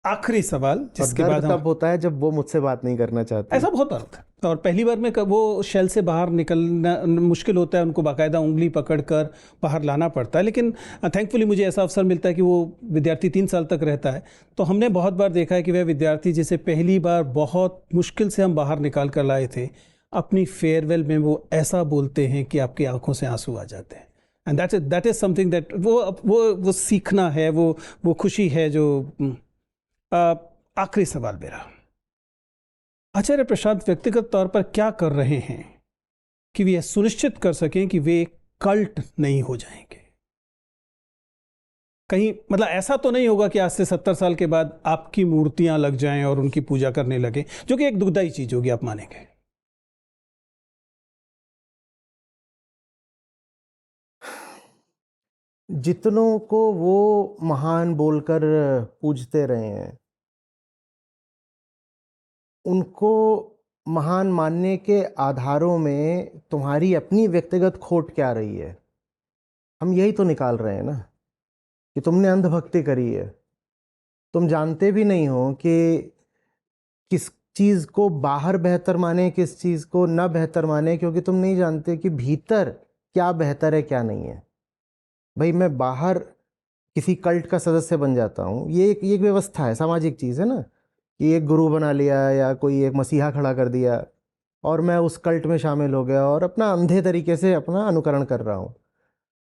आखिरी सवाल और जिसके दर्द बाद हम, तब होता है जब वो मुझसे बात नहीं करना चाहती। ऐसा बहुत होता है और पहली बार में वो शेल से बाहर निकलना मुश्किल होता है, उनको बाकायदा उंगली पकड़कर बाहर लाना पड़ता है। लेकिन थैंकफुली मुझे ऐसा अवसर मिलता है कि वो विद्यार्थी 3 साल तक रहता है, तो हमने बहुत बार देखा है कि वह विद्यार्थी जिसे पहली बार बहुत मुश्किल से हम बाहर निकाल कर लाए थे, अपनी फेयरवेल में वो ऐसा बोलते हैं कि आपकी आंखों से आंसू आ जाते हैं। And that is something that वो सीखना है, वो खुशी है जो। आखिरी सवाल मेरा, आचार्य प्रशांत व्यक्तिगत तौर पर क्या कर रहे हैं कि वे यह सुनिश्चित कर सकें कि वे कल्ट नहीं हो जाएंगे? कहीं मतलब ऐसा तो नहीं होगा कि आज से 70 साल के बाद आपकी मूर्तियां लग जाएं और उनकी पूजा करने लगे, जो कि एक दुखदाई चीज होगी, आप मानेंगे? जितनों को वो महान बोलकर पूजते रहे हैं, उनको महान मानने के आधारों में तुम्हारी अपनी व्यक्तिगत खोट क्या रही है, हम यही तो निकाल रहे हैं ना, कि तुमने अंधभक्ति करी है। तुम जानते भी नहीं हो कि किस चीज़ को बाहर बेहतर माने, किस चीज़ को न बेहतर माने, क्योंकि तुम नहीं जानते कि भीतर क्या बेहतर है क्या नहीं है। भाई मैं बाहर किसी कल्ट का सदस्य बन जाता हूँ, ये एक व्यवस्था है, सामाजिक चीज़ है ना, कि एक गुरु बना लिया या कोई एक मसीहा खड़ा कर दिया और मैं उस कल्ट में शामिल हो गया और अपना अंधे तरीके से अपना अनुकरण कर रहा हूँ।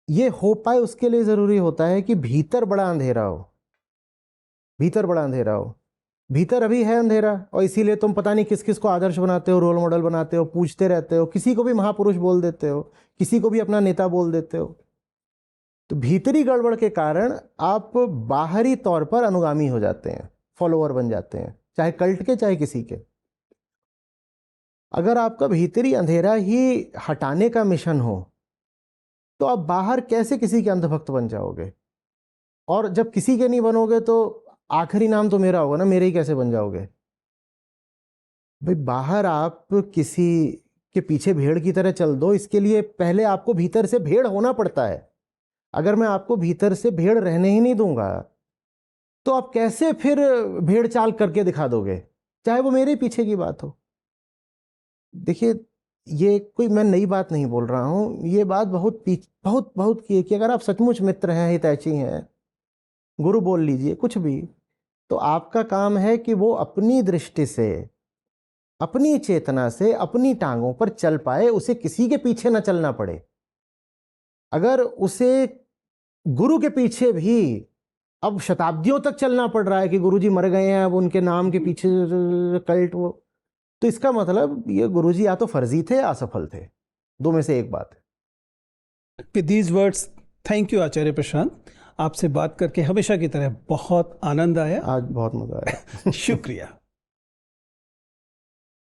ये हो पाए उसके लिए ज़रूरी होता है कि भीतर बड़ा अंधेरा हो, भीतर बड़ा अंधेरा हो। भीतर अभी है अंधेरा, और इसीलिए तुम पता नहीं किस किस को आदर्श बनाते हो, रोल मॉडल बनाते हो, पूछते रहते हो, किसी को भी महापुरुष बोल देते हो, किसी को भी अपना नेता बोल देते हो। तो भीतरी गड़बड़ के कारण आप बाहरी तौर पर अनुगामी हो जाते हैं, फॉलोअर बन जाते हैं, चाहे कल्ट के चाहे किसी के। अगर आपका भीतरी अंधेरा ही हटाने का मिशन हो, तो आप बाहर कैसे किसी के अंधभक्त बन जाओगे? और जब किसी के नहीं बनोगे तो आखिरी नाम तो मेरा होगा ना, मेरे ही कैसे बन जाओगे? भाई बाहर आप किसी के पीछे भेड़ की तरह चल दो, इसके लिए पहले आपको भीतर से भेड़ होना पड़ता है। अगर मैं आपको भीतर से भेड़ रहने ही नहीं दूंगा, तो आप कैसे फिर भेड़ चाल करके दिखा दोगे, चाहे वो मेरे पीछे की बात हो? देखिए, ये कोई मैं नई बात नहीं बोल रहा हूँ, ये बात बहुत की है कि अगर आप सचमुच मित्र हैं, हितैषी हैं, गुरु बोल लीजिए, कुछ भी, तो आपका काम है कि वो अपनी दृष्टि से, अपनी चेतना से, अपनी टांगों पर चल पाए, उसे किसी के पीछे ना चलना पड़े। अगर उसे गुरु के पीछे भी अब शताब्दियों तक चलना पड़ रहा है कि गुरुजी मर गए हैं, अब उनके नाम के पीछे कल्ट, वो, तो इसका मतलब ये गुरुजी या तो फर्जी थे या असफल थे, दो में से एक बात है। With these words, thank you Acharya Prashant, आपसे बात करके हमेशा की तरह बहुत आनंद आया। आज बहुत मजा आया। शुक्रिया।